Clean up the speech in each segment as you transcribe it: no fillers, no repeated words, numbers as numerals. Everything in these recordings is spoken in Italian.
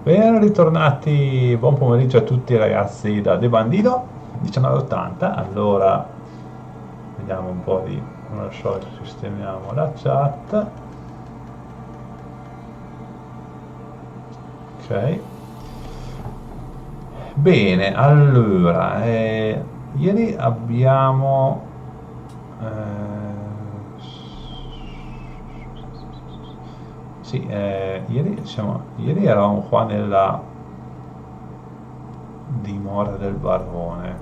Ben ritornati, buon pomeriggio a tutti ragazzi da De Bandito 1980. Allora, vediamo un po' di, come al solito, sistemiamo la chat. Ok. Bene, allora, ieri abbiamo... sì, ieri eravamo qua nella dimora del barone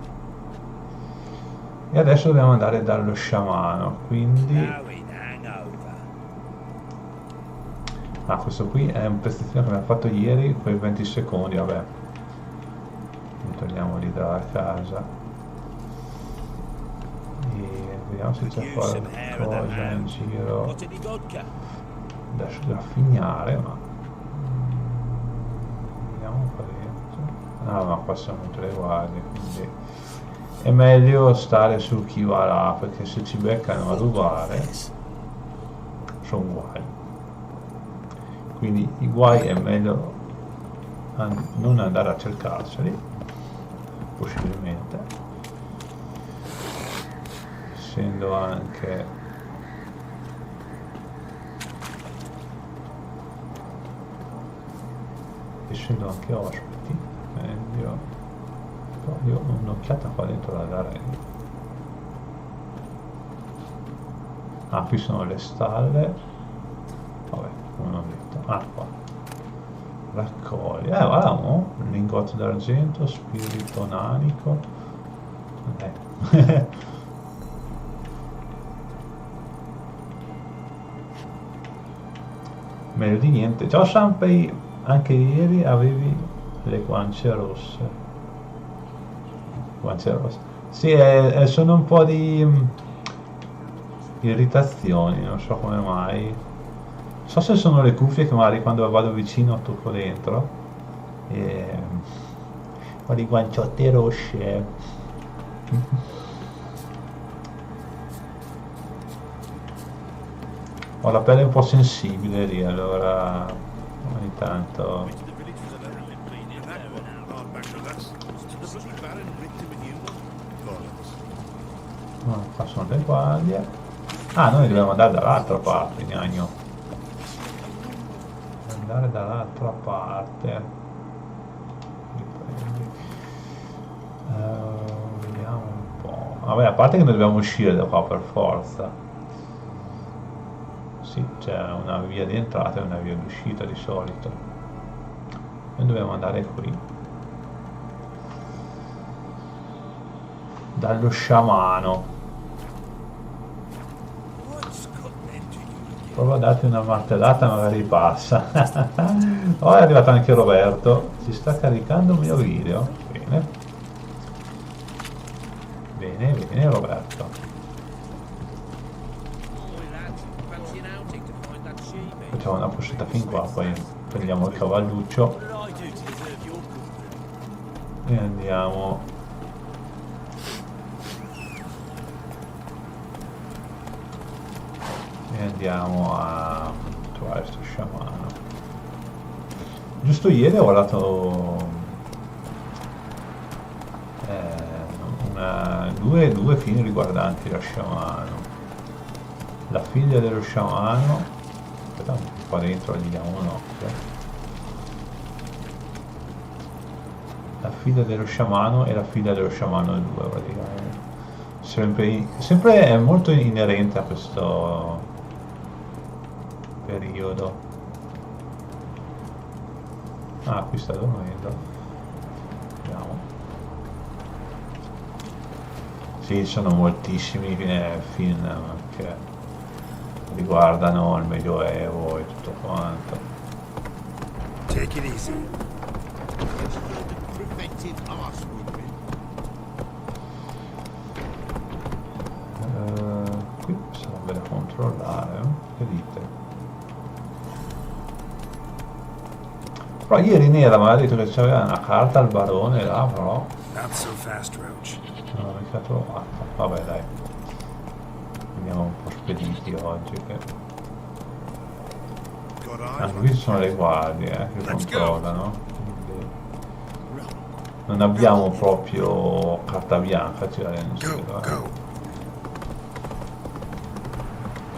e adesso dobbiamo andare dallo sciamano, quindi... Ah, questo qui è un pezzettino che abbiamo fatto ieri, quei 20 secondi, vabbè. Togliamoli dalla casa. E vediamo se c'è qualcosa in giro da sgraffignare, ma... Vediamo un po' dentro. Ah, ma qua sono tutte le guardie, quindi... È meglio stare su chi va là, perché se ci beccano a rubare, sono guai. Quindi i guai è meglio non andare a cercarseli, possibilmente, essendo anche ospiti, meglio toglio un'occhiata qua dentro da dare. Ah, qui sono le stalle, vabbè, come ho detto. Ah, qua raccogli, guarda, un lingotto d'argento, spirito nanico, meglio di niente. Ciao Sanpei, anche ieri avevi le guance rosse. Guance rosse, sì, sono un po' di irritazioni, non so come mai. Non so se sono le cuffie che magari quando vado vicino tocco dentro e ho le guanciotte rosse. Ho la pelle un po' sensibile lì, allora ogni tanto... No, qua sono le guardie. Ah, noi dobbiamo andare dall'altra parte, gnagno. Andare dall'altra parte. Riprendi. Vediamo un po'. Vabbè, a parte che noi dobbiamo uscire da qua per forza. Sì, c'è una via di entrata e una via di uscita di solito. Noi dobbiamo andare qui. Dallo sciamano. Prova a darti una martellata, magari passa. Oh, è arrivato anche Roberto. Si sta caricando il mio video. Bene. Bene, bene Roberto. Facciamo una pushetta fin qua, poi prendiamo il cavalluccio e andiamo a trovare questo sciamano. Giusto ieri ho guardato due film riguardanti lo sciamano. La figlia dello sciamano, aspetta, qua dentro gli diamo un occhio. La figlia dello sciamano e la figlia dello sciamano 2 praticamente. Sempre è molto inerente a questo periodo. Ah, qui sta dormendo. Vediamo. Sì, sono moltissimi film che riguardano il Medioevo e tutto quanto. Take it easy. Qui sarebbe da controllare, che dite? Però ieri Nera mi ha detto che c'aveva una carta al barone là, però Not so fast, Roach. non l'ho mica trovata. Vabbè dai, andiamo un po' spediti oggi che... Got Anche qui ci sono le guardie che controllano. non abbiamo proprio carta bianca a tirare in giro,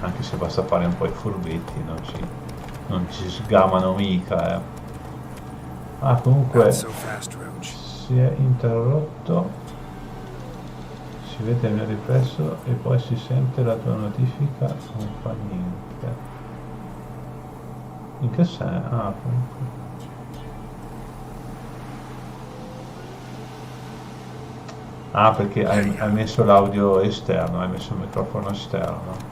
anche se basta fare un po' i furbetti, non ci sgamano mica, Ah, comunque Not so fast, Roach. si è interrotto, si vede il mio riflesso e poi si sente la tua notifica, non fa niente. In che senso? Ah, comunque. Ah, perché hai messo l'audio esterno, hai messo il microfono esterno.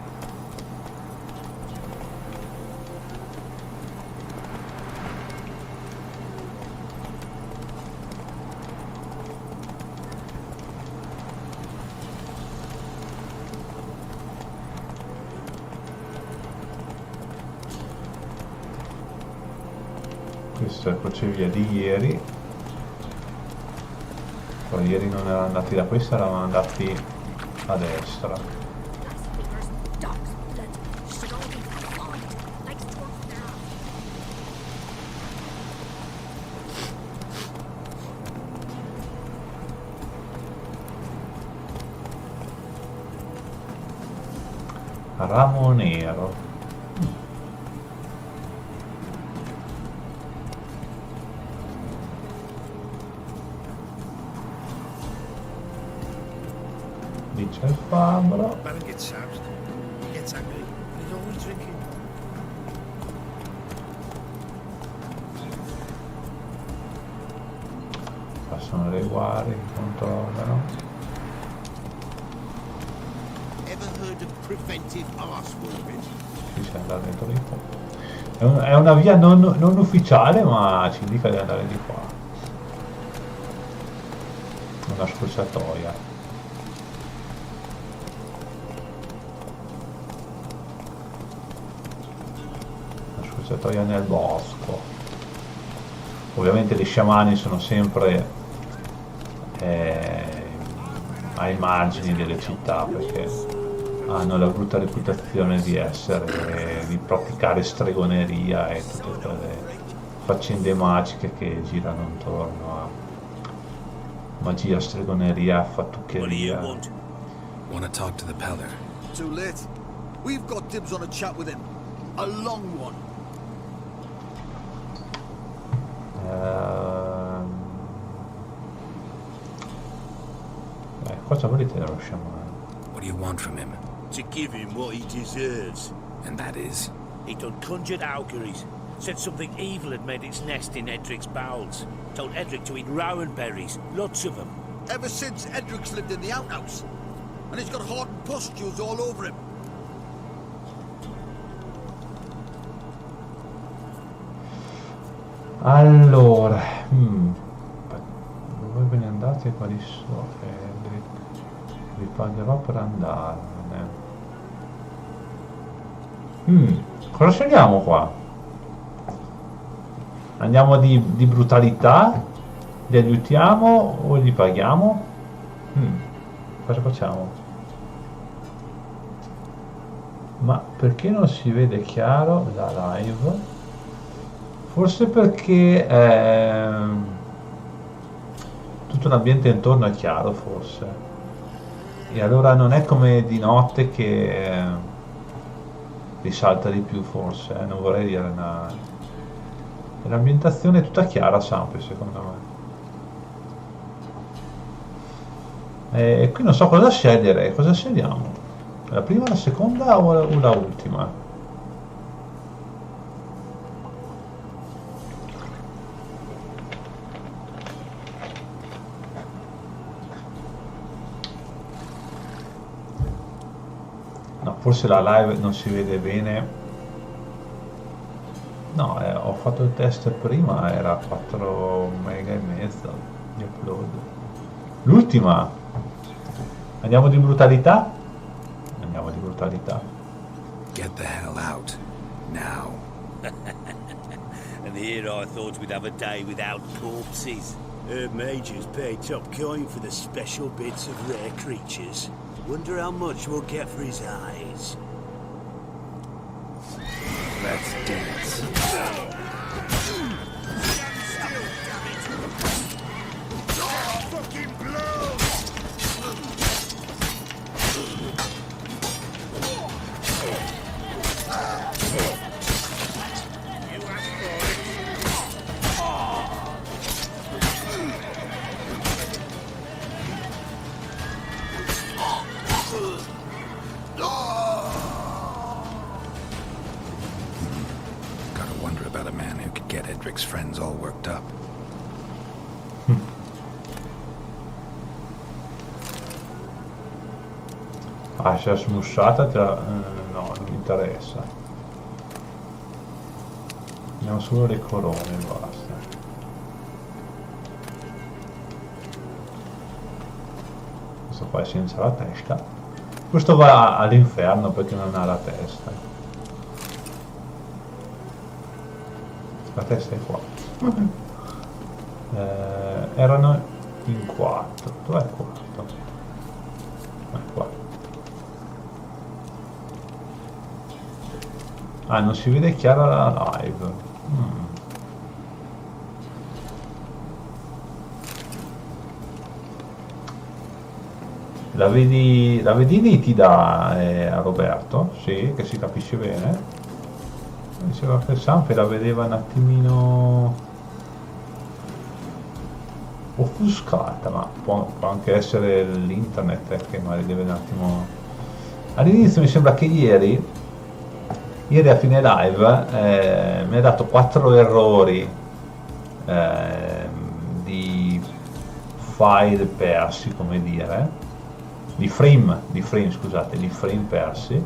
Questa è il crocevia di ieri. Poi ieri non erano andati da questa, erano andati a destra. Ramo nero. Dice il fabbro. Baron gets soused. He gets angry. He's always drinking. Passano le guardie, controllano. Ever heard of preventive arse whooping? Ci si andare dentro di qua. È una via non ufficiale, ma ci indica di andare di qua. Una scorciatoia. Scorciatoia nel bosco. Ovviamente gli sciamani sono sempre ai margini delle città perché hanno la brutta reputazione di praticare stregoneria e tutte quelle faccende magiche che girano intorno a magia, stregoneria, What do you fattuccheria. want? Want to talk to the Peller. Too late. We've got dibs on a chat with him. A long one. Cosa volete dallo sciamano? What do you want from him? To give him what he deserves. And that is? He done conjured auguries. Said something evil had made its nest in Edric's bowels. Told Edric to eat rowan berries, lots of them. Ever since Edric's lived in the outhouse. And he's got heart and pustules all over him. Allora, dove ve ne andate qua di sopra? Vi pagherò per andarmene. Cosa scegliamo qua? Andiamo di brutalità? Li aiutiamo o li paghiamo? Cosa facciamo? Ma perché non si vede chiaro la live? Forse perché tutto l'ambiente intorno è chiaro, forse. E allora non è come di notte che risalta di più, forse. Non vorrei dire una... L'ambientazione è tutta chiara, sempre, secondo me. E qui non so cosa scegliere. Cosa scegliamo? La prima, la seconda o la ultima? No, forse la live non si vede bene. No, ho fatto il test prima, era 4 mega e mezzo di upload. L'ultima! Andiamo di brutalità? Andiamo di brutalità. Get the hell out. Now. And here I thought we'd have a day without corpses. Majors pay top coin for the special bits of rare creatures. Wonder how much we'll get for his eyes. Let's dance. fucking blow! You asked for it. Gotta wonder about a man who could get Edric's friends all worked up. Ah, se è smussata no, non mi interessa. Abbiamo solo le corone e basta. Questo qua è senza la testa. Questo va all'inferno perché non ha la testa. La testa è qua. Erano in 4. Dov'è il quarto? È qua. Ah, non si vede chiara la live. La vedi nitida a Roberto? Sì, che si capisce bene. Diceva che Sanfe la vedeva un attimino offuscata, ma può anche essere l'internet che magari deve un attimo... All'inizio mi sembra che ieri a fine live mi ha dato 4 errori di file persi, come dire, di frame persi,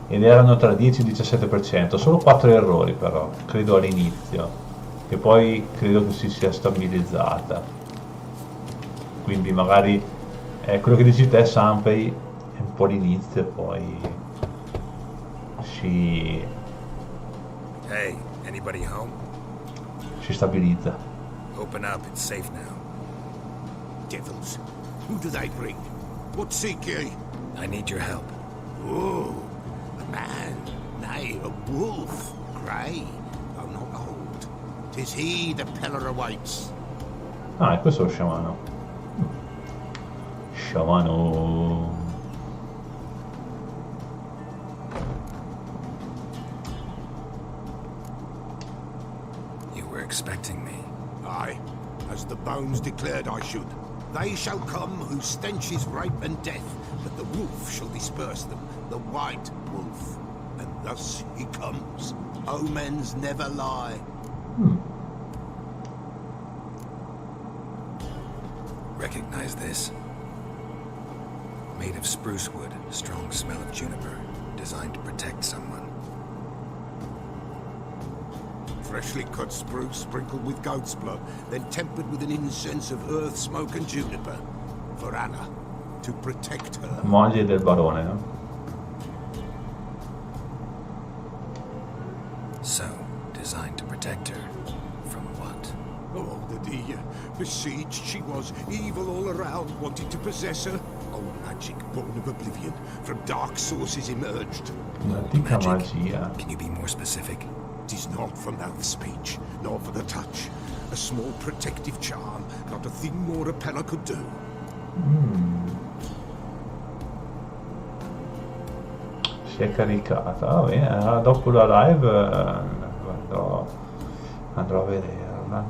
ed erano tra 10 e il 17%, solo 4 errori però, credo all'inizio, che poi credo che si sia stabilizzata, quindi magari quello che dici te, Sanpei, è un po' l'inizio e poi Hey, anybody home? si stabilizza. Open up, it's safe now. Devils. Who do they bring? What seek ye? I need your help. Oh, a man, nay, a wolf, grey, though not old. 'Tis he the Peller awaits. Ah, e questo è lo sciamano. Sciamano. You were expecting me. Aye, as the bones declared I should. They shall come whose stench is rape and death, but the wolf shall disperse them, the white wolf. And thus he comes. Omens never lie. Recognize this? Made of spruce wood, strong smell of juniper, designed to protect someone. Freshly cut spruce sprinkled with goat's blood, then tempered with an incense of earth, smoke and juniper. For Anna, to protect her. Moglie del barone, no? So, designed to protect her. From what? Oh, the besieged she was, evil all around, wanted to possess her. Old magic, born of oblivion, from dark sources emerged. Antica magia. Can you be more specific? 'Tis not for mouth speech, nor for the touch. A small protective charm, not a thing more a Peller could do. Si è caricata, va bene, dopo la live andrò a vederla.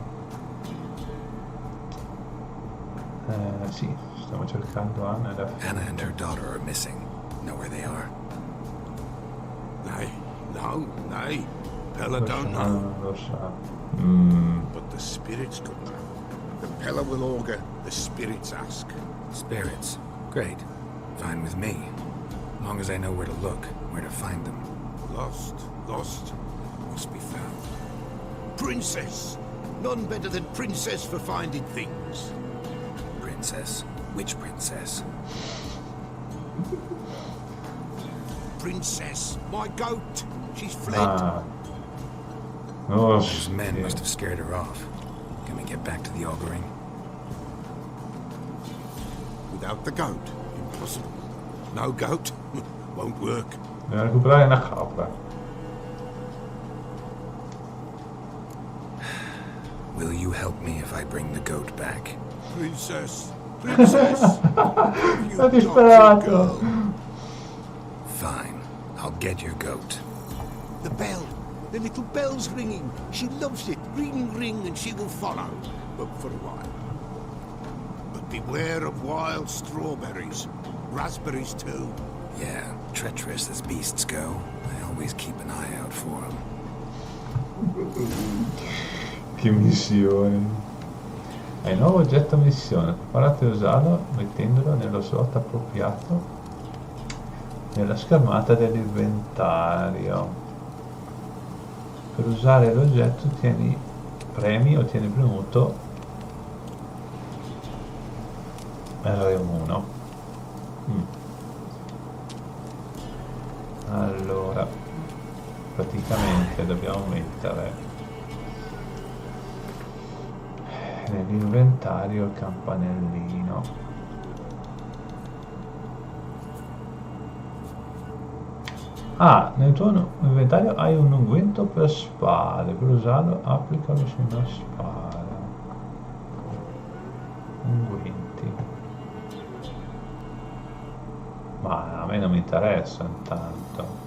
Sì, stiamo cercando Anna. Anna and her daughter are missing. Know where they are? Nay, no, nay. Peller don't know. Lo sa. But the spirits could know. The Peller will augur, the spirits ask. Spirits. Great. Fine with me. Long as I know where to look, where to find them. Lost, must be found. Princess! None better than Princess for finding things. Princess? Which princess? Princess, my goat! She's fled. Ah. Oh, Those men must have scared her off. Can we get back to the auguring? Without the goat, impossible. No goat, won't work. Devo recuperare una capra. Will you help me if I bring the goat back? Princess, Princess, È have you got your disperato. girl? Fine. I'll get your goat. The bell. The little bell's ringing. She loves it. Ring, ring, and she will follow. But for a while. But beware of wild strawberries. Raspberries, too. Yeah, treacherous as beasts go. I always keep an eye out for them. Che missione. Hai un nuovo oggetto missione. Preparate a usarlo mettendolo nello slot appropriato nella schermata dell'inventario. Per usare l'oggetto premi o tieni premuto R1. Allora, praticamente dobbiamo mettere nell'inventario il campanellino. Ah, nel tuo inventario hai un unguento per spade. Per usarlo applicalo su una spada. Unguenti. Ma a me non mi interessa intanto.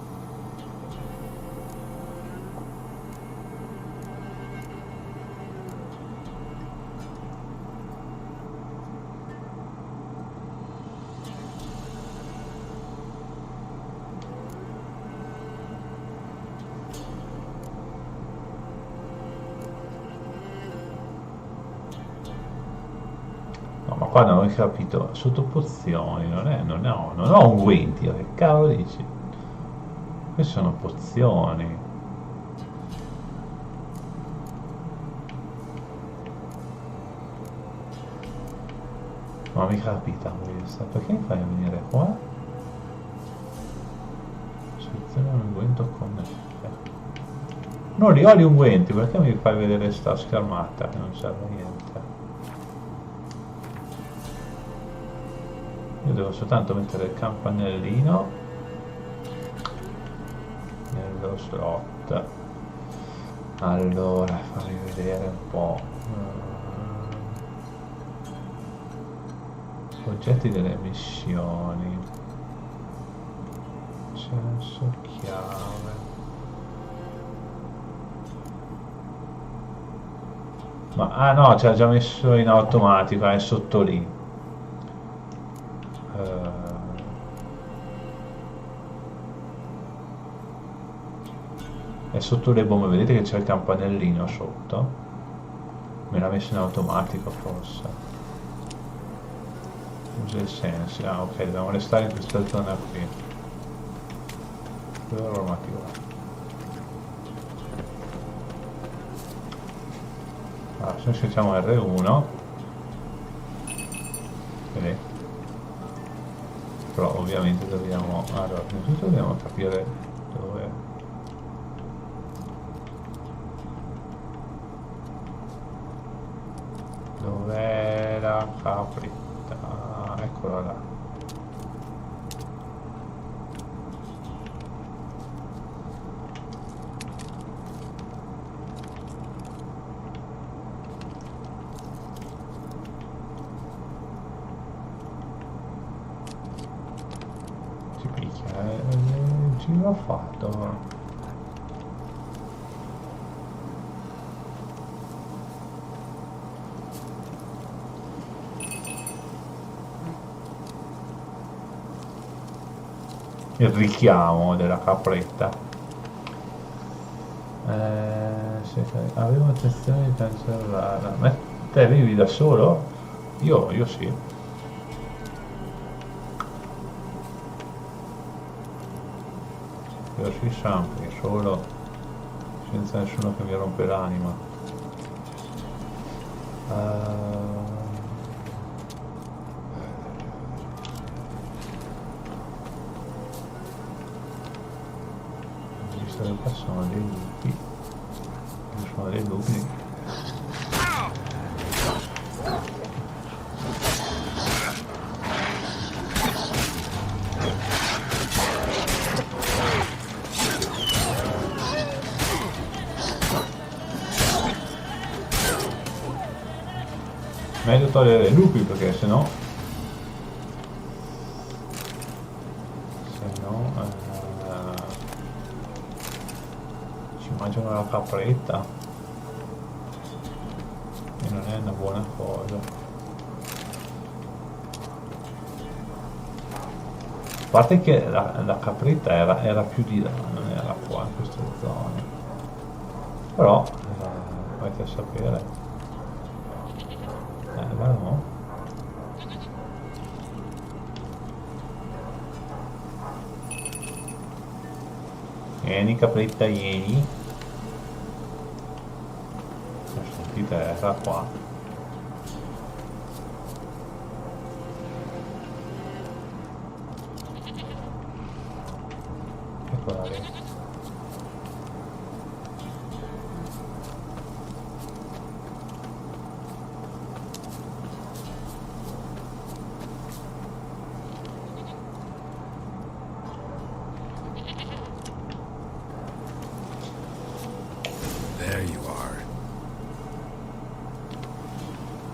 No, ma qua non ho capito. Sotto pozioni, non ho unguenti. Che cavolo dici? Queste sono pozioni. Ma mi capita questa. Perché mi fai venire qua? Seleziona un unguento con... Non li ho gli unguenti, perché mi fai vedere sta schermata che non serve a niente? Io devo soltanto mettere il campanellino nello slot. Allora, fammi vedere un po'. Oggetti delle missioni. Senso chiave. Ma ah no, ci ha già messo in automatico, è sotto lì. È sotto le bombe, vedete che c'è il campanellino sotto? Me l'ha messo in automatico forse. Usa i sensi, ah ok, dobbiamo restare in questa zona qui. Allora, se schiacciamo R1, vedete? Però ovviamente dobbiamo, allora, prima di tutto dobbiamo capire dov'è la capretta. Ah, eccola là. Si picchia, il giro ha fatto. Il richiamo della capretta. Avevo intenzione di cancellarla. Ma te vivi da solo? Io sì. Io sì sempre, solo, senza nessuno che mi rompe l'anima. Qua sono dei lupi, sono dei lupi. Meglio togliere i lupi perché sennò la capretta e non è una buona cosa. A parte che la capretta era più di là, non era qua in queste zone, però vai a sapere. Ma no. Vieni capretta, vieni. Sono di terra qua. Eccola lì. There you are.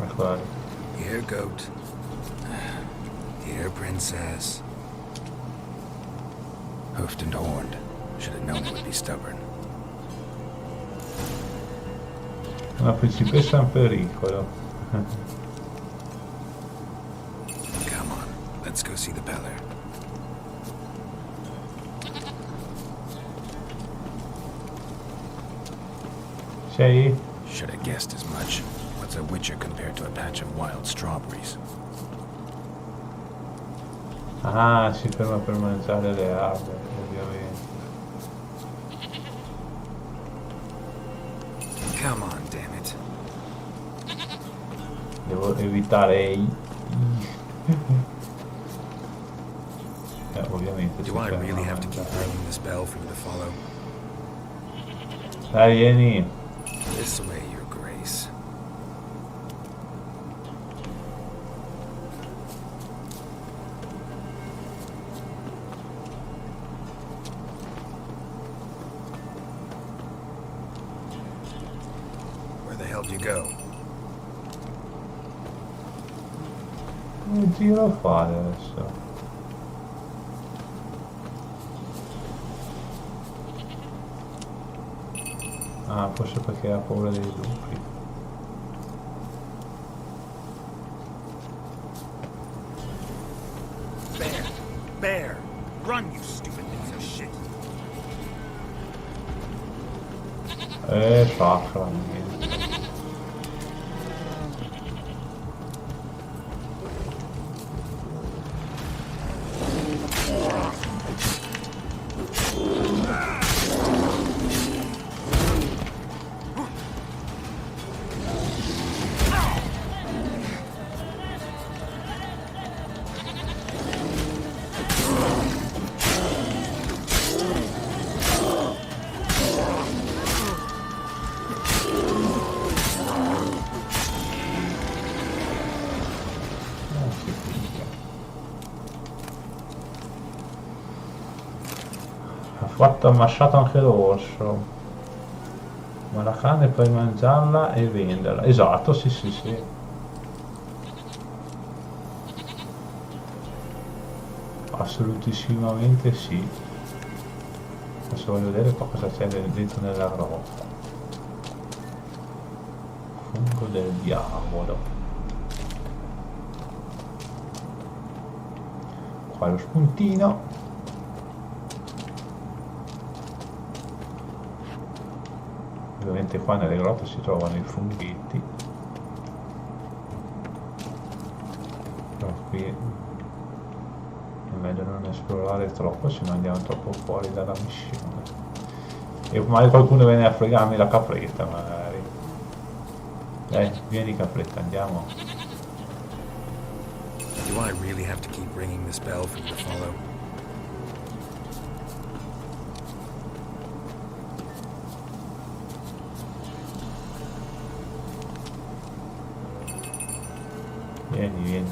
Eccola lì. Here, goat. Here, princess. Hoofed and horned. Should have known it would be stubborn. Una principessa in pericolo. Come on, let's go see the Peller. Sei? Should have guessed as much. What's a witcher compared to a patch of wild strawberries? Ah, si ferma per mangiare le erbe, ovviamente. Come on, damn it. Devo evitare ovviamente. Do I really have to keep ringing this bell for you to follow? Dai, vieni. This way, your grace. Where the hell do you go? Che giro fare adesso? Ah, forse perché ha paura dei lupi. Bear! Run, you stupid piece of shit! Sacra mia. Ha ammazzato anche l'orso, ma la carne puoi mangiarla e venderla. Esatto, sì sì sì. Assolutissimamente sì. Adesso voglio vedere cosa c'è dentro nella grotta. Fungo del diavolo. Qua lo spuntino. Ovviamente qua nelle grotte si trovano i funghetti, però qui è meglio non esplorare troppo, se no andiamo troppo fuori dalla missione e magari qualcuno viene a fregarmi la capretta magari. Dai, vieni capretta, andiamo. Do I really have to keep ringing this bell for you to follow? Vieni, vieni.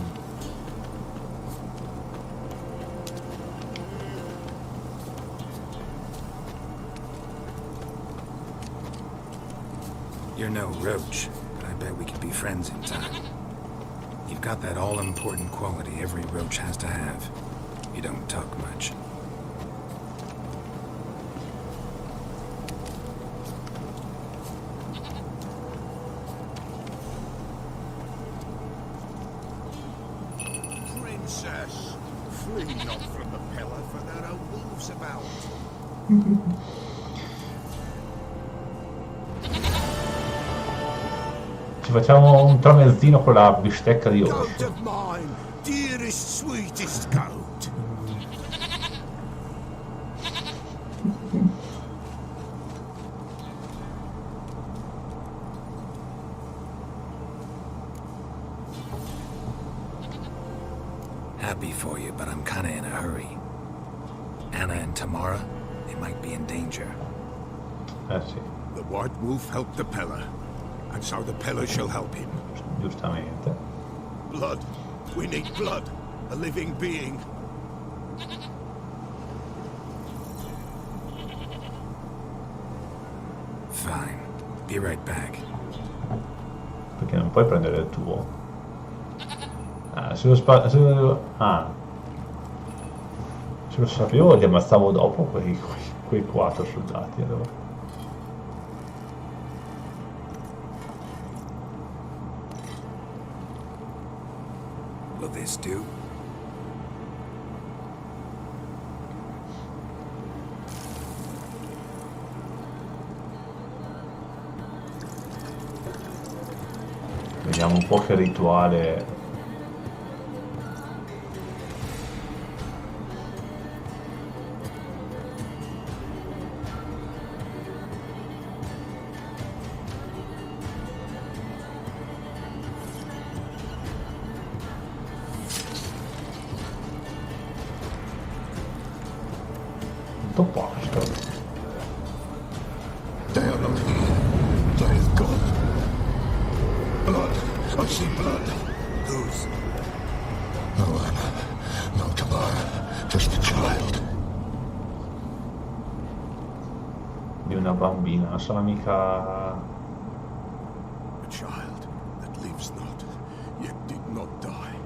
You're no roach, but I bet we could be friends in time. You've got that all-important quality every roach has to have. You don't talk much. Flee not from the pillar, for there are wolves about. Ci facciamo un tramezzino con la bistecca di Goat orso. of mine, dearest, sweetest goat. Happy for you, but I'm kinda in a hurry. Anna and Tamara, they might be in danger. Sì, The White Wolf helped the Peller, and so the Peller shall help him. giustamente. Blood. We need blood. A living being. Fine. Be right back. Perché non puoi prendere il tuo. Se lo sapevo li ammazzavo dopo quei 4 soldati allora. Will this do? Vediamo un po' che rituale. Tutto a posto. They are not here. They is God. Blood. I see blood. Whose? No Anna. No Tamara. Just a child. Di una bambina, non sarà mica A child that lives not, yet did not die.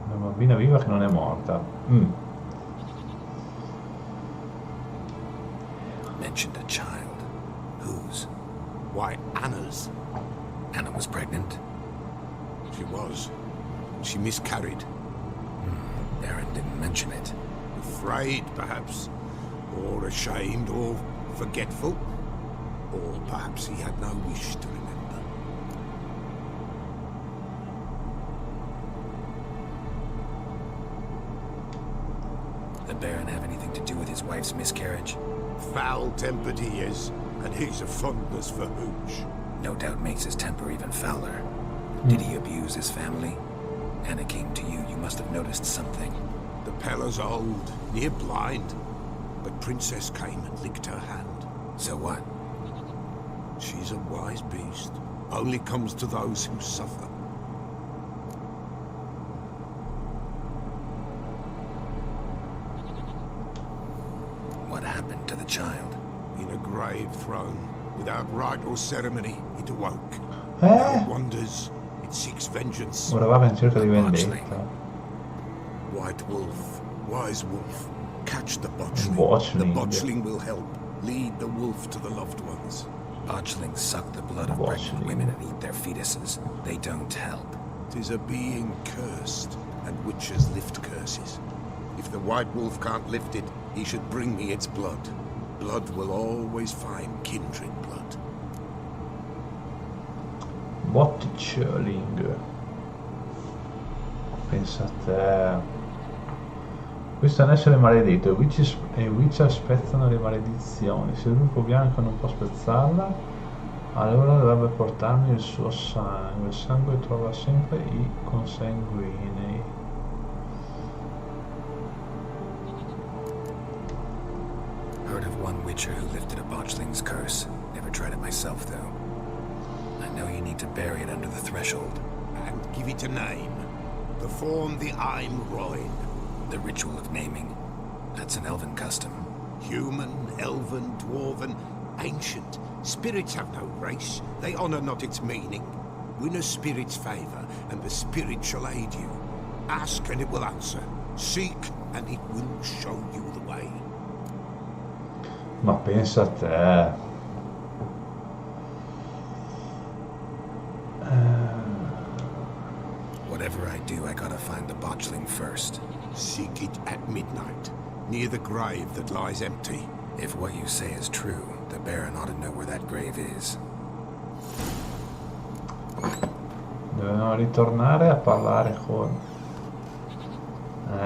una bambina viva che non è morta. Mentioned a child. Whose? Why, Anna's. Anna was pregnant? She was. She miscarried. Baron didn't mention it. Afraid, perhaps. Or ashamed, or forgetful. Or perhaps he had no wish to remember. The Baron have anything to do with his wife's miscarriage? Foul-tempered he is, and he's a fondness for hooch. No doubt makes his temper even fouler. Did he abuse his family? Anna came to you. You must have noticed something. The Peller's old, near blind. But Princess came and licked her hand. So what? She's a wise beast. Only comes to those who suffer. What happened to the child? In a grave thrown, without rite or ceremony, it awoke. Eh? It wanders, it seeks vengeance. Ora va in cerca di Botchling. vendetta. White wolf, wise wolf, catch the botchling. Botchling. The botchling will help. Lead the wolf to the loved ones. Botchlings suck the blood of pregnant Botchling. women and eat their fetuses. They don't help. 'Tis a being cursed, and witches lift curses. If the white wolf can't lift it, he should bring me its blood. Blood will always find kindred blood. Botchling. Pensa a te. Questo è un essere maledetto e Witcher spezzano le maledizioni. Se il lupo bianco non può spezzarla, allora dovrebbe portarmi il suo sangue. Il sangue trova sempre i consanguinei. Heard of one witcher who lifted a botchling's curse. Never tried it myself, though. I know you need to bury it under the threshold. And give it a name. Perform the Aim Roin. The ritual of naming. That's an elven custom. Human, elven, dwarven, ancient. Spirits have no race. They honor not its meaning. Win a spirit's favor, and the spirit shall aid you. Ask, and it will answer. Seek, and it will show you the way. Ma pensa a te. Whatever I do, I gotta find the botchling first. Seek it at midnight, near the grave that lies empty. If what you say is true, the Baron ought to know where that grave is. Dobbiamo ritornare a parlare con...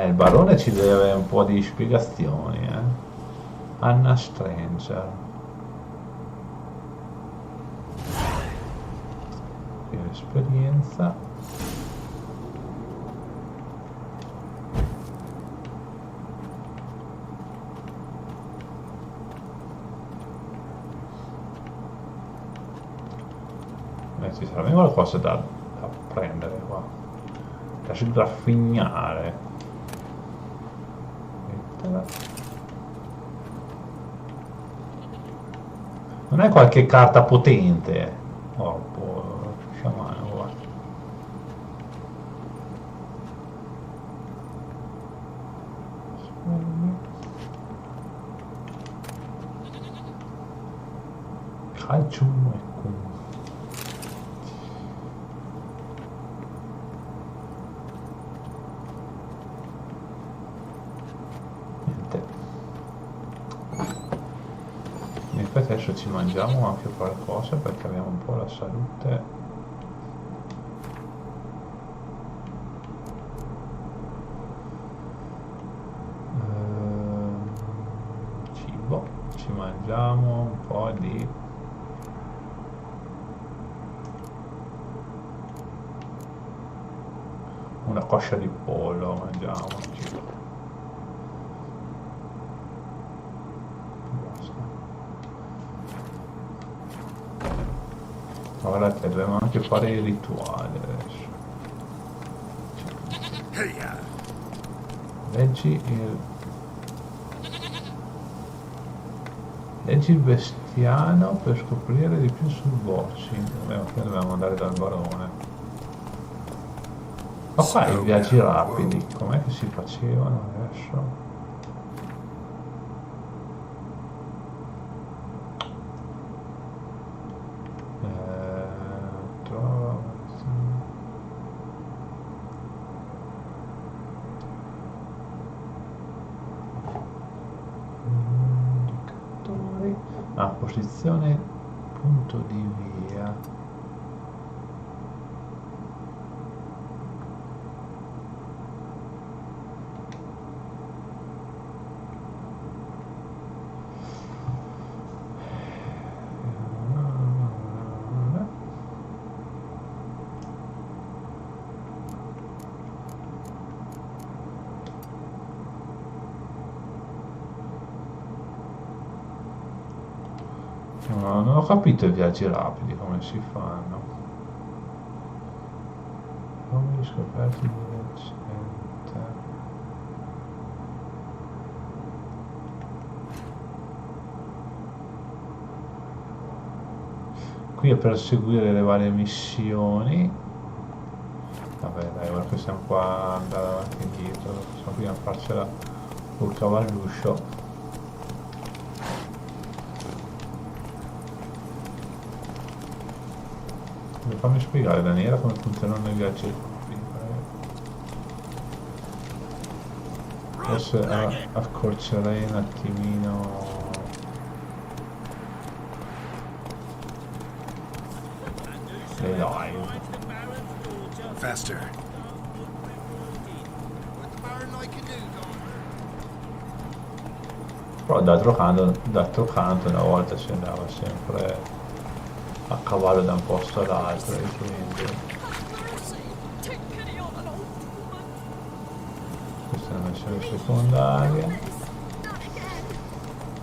il barone ci deve un po' di spiegazioni, Anna Stranger. Qui l'esperienza. Ci sarà qualcosa da prendere qua, da sgraffignare. Non è qualche carta potente? Oh, sciamano qua. Calcium e adesso ci mangiamo anche qualcosa perché abbiamo un po' la salute. Cibo, ci mangiamo un po' di una coscia di pollo, mangiamo cibo. Guardate, dobbiamo anche fare il rituale adesso. Leggi il bestiano per scoprire di più sul bossing. Dobbiamo andare dal barone. Ma qua i viaggi rapidi, com'è che si facevano adesso? Posizione punto di via. No, non ho capito i viaggi rapidi come si fanno. Come riscoperti di recente. Qui è per seguire le varie missioni. Vabbè dai, ora che siamo qua andare avanti e indietro, possiamo prima farcela col cavalluccio. Fammi spiegare Daniela come funzionano i viaggi. Adesso accorcerei un attimino. Le live. Faster. Però d'altro canto una volta si andava sempre a cavallo da un posto all'altro e quindi questa è una missione secondaria.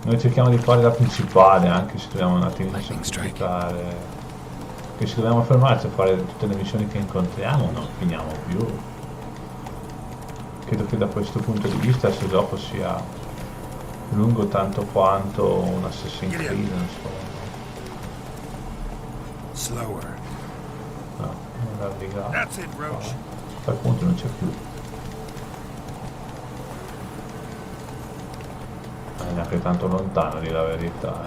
Noi cerchiamo di fare la principale anche se dobbiamo un attimino semplificare, che se dobbiamo fermarci a fare tutte le missioni che incontriamo non finiamo più. Credo che da questo punto di vista il gioco sia lungo tanto quanto un Assassin's Creed, insomma. Slower. No, non navigato. That's it, Roach. A quel punto non c'è più. Non è neanche tanto lontano di la verità.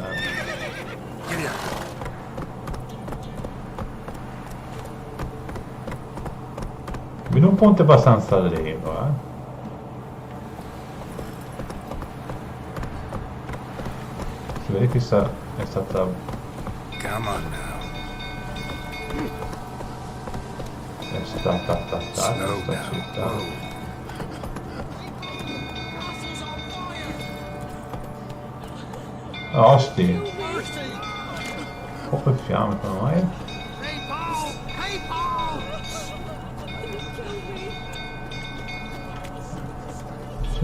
Vedo un ponte abbastanza allegro, eh. Si vede che è stata... Come on now. è stata attaccata Slow questa down. città. Whoa. Osti, poche fiamme come mai? Hey, Paul! Hey, Paul!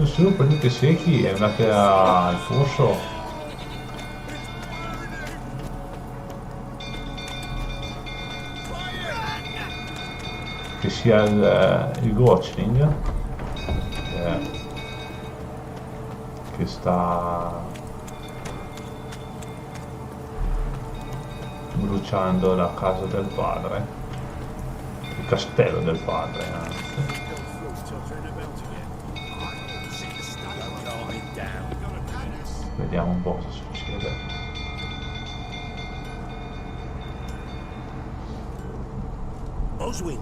Su, prendete secchi e andate al fosso. Che sia il Gotchling che sta bruciando la casa del padre, il castello del padre, anzi. Vediamo un po' cosa succede. Oswin?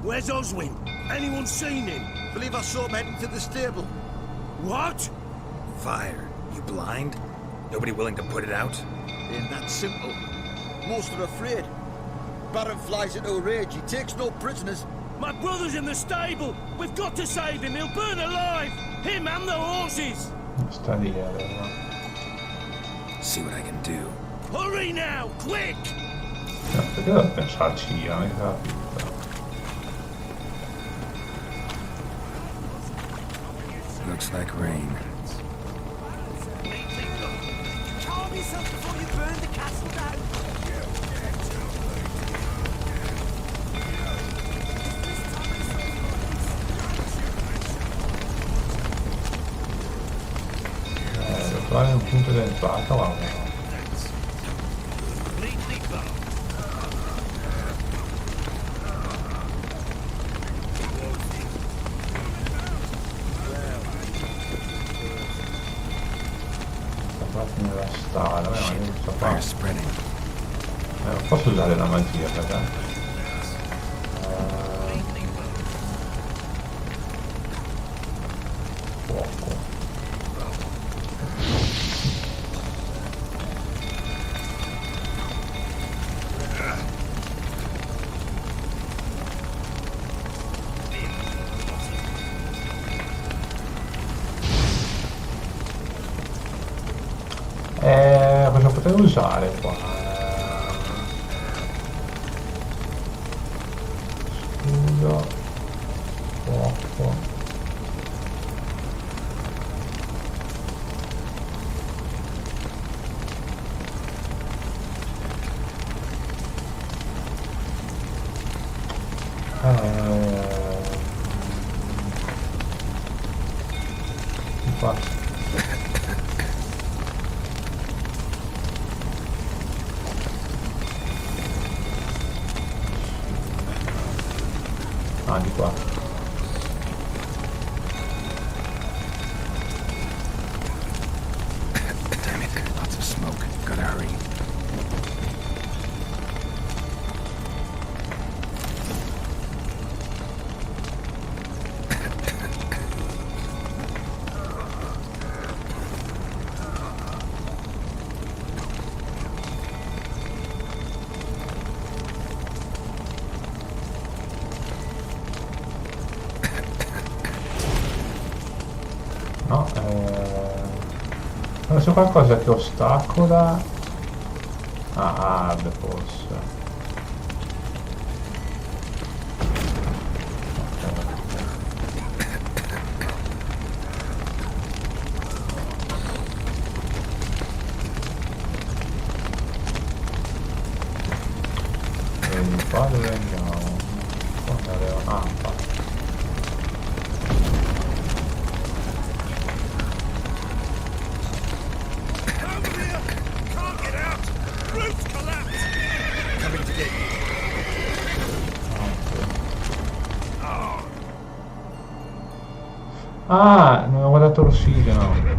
Where's Oswin? Anyone seen him? Believe I saw him heading to the stable. What? Fire. You blind? Nobody willing to put it out? Ain't that simple. Most are afraid. Baron flies into a rage. He takes no prisoners. My brother's in the stable. We've got to save him. He'll burn alive. Him and the horses. Sta lì, allora. See what I can do. Hurry now, quick! Perché devo pensarci io, non ho capito. Looks like rain. Calm yourself before you burn the castle down. Devo trovare un punto di entrata, guarda. Nella strada, ma io non so Fire fare. spreading. Non posso usare la magia perché fuoco. Cosa potrei usare qua? Scudo, fuoco. Infatti. Ah, di qua. Damn it. Lots of smoke. Gotta hurry. No, non c'è qualcosa che ostacola. Ah, arde forse. E di qua dove andiamo? Qua aveva un'ampa. Coming to get you. Ah, non ho guardato l'ossigeno.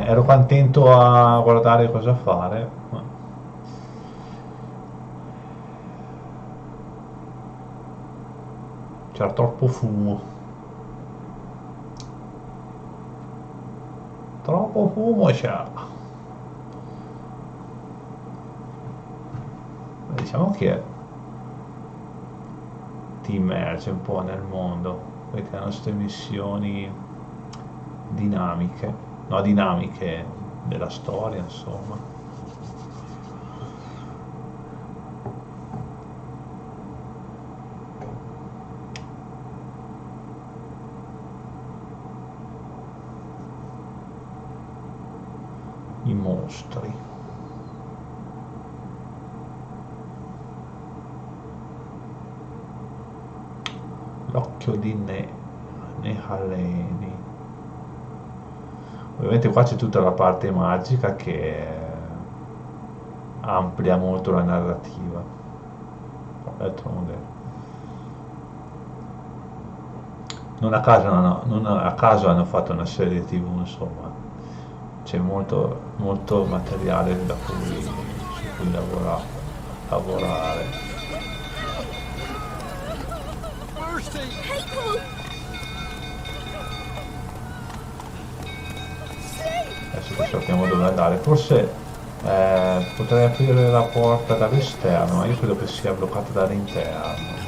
Ero contento a guardare cosa fare. c'era troppo fumo. Troppo fumo c'era. Diciamo che ti immerge un po' nel mondo, perché hanno queste missioni dinamiche, no, dinamiche della storia, insomma. I mostri. L'occhio di Nehaleni. Ovviamente qua c'è tutta la parte magica che amplia molto la narrativa. D'altronde non a caso, non a caso hanno fatto una serie TV, insomma, c'è molto materiale da cui, su cui lavorare. Adesso che sappiamo dove andare, forse potrei aprire la porta dall'esterno, ma io credo che sia bloccata dall'interno.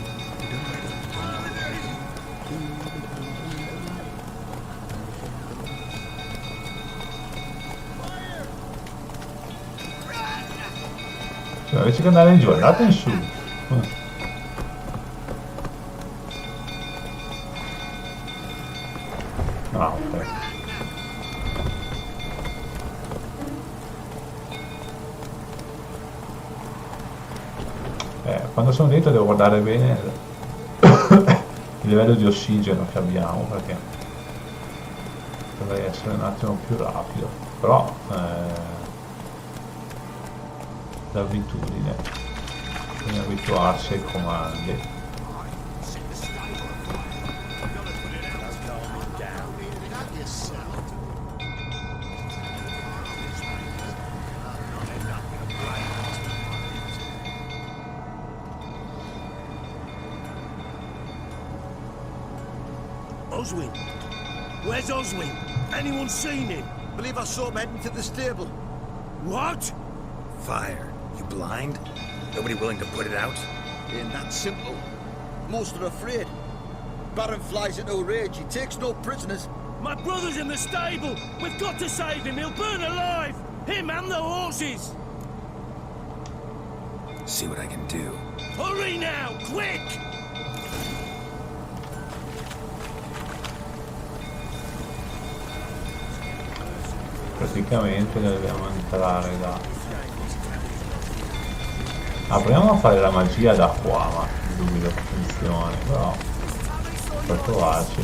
Cioè, invece che andare in giù, andate in su. Ah, ok. Quando sono dentro devo guardare bene il livello di ossigeno che abbiamo, perché dovrei essere un attimo più rapido, però l'abitudine, bisogna abituarsi ai comandi. Oswin? Where's Oswin? Anyone seen him? Believe I saw him heading to the stable. What? Fire. You blind? Nobody willing to put it out? Ain't that simple. Most are afraid. Baron flies into a rage. He takes no prisoners. My brother's in the stable! We've got to save him! He'll burn alive! Him and the horses! See what I can do. Hurry now! Quick! Praticamente dobbiamo entrare da... proviamo a fare la magia da qua, ma dubito che funzioni, però per provarci.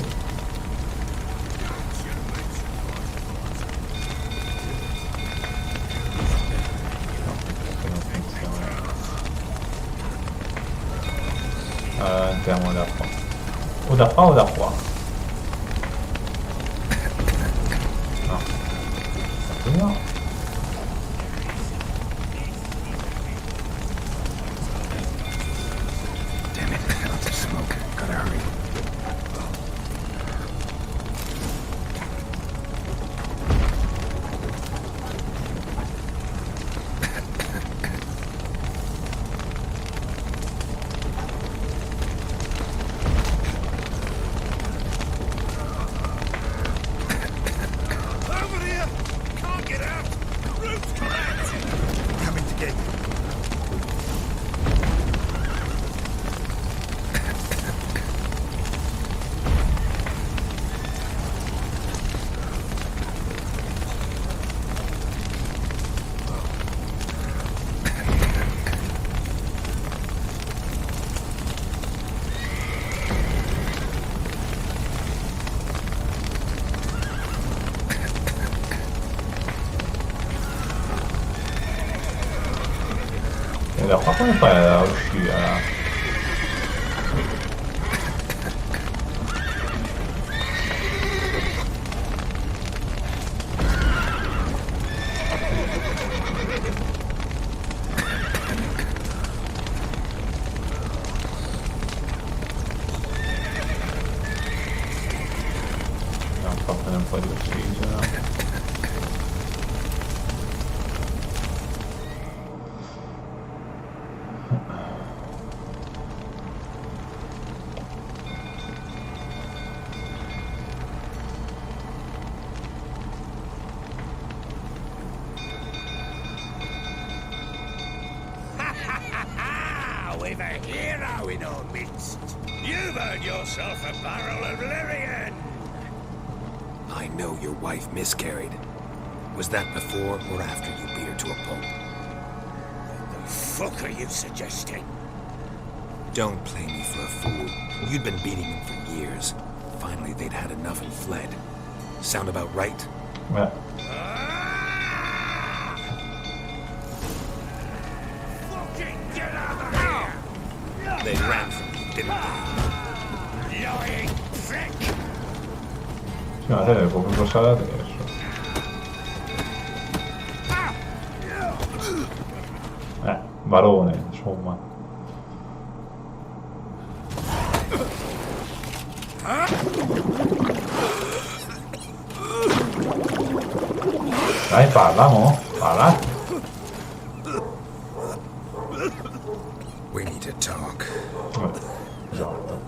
No, che non funziona. Entriamo da qua. O da qua o da qua. No. Damn it, lots of smoke. Gotta hurry. E da qua come fai a uscire? l'ossigeno. We've a hero in our midst. You've earned yourself a barrel of Lyrian. I know your wife miscarried. Was that before or after you beat her to a pulp? The fuck are you suggesting? Don't play me for a fool. You'd been beating them for years. Finally, they'd had enough and fled. Sound about right? Yeah. Fucking get out of here! They ran from you, didn't they? Lying prick! Sì, ma te deve proprio passare adesso. Barone, insomma. Dai, parla, mo. Parla. We need to talk. Esatto.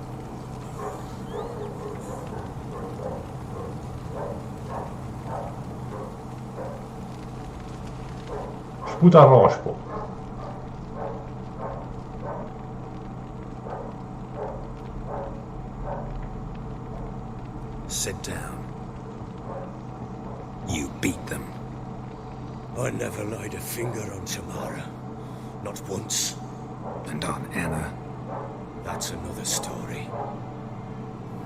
Sputa al rospo. Sit down. You beat them. I never laid a finger on Tamara. Not once. And on Anna. That's another story.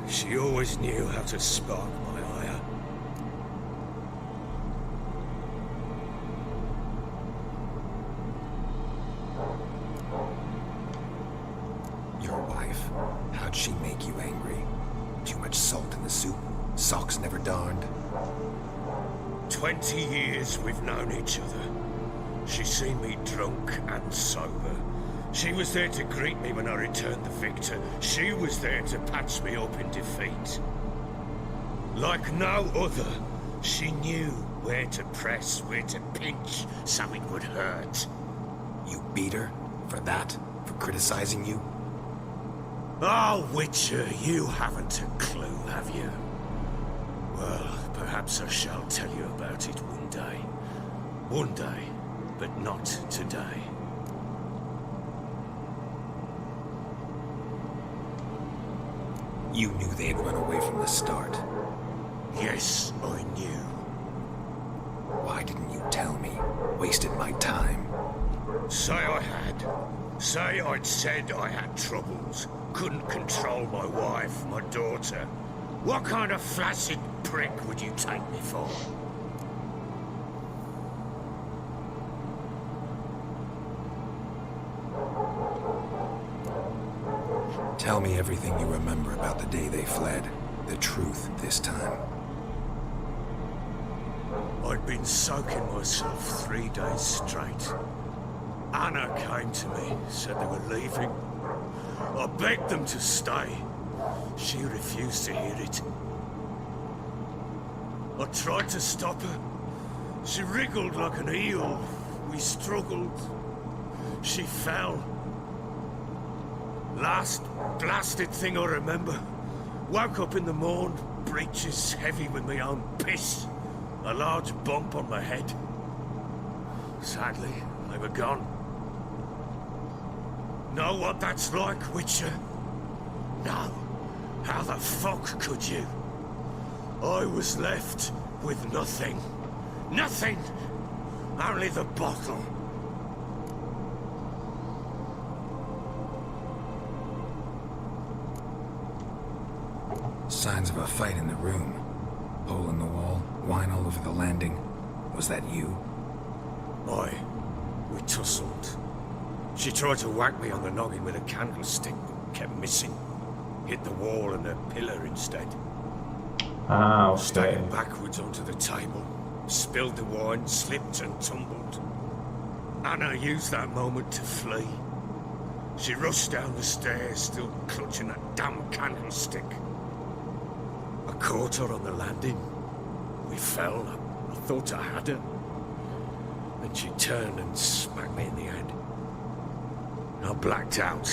She always knew how to spark my ire. Your wife. How'd she make you angry? Too much salt in the soup? Socks never darned? 20 years we've known each other. She's seen me drunk and sober. She was there to greet me when I returned the victor. She was there to patch me up in defeat. Like no other, she knew where to press, where to pinch, so it would hurt. You beat her? For that? For criticizing you? Oh, Witcher, you haven't a clue, have you? Well, perhaps I shall tell you about it one day. One day, but not today. You knew they'd run away from the start. Yes, I knew. Why didn't you tell me? Wasted my time. Say I had. Say I'd said I had troubles. Couldn't control my wife, my daughter. What kind of flaccid prick would you take me for? Tell me everything you remember about the day they fled. The truth this time. I'd been soaking myself 3 days straight. Anna came to me, said they were leaving. I begged them to stay. She refused to hear it. I tried to stop her. She wriggled like an eel. We struggled. She fell. Last blasted thing I remember. Woke up in the morn, breeches heavy with my own piss. A large bump on my head. Sadly, they were gone. Know what that's like, Witcher? No. How the fuck could you? I was left with nothing. Nothing! Only the bottle. Signs of a fight in the room. Hole in the wall, wine all over the landing. Was that you? Aye. We tussled. She tried to whack me on the noggin with a candlestick, but kept missing. Hit the wall and a pillar instead. Ah, ok. Staggered backwards onto the table. Spilled the wine, slipped and tumbled. Anna used that moment to flee. She rushed down the stairs, still clutching that damn candlestick. I caught her on the landing. fell. I thought I had her. Then she turned and smacked me in the head. I blacked out.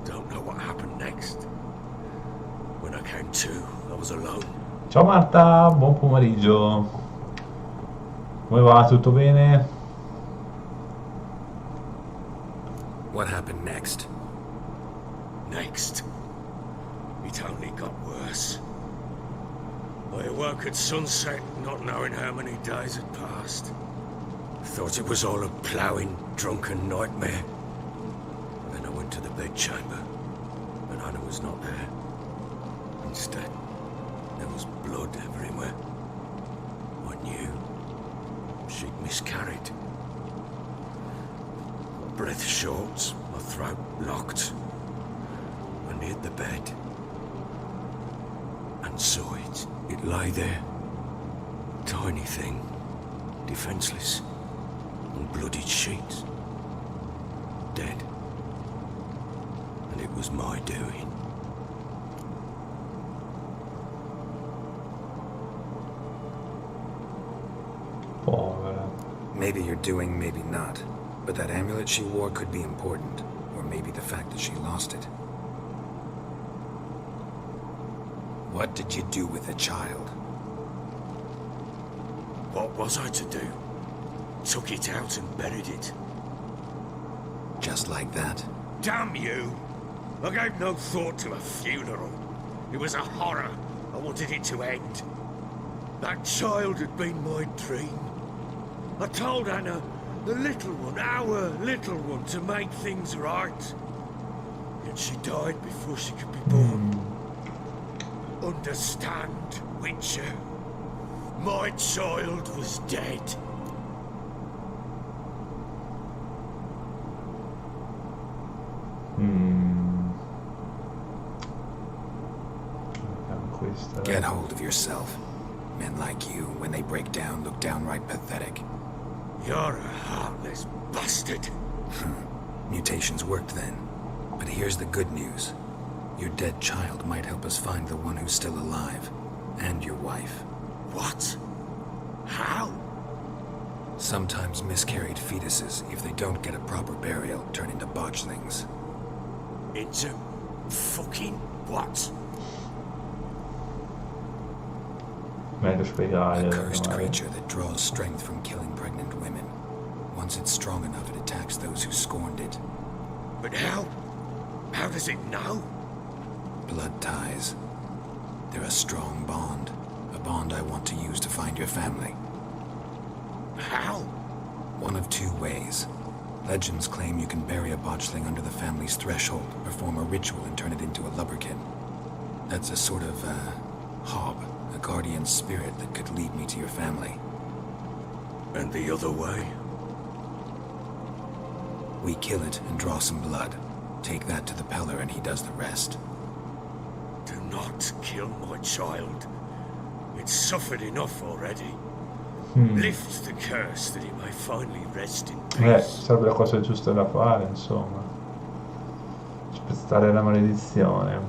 Don't know what happened next. When I came to, I was alone. Ciao Marta, buon pomeriggio. Come va? Tutto bene? What happened next? Next, it only got worse. I awoke at sunset, not knowing how many days had passed. Thought it was all a ploughing, drunken nightmare. Then I went to the bedchamber, and Anna was not there. Instead, there was blood everywhere. I knew she'd miscarried. My breath short, my throat locked. I neared the bed and saw it. It lay there, tiny thing, defenseless, on bloodied sheets, dead. And it was my doing. Povera. Maybe you're doing, maybe not. But that amulet she wore could be important. Or maybe the fact that she lost it. What did you do with the child? What was I to do? Took it out and buried it. Just like that? Damn you! I gave no thought to a funeral. It was a horror. I wanted it to end. That child had been my dream. I told Anna, the little one, our little one, to make things right. Yet she died before she could be born. Understand, Witcher? My child was dead. Get hold of yourself. Men like you, when they break down, look downright pathetic. You're a heartless bastard. Mutations worked then. But here's the good news. Your dead child might help us find the one who's still alive. And your wife. What? How? Sometimes miscarried fetuses, if they don't get a proper burial, turn into botchlings. Into fucking what? Meglio spiegare. A cursed creature that draws strength from killing pregnant women. Once it's strong enough, it attacks those who scorned it. But how? How does it know? Blood ties. They're a strong bond. A bond I want to use to find your family. How? One of two ways. Legends claim you can bury a botchling under the family's threshold, perform a ritual and turn it into a lubberkin. That's a sort of, hob, a guardian spirit that could lead me to your family. And the other way? We kill it and draw some blood. Take that to the Peller and he does the rest. Do not kill my child. It's suffered enough already. Lift the curse that it may finally rest in peace. Sarebbe la cosa giusta da fare, insomma. Spezzare la maledizione.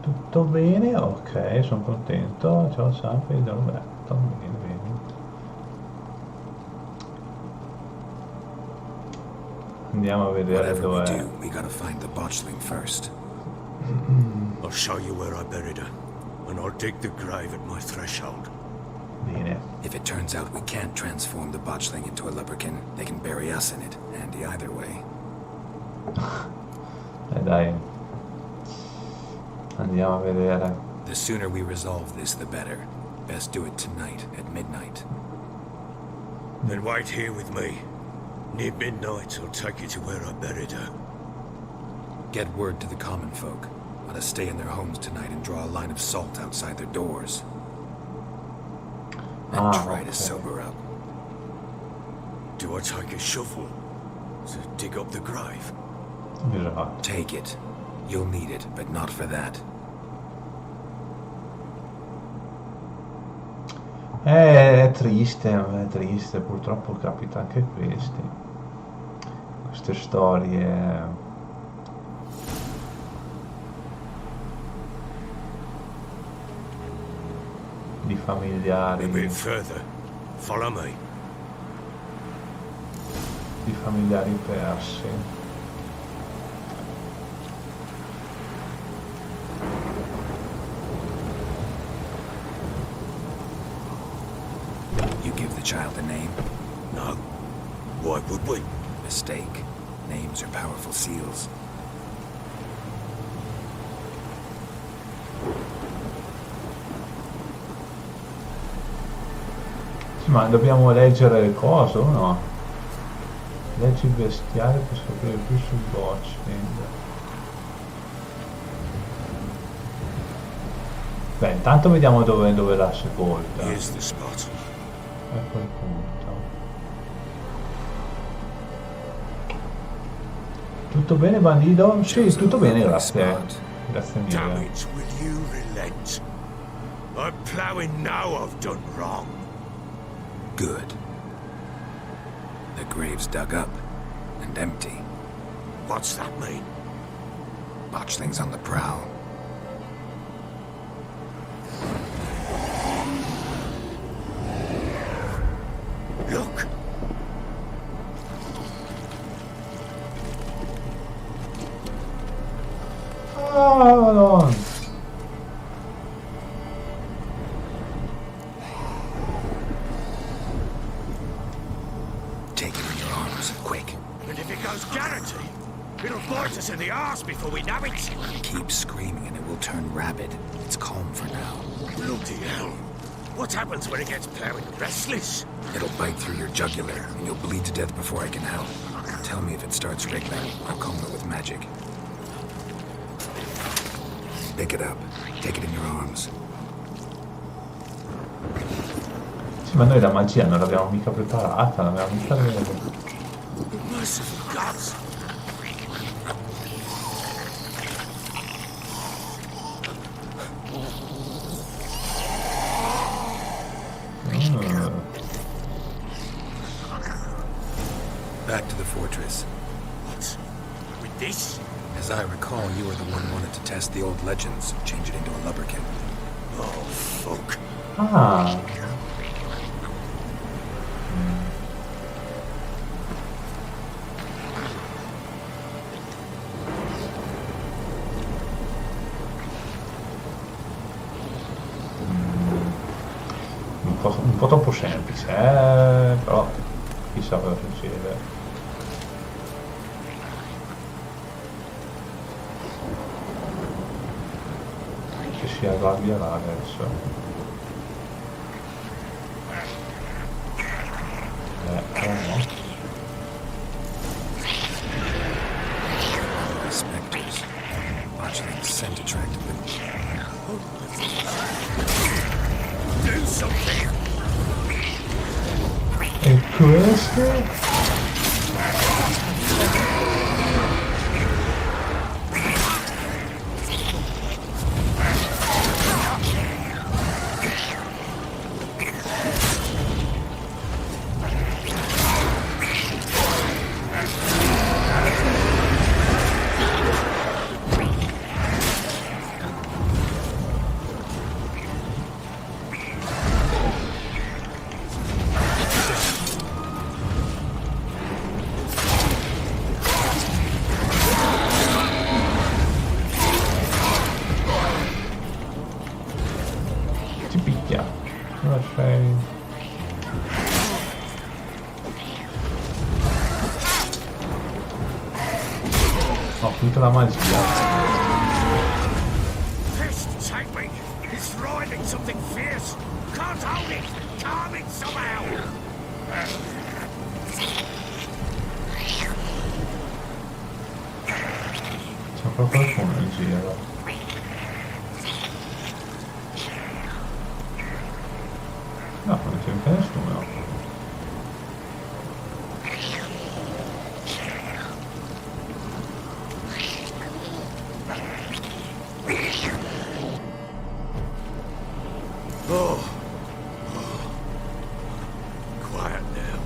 Tutto bene? Ok, sono contento. Ciao Sanfi, Roberto. Bene, bene. Andiamo a vedere Whatever we dov'è. do, we gotta find the botchling first. I'll show you where I buried her, and I'll dig the grave at my threshold. Bene. If it turns out we can't transform the botchling into a lubberkin, they can bury us in it. Handy either way. Dai. Andiamo a vedere. The sooner we resolve this, the better. Best do it tonight, at midnight. Then wait here with me. Near midnight, I'll take you to where I buried her. Get word to the common folk. Let us stay in their homes tonight and draw a line of salt outside their doors. And try to sober up. Do I take a shovel to dig up the grave? Bisogna. Take it. You'll need it, but not for that. È triste, purtroppo capita anche queste storie. di A familiari, bit further. Follow me. di familiari persi. You give the child a name? No. Why would we? Mistake. Names are powerful seals. Sì, ma dobbiamo leggere le cose o no? Leggi il bestiale per scoprire più sul botching. Beh, intanto vediamo dove l'ha sepolta. Here's the spot. Ecco il punto. Tutto bene, bandito? Sì, tutto bene, grazie. Grazie mille. Damage, will you relent? I'm ploughing now I've done wrong. Good. The grave's dug up and empty. What's that mean? Botchling's on the prowl. Look! Ah, madonna. Take it in your arms, quick. And if it goes guaranteed, it'll bite us in the arse before we know it. Keep screaming and it will turn rabid. It's calm for now. Bloody hell. What happens when it gets plowing restless? It'll bite through your jugular, and you'll bleed to death before I can help. Tell me if it starts wriggling. I'll calm it with magic. Pick it up. Take it in your arms. Sì, ma noi la magia non l'abbiamo mica preparata, non l'abbiamo mica... Merciful gods. Back to the fortress. What? With this? As I recall, you were the one who wanted to test the old legends, change it into a lubberkin. Oh, fuck. Ah, un po' troppo semplice, però chissà cosa succede. Che si arrabbia là adesso. No. The specters. Botchling's scent attracted them. Do something! E questo? Ti picchia. Cosa fai? Ho finito la magia. Pest take me! It's riding something fierce! Can't hold it! Calm it somehow! C'è ancora qualcuno in giro. No, non c'è mica nessuno. Oh. Quiet now.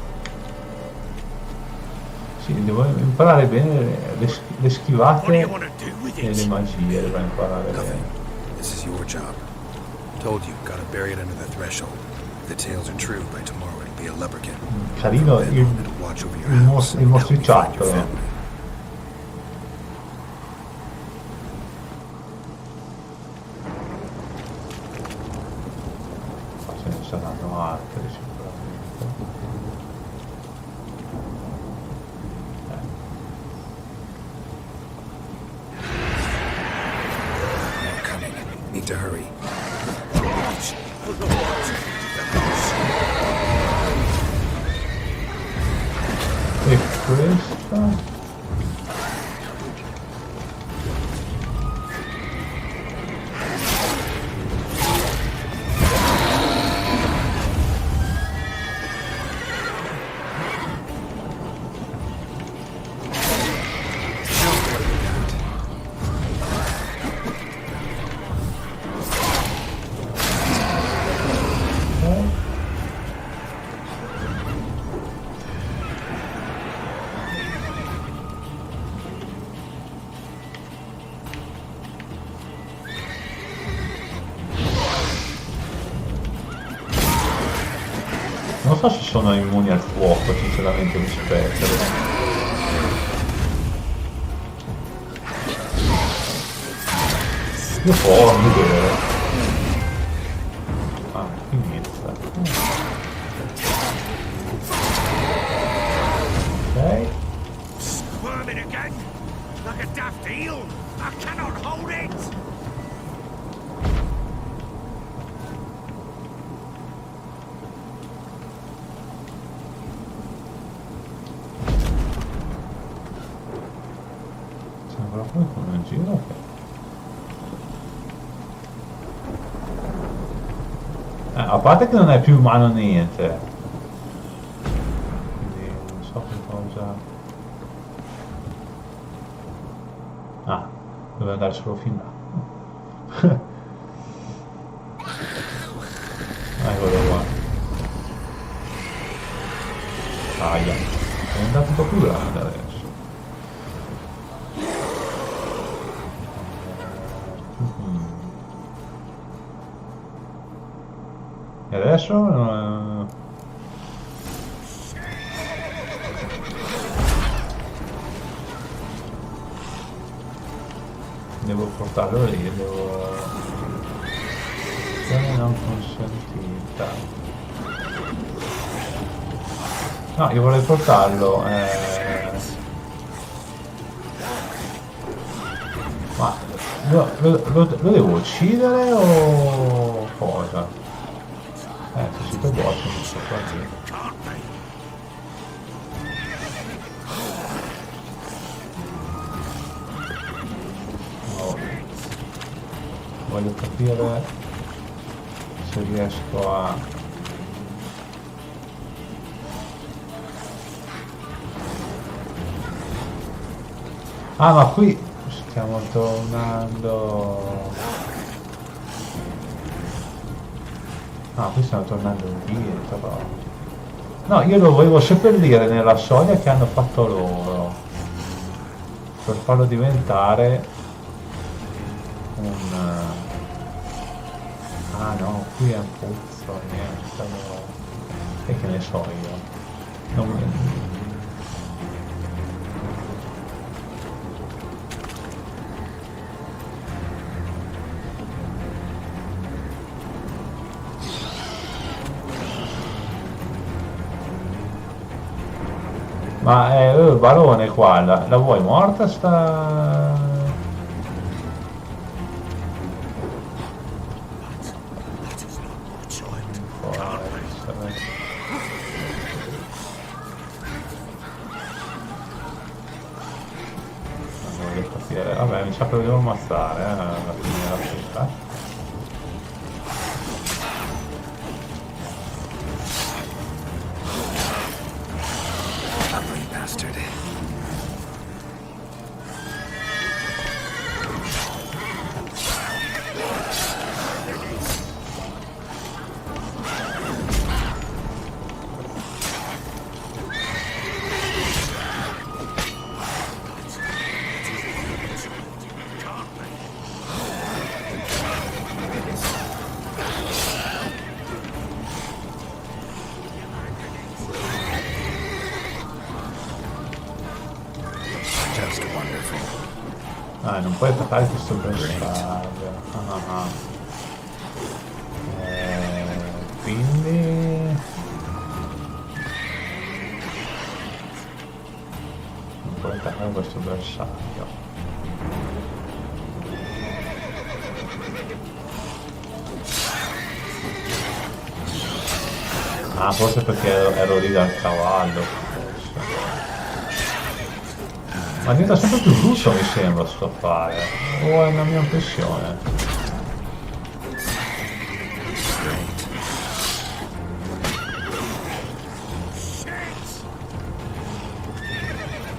Sì, devo imparare bene le What do schivate you want to do with e le it? magie, devo imparare Nothing. bene. This is your job. Told you, gotta bury it under the threshold. If the tales are true, by tomorrow it'll be a lubberkin. Carino Then it'll watch over your house il and help me find your mostriciattolo. family. Ma ce ne saranno altri sicuramente. I'm coming. Need to hurry. E questa? Non so se sono immuni al fuoco, sinceramente mi spero. Io provo a vedere. Ah, inizia. Ok. Squirming again? Like a daft eel? I cannot hold it! Sembra qualcuno in giro. Ok. A parte che non è più umano niente. Quindi non so che cosa. Ah, dove andare solo fin là. Eccolo qua. Aia. È andato un po' più grande adesso. E adesso devo portarlo lì, devo non consentita. No, io vorrei portarlo ma lo devo uccidere o cosa? Se si può boss non so quasi. No. Voglio capire se riesco a... Ah, ma qui stiamo tornando... Ah, qui stiamo tornando indietro. No, io lo volevo seppellire nella soglia che hanno fatto loro. Per farlo diventare un... Ah no, qui è un puzzo, niente. E che ne so io. Non... Ma Barone qua, la vuoi morta sta... Non voglio capire, vabbè mi sa che lo devo ammazzare alla fine della festa. Bastard. non puoi attaccare questo bersaglio. Quindi non puoi attaccare questo bersaglio. Ah, forse perché ero lì dal cavallo. Ma diventa sempre più brutto, mi sembra, sto affare. O è una mia impressione?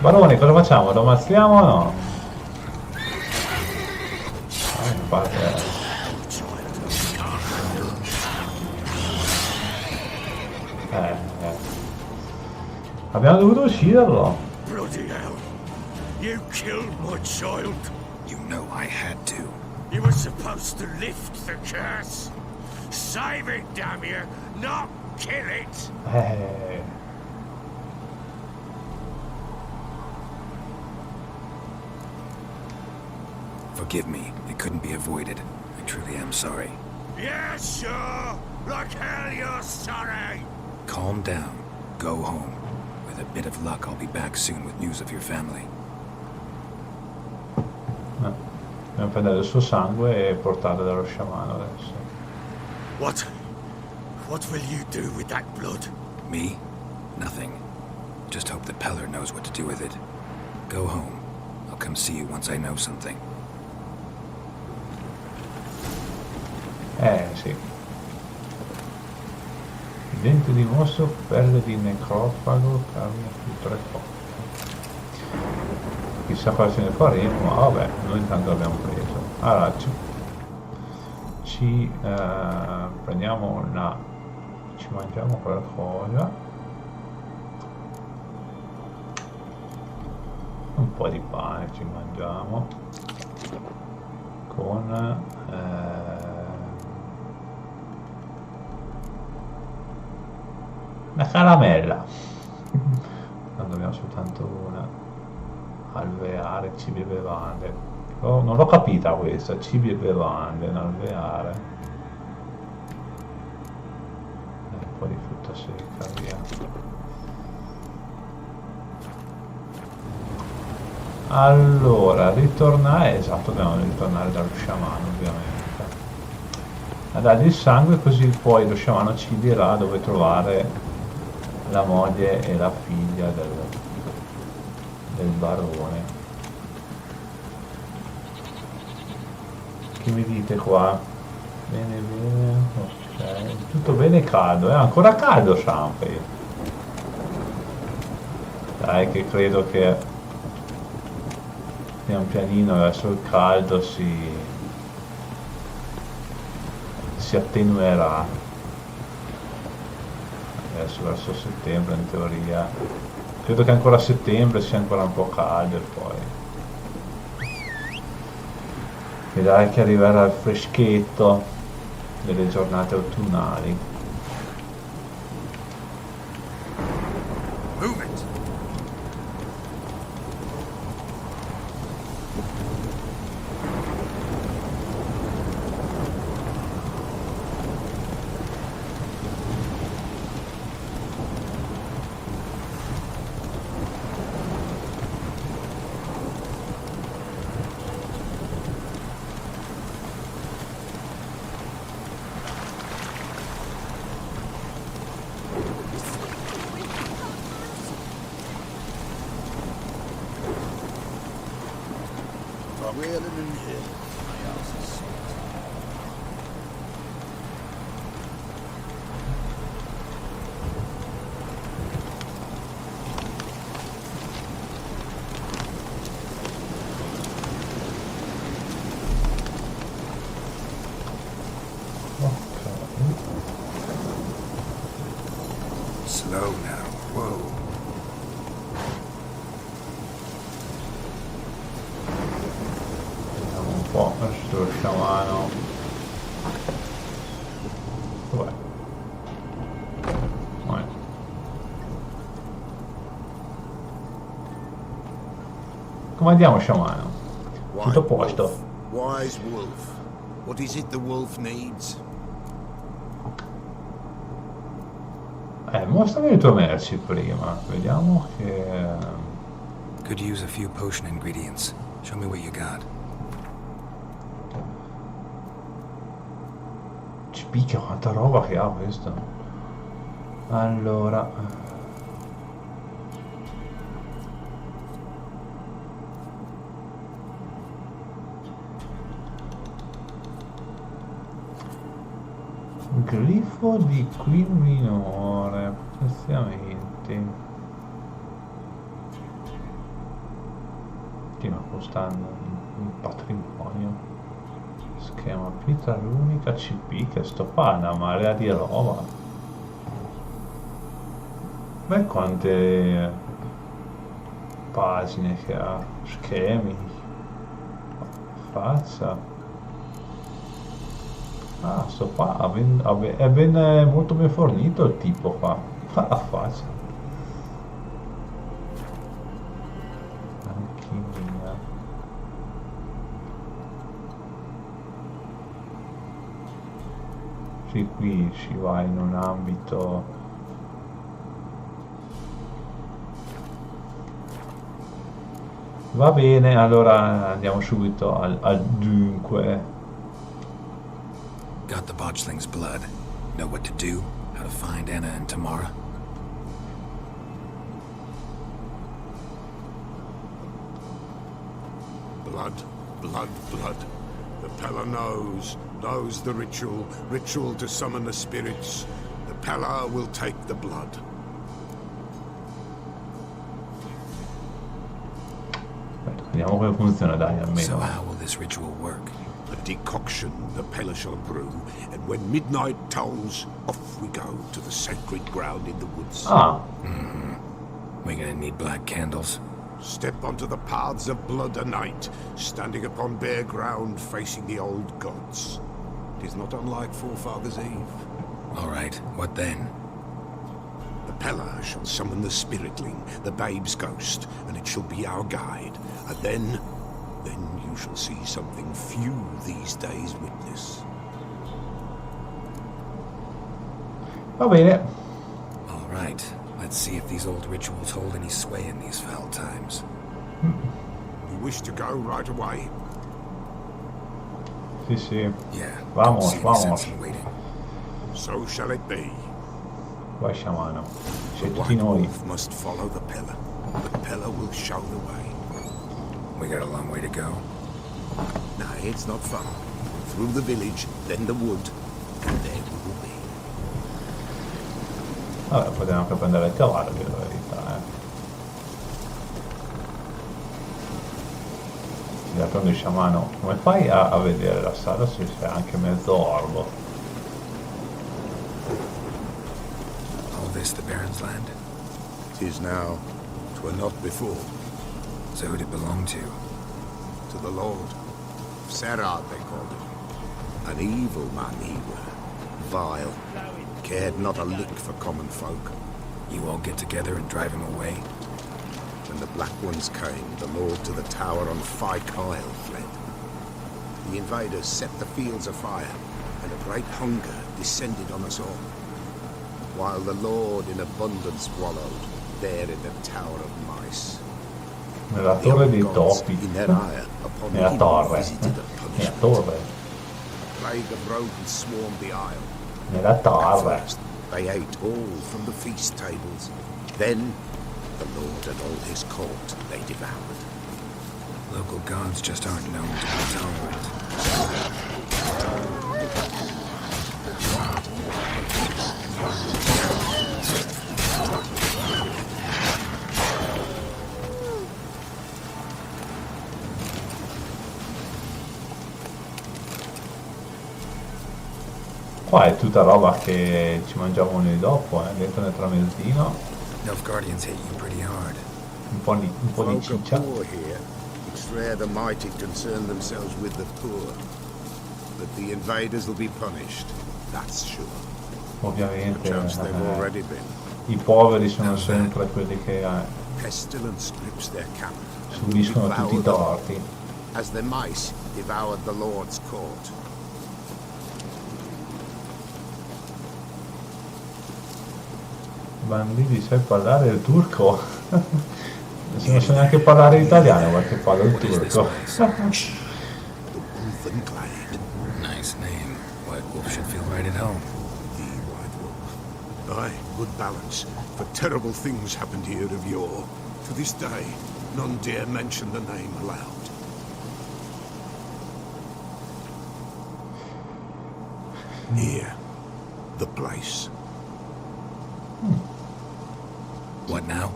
Barone, cosa facciamo? Lo ammazziamo o no? In parte... Abbiamo dovuto ucciderlo. Bloody hell. You killed my child. You know I had to. You were supposed to lift the curse. Save it, damn you, not kill it. Forgive me. It couldn't be avoided. I truly am sorry. Yeah, sure. Like hell you're sorry. Calm down. Go home. With a bit of luck, I'll be back soon with news of your family. Dobbiamo prendere il suo sangue e portarlo dallo sciamano adesso. What will you do with that blood? Me? Nothing. Just hope that Peller knows what to do with it. Go home. I'll come see you once I know something. Sì. Dente di mostro, pelle di necrofago, carne filtro e cotta. Chissà cosa ce ne faremo, ma vabbè, noi intanto l'abbiamo preso. Allora, prendiamo una... ci mangiamo qualcosa. Un po' di pane ci mangiamo. Con... una caramella. Non abbiamo soltanto una. Alveare, cibi e bevande. Non l'ho capita questa, cibi e bevande, un alveare. Un po' di frutta secca, via. Allora, ritornare, esatto, dobbiamo ritornare dallo sciamano ovviamente. A dargli il sangue così poi lo sciamano ci dirà dove trovare la moglie e la figlia del barone. Che mi dite qua? Bene, bene, ok. Tutto bene e caldo, è ancora caldo Champagne. Dai che credo che pian pianino verso il caldo si attenuerà. Adesso verso settembre in teoria. Credo che ancora a settembre sia ancora un po' caldo e poi vedrai che arriverà il freschetto delle giornate autunnali. Move it. Wailing in here. My house is sweet. Slow now. Whoa. Vediamo un po' questo sciamano. Dov'è? Come andiamo sciamano? White Tutto a posto. wolf, wise wolf. What is it the wolf needs? Mostrami le tue merci prima. Vediamo che... Could use a few potion ingredients. Show me what you got. Ci picchia quanta roba che ha questo. Allora... Grifo di qui minore, potenziamenti. Sì, ma costando un patrimonio. Schema pietra l'unica CP, che sto qua, una marea di roba. Beh, quante pagine che ha, schemi, faccia. Ah, sto qua, è ben, molto ben fornito il tipo qua. Fa la faccia. Alchimia. Sì, qui si va in un ambito... Va bene, allora andiamo subito al dunque. Got the botchling's blood. Know what to do? How to find Anna and Tamara? Blood, blood, blood. The Pella knows the ritual to summon the spirits. The Pella will take the blood. Vediamo come funziona, dai, So almeno. how will this ritual work? A decoction the Pella shall brew, and when midnight tolls, off we go to the sacred ground in the woods. Ah, We're gonna need black candles. Step onto the paths of blood a night, standing upon bare ground facing the old gods. It is not unlike Forefathers' Eve. All right, what then? The Pella shall summon the spiritling, the babe's ghost, and it shall be our guide. And then you shall see something few these days witness. va bene. All right, let's see if these old rituals hold any sway in these foul times. You wish to go right away? Sì, sì. Yeah, Vamos, don't see any vamos. sense in waiting. So shall it be. Vai sciamano. The C'è tutti White noi. Wolf must follow the Pella. The Pella will show the way. We got a long way to go. No, it's not far. Through the village, then the wood, and there we will be. Vabbè, potremmo anche prendere il cavallo, di la verità, D'altronde sciamano, come fai a vedere la strada se c'è anche mezzo orbo? All this the Baron's land? 'Tis now. 'Twere not before. So who'd it belong to? To the Lord. Serad, they called him. An evil man he were. Vile. Cared not a lick for common folk. You all get together and drive him away? When the Black Ones came, the Lord to the tower on Fyke Isle fled. The invaders set the fields afire, and a great hunger descended on us all. While the Lord in abundance wallowed, there in the tower of mice. Nella The torre old dei gods, topi. in their ire, upon Nella him torre. visited a Nella punishment. torre. Plague of rodents swarmed the isle. Nella At torre. first, they ate all from the feast tables. Then, the Lord and all his court they devoured. Local gods just aren't known to be tolerant. Qua è tutta roba che ci mangiamo noi dopo, dentro nel tramezzino. Nilfgaardians hate you pretty hard. Un po' di Folk are ciccia. poor here. It's rare the mighty concern themselves with the poor. But the invaders will be punished. That's sure. Ovviamente Perchance they've already been. i poveri sono sempre quelli che Pestilence grips their camp. and will subiscono tutti i devour them. torti. as the mice devoured the Lord's court. Bambini, sai parlare il turco? Se non so neanche parlare l'italiano, ma che parlo il What is this turco. place? The Wolven Glade. Nice name. White Wolf should feel right at home. The White Wolf. Aye, good balance. For terrible things happened here of yore. To this day, none dare mention the name aloud. Here, the place. What now?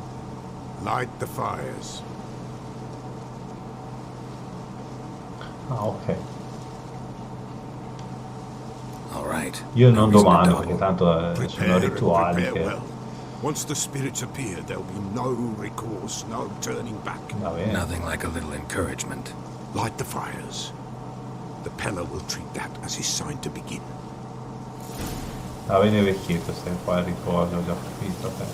Light the fires. Ah, ok. All right. Io No non reason to domando, dawdle. perché tanto sono Prepare and rituali prepare che... well. Once the spirits appear, there'll be no recourse, no turning back. Va bene. Nothing like a little encouragement. Light the fires. The Peller will treat that as his sign to begin. Va bene vecchietto, stai qua al riposo, ho già capito. Ok.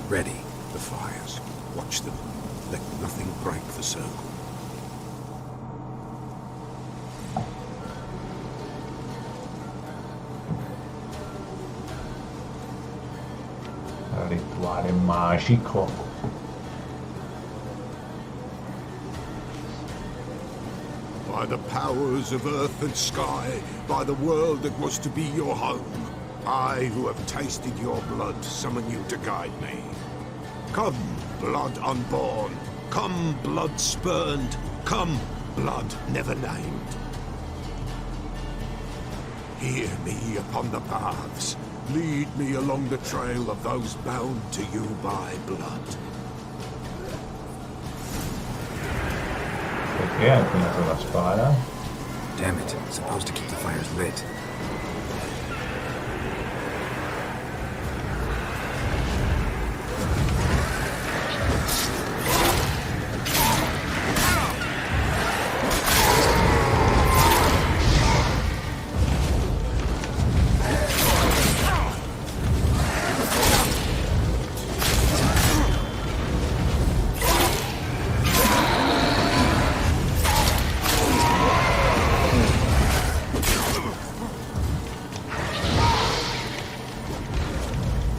Ready. The fires. Watch them. Let nothing break the circle. Rituale magico. By the powers of earth and sky, by the world that was to be your home, I, who have tasted your blood, summon you to guide me. Come, blood unborn. Come, blood spurned. Come, blood never named. Hear me upon the paths. Lead me along the trail of those bound to you by blood. Perché hai impugnato la spada? Damn it. Supposed to keep the fires lit.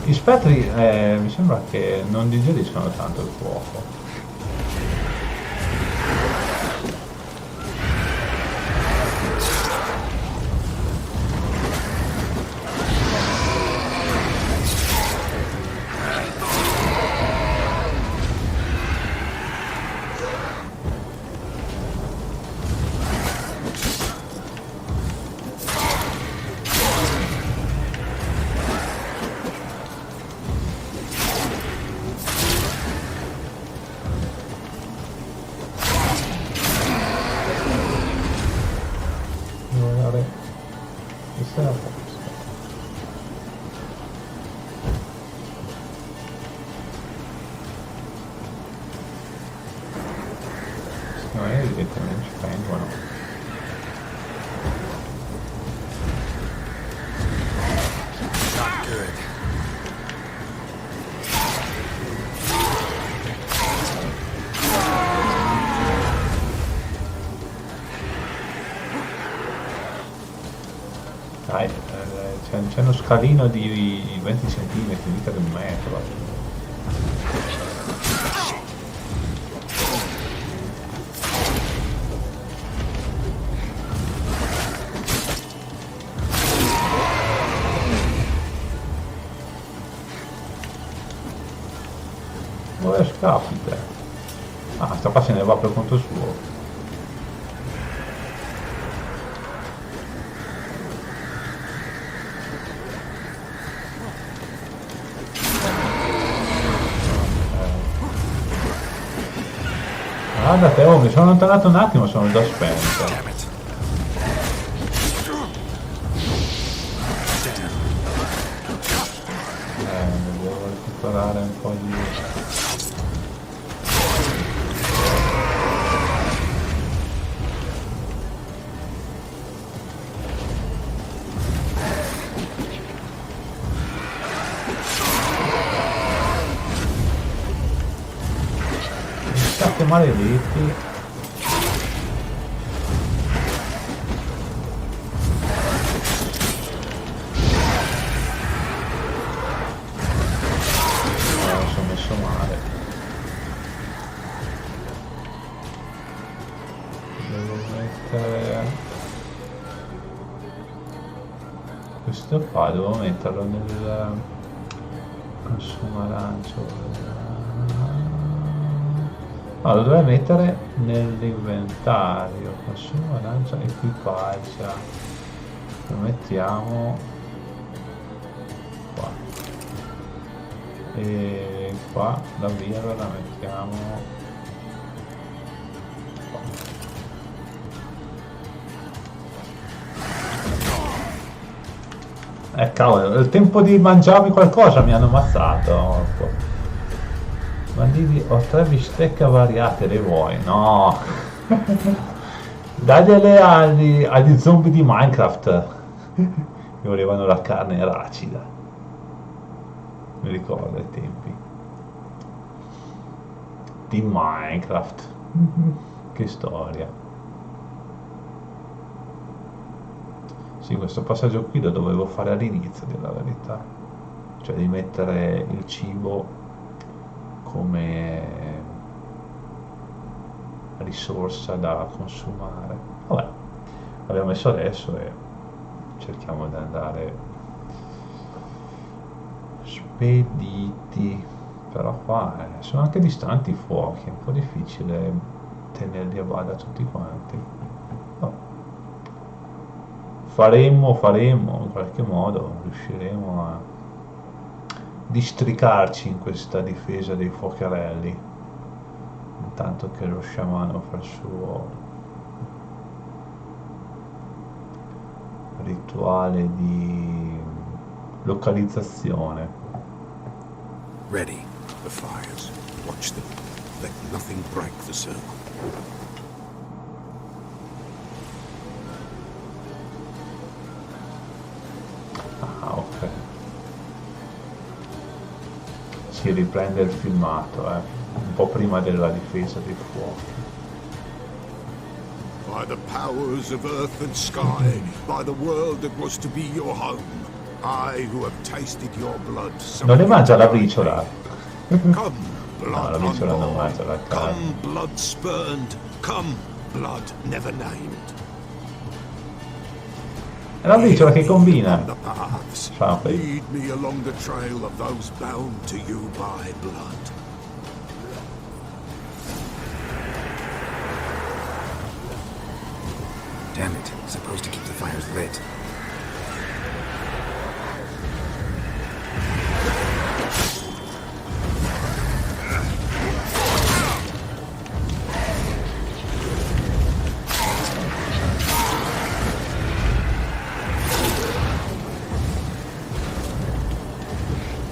Gli spettri mi sembra che non digeriscono tanto il fuoco. Devo andare... Questa è la posta. Secondo me direttamente ci vengono. Not good. Dai, c'è uno scalino di 20 centimetri, mica di un metro. Dove scappi te? Ah, sta qua se ne va per conto suo. Guardate, oh, mi sono allontanato un attimo, sono già spento. Damn it. fare un po' di... State maledetti. Sono messo male. Devo mettere questo qua, devo metterlo nel consuma lancio. Allora, lo dovrei mettere nell'inventario. Consuma lancia equipaggia. Lo mettiamo qua. E qua la birra la mettiamo qua. Cavolo, è il tempo di mangiarmi qualcosa, mi hanno ammazzato. Banditi, ho 3 bistecche variate, le vuoi? No! Dagliele agli zombie di Minecraft che volevano la carne racida. Mi ricordo ai tempi di Minecraft. Che storia. Sì, questo passaggio qui lo dovevo fare all'inizio, della verità, cioè di mettere il cibo come risorsa da consumare. Vabbè, l'abbiamo messo adesso e cerchiamo di andare spediti. Però qua sono anche distanti i fuochi, è un po' difficile tenerli a bada tutti quanti. No. Faremo in qualche modo, riusciremo a districarci in questa difesa dei fuocherelli, intanto che lo sciamano fa il suo rituale di localizzazione. Ready. The fires. Watch them. Let nothing break the circle. Ah, ok. Si riprende il filmato, un po' prima della difesa dei fuochi. By the powers of earth and sky, by the world that was to be your home, I who have tasted your blood. Non le mangia la briciola? Come, blood No, la briciola non unborn. mangia la carne. Come, blood spurned. Come, blood never named. È la briciola che combina. The paths. Sappi. Lead me along the trail of those bound to you by blood. Damn it, supposed to keep the fires lit.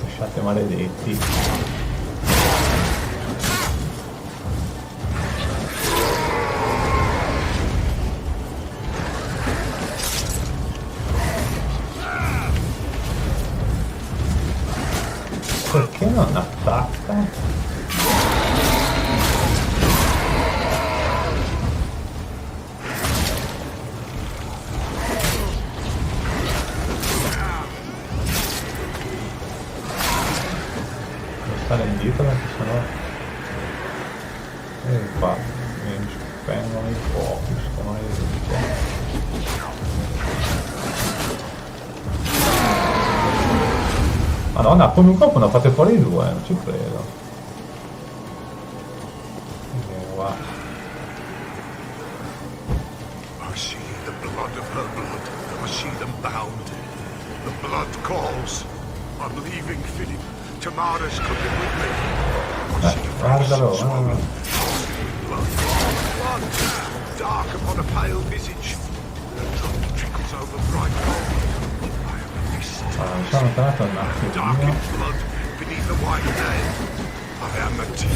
Lasciate maledetti. Perché non attacca? Stare indietro perché sennò qua mi spengono i fuochi, Madonna, come un colpo ne fate fuori 2, non ci credo. Qua. I see the blood of her blood. I see them bound. The blood calls. I'm leaving Philip. Tamara's coming with me. I see Guardalo, swollen. Blood. Blood. Dark upon a pale visage. The drop trickles over bright gold. I have missed. Mi sono allontanato un Dark attimino. in blood, beneath the white day. I am the team.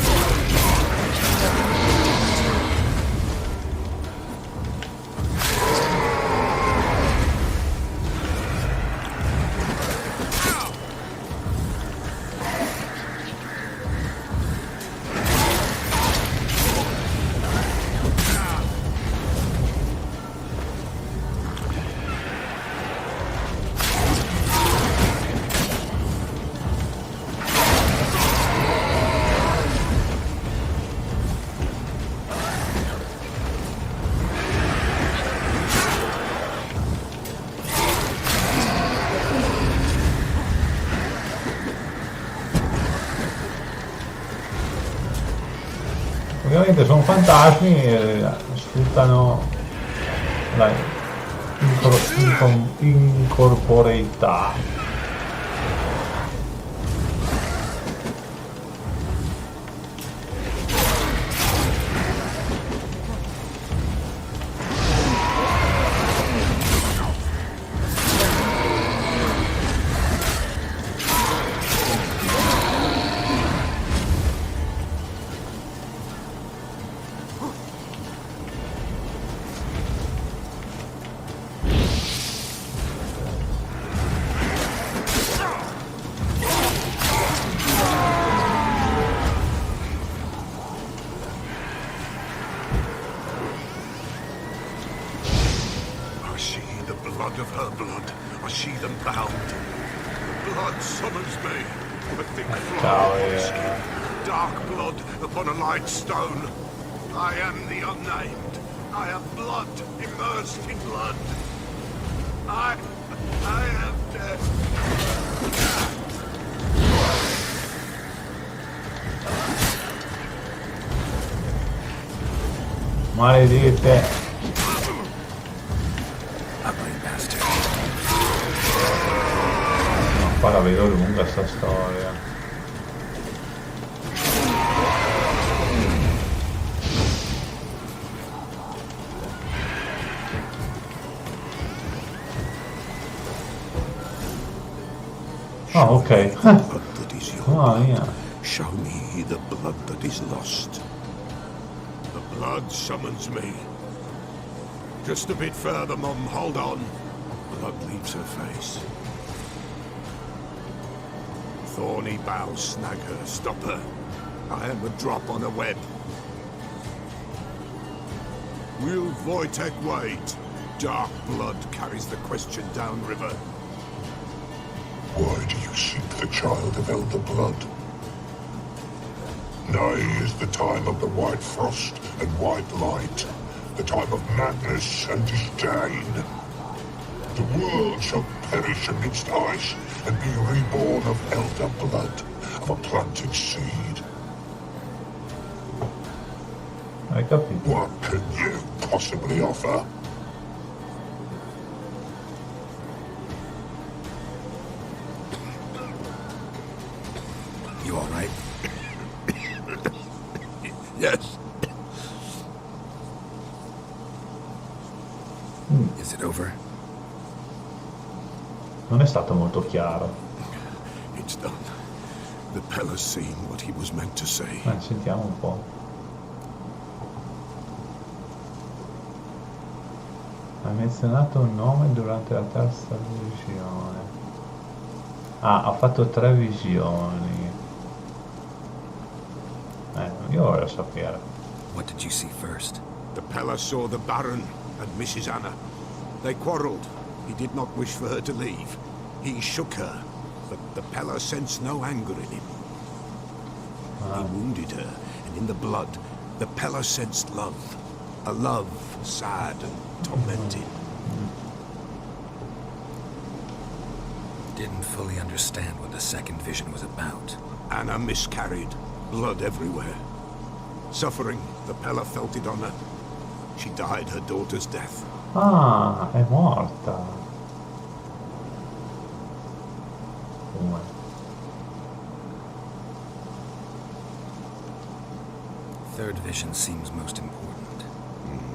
Ovviamente sono fantasmi e sfruttano la incorporeità. Of her blood, I see them bound. The blood summons me. A thick fly, dark blood upon a light stone. I am the unnamed. I have blood immersed in blood. I am dead. Maledette. Qua la vedo lunga sta storia. Ah, ok. Mamma mia. Show me the blood that is lost. The blood summons me. Just a bit further, Mum. Hold on. Blood leaves her face. Thorny boughs snag her, stop her. I am a drop on a web. Will Wojtek wait? Dark blood carries the question downriver. Why do you seek the child of Elder Blood? Nigh is the time of the white frost and white light, the time of madness and disdain. The world shall perish amidst ice and be reborn of elder blood, of a planted seed. Hai capito? What can you possibly offer? You all right? Yes. Is it over? Non è stato molto chiaro. It's done. The Pella's seen what he was meant to say. Sentiamo un po'. Ha menzionato un nome durante la terza visione. Ah, ha fatto 3 visioni. Io voglio sapere. What did you see first? The Pella saw the Baron and Mrs. Anna. They quarreled. He did not wish for her to leave. He shook her, but the Pella sensed no anger in him. He wounded her, and in the blood, the Pella sensed love. A love sad and tormented. Didn't fully understand what the second vision was about. Anna miscarried, blood everywhere. Suffering, the Pella felt it on her. She died her daughter's death. Ah, è morta. Come? Third vision seems most important.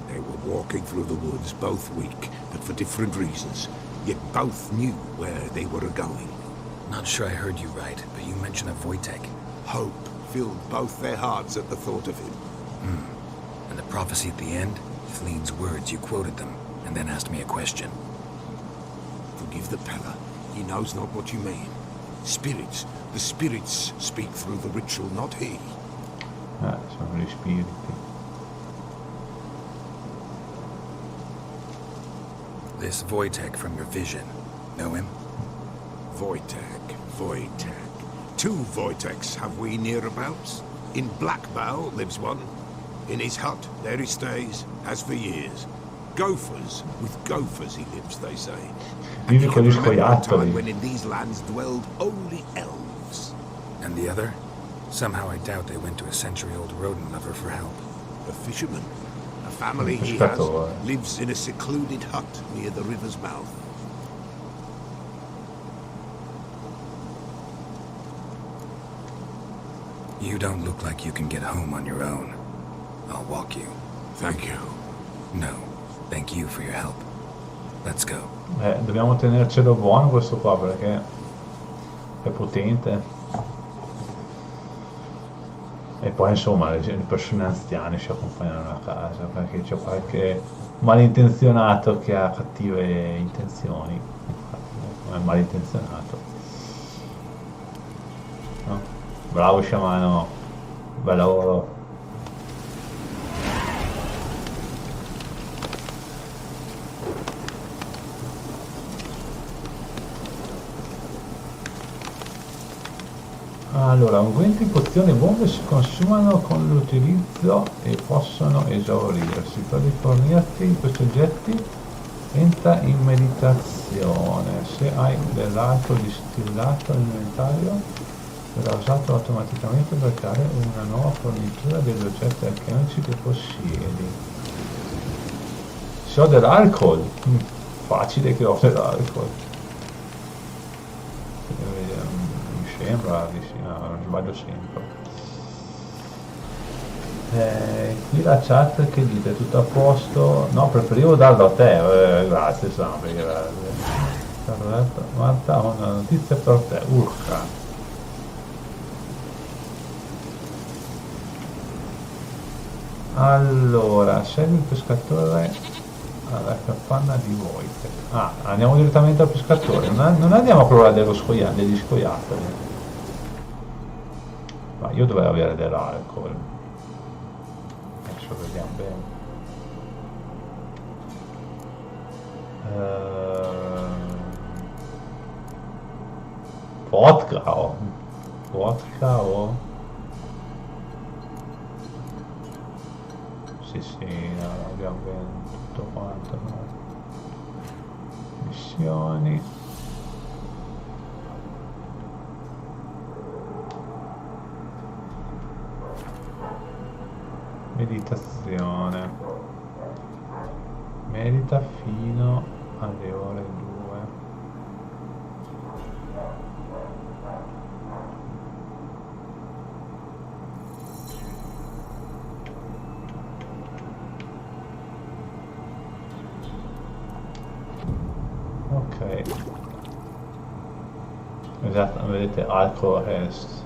They were walking through the woods, both weak, but for different reasons. Yet both knew where they were going. Not sure I heard you right, but you mentioned a Wojtek. Hope filled both their hearts at the thought of him. And the prophecy at the end? Flene's words, you quoted them, and then asked me a question. Forgive the Pella. He knows not what you mean. Spirits. The spirits speak through the ritual, not he. Sono gli spiriti. This Wojtek from your vision. Know him? Wojtek. 2 Wojteks have we nearabouts. In Blackbow lives one. In his hut, there he stays, as for years. Gophers, with gophers he lives, they say. And Vive he con gli can remember a time scoiattoli. when in these lands dwelled only elves. And the other? Somehow I doubt they went to a century-old rodent lover for help. A fisherman. A family he pescatore. has lives in a secluded hut near the river's mouth. You don't look like you can get home on your own. I'll walk you. Thank you. No, thank you for your help. Let's go. Dobbiamo tenercelo buono questo qua perché è potente. E poi insomma le persone anziane ci accompagnano a casa perché c'è qualche malintenzionato che ha cattive intenzioni. Infatti, è malintenzionato. No? Bravo sciamano, bel lavoro. Allora, unguenti, pozioni e bombe si consumano con l'utilizzo e possono esaurirsi. Per rifornirti questi oggetti entra in meditazione. Se hai dell'alcol distillato nell'inventario verrà usato automaticamente per creare una nuova fornitura degli oggetti alchemici che possiedi. Se ho dell'alcol, facile che ho dell'alcol. Mi sembra di sì, no, non sbaglio sempre. Qui la chat che dite, tutto a posto? No, preferivo darlo a te, grazie Sampi, grazie. Marta, ho una notizia per te, urca. Allora, segui il pescatore alla capanna di Wojtek. Ah, andiamo direttamente al pescatore, non andiamo a provare degli scoiattoli. Ma io dovrei avere dell'alcol. Adesso vediamo bene. Vodka o... Sì, no, abbiamo bene tutto quanto, no? Missioni. Meditazione. Medita fino alle ore 2. Ok. Esatto, vedete alcohol est.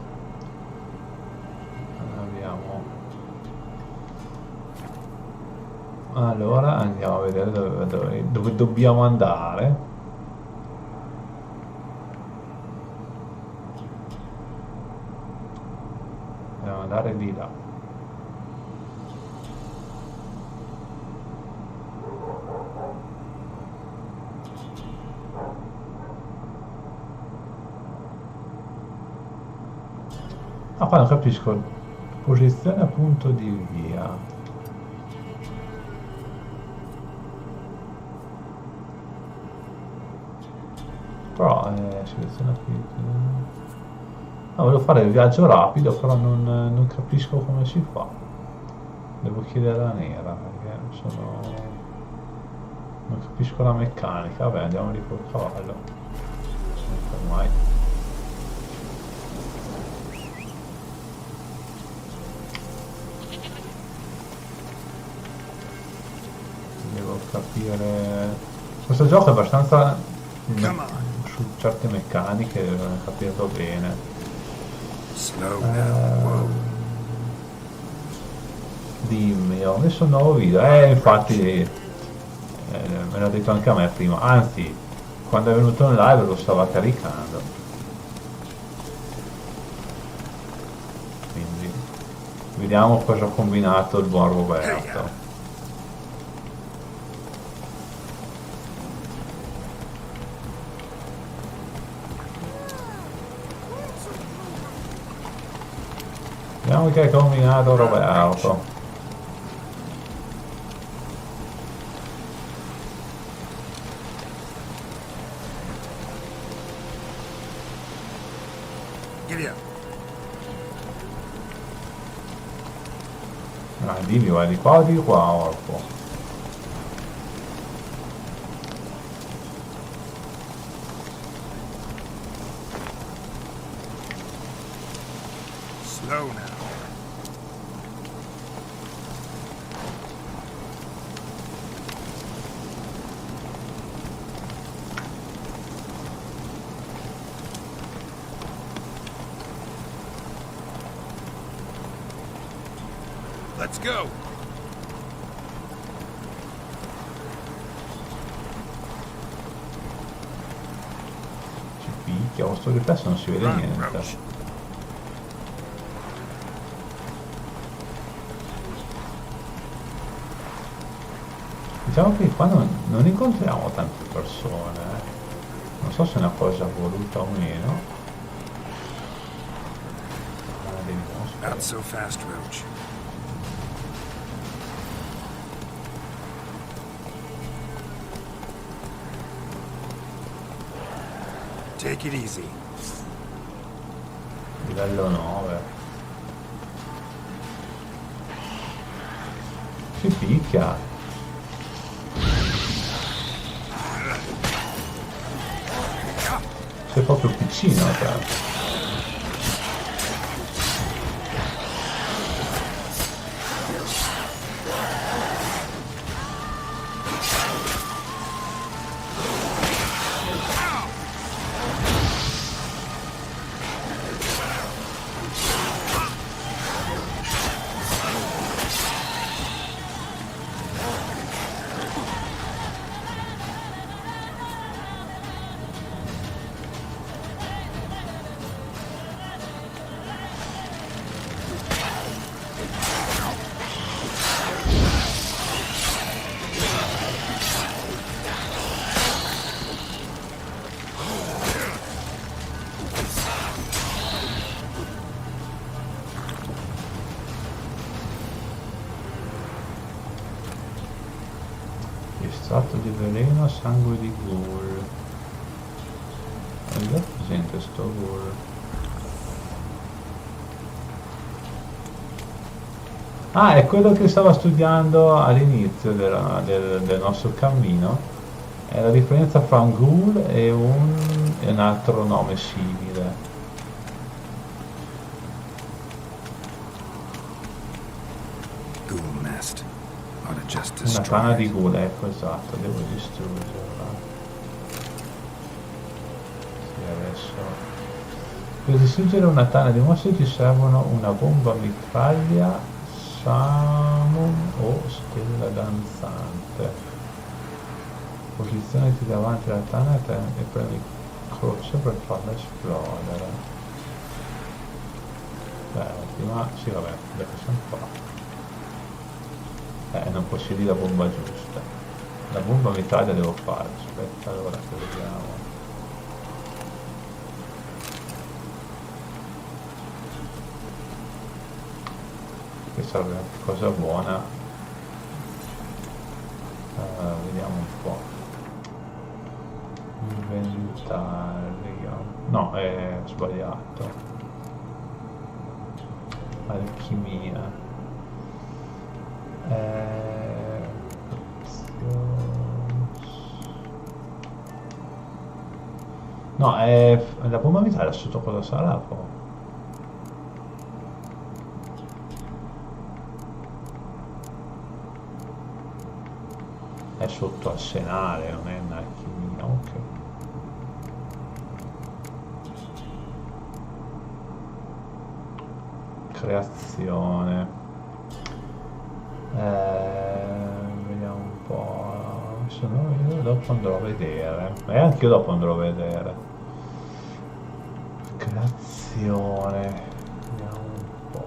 Abbiamo. Allora andiamo a vedere dove dobbiamo andare. Dobbiamo andare di là. Ah, qua non capisco. Posizione appunto di via. Però seleziona qui. No, volevo fare il viaggio rapido, però non capisco come si fa. Devo chiedere la nera perché non capisco la meccanica. Vabbè, andiamo lì col cavallo. Ormai. Devo capire. Questo gioco è abbastanza su certe meccaniche, bisogna capirlo bene. Slow now. Whoa. Dimmi, ho messo un nuovo video, infatti me l'ha detto anche a me prima, anzi quando è venuto in live lo stava caricando, quindi vediamo cosa ha combinato il buon Roberto. Vediamo che ha combinato Roberto. Dimmi, vai di qua o di qua, orco? Slow now. Let's go. Ci picchia, o sto riflesso non si vede niente. Diciamo che qua non incontriamo tante persone, non so se è una cosa voluta o meno. Not so fast, Roach. Take it easy. Livello 9. Si picchia. Sei proprio piccino te. Estratto di veleno, sangue di ghoul. È già presente sto ghoul. Ah, è quello che stava studiando all'inizio del nostro cammino. È la differenza fra un ghoul e un altro nome simile. Ghoul nest. Una tana di ghoul, ecco, esatto, devo distruggerla. Sì, adesso per distruggere una tana di mostri ci servono una bomba mitraglia, summon o stella danzante. Posizionati davanti alla tana e premi croce per farla esplodere. Prima, sì vabbè, adesso siamo qua. Non possiedi la bomba giusta. La bomba mitraglia devo fare, aspetta allora che vediamo. Che serve anche cosa buona. Vediamo un po'. Inventario. No, è sbagliato. Alchimia. No, la bomba mitraglia sotto cosa sarà poi? È sotto arsenale, non è un'alchimia, ok. creazione. Vediamo un po'. Se no io dopo andrò a vedere. E anche io dopo andrò a vedere. Creazione. Vediamo un po'.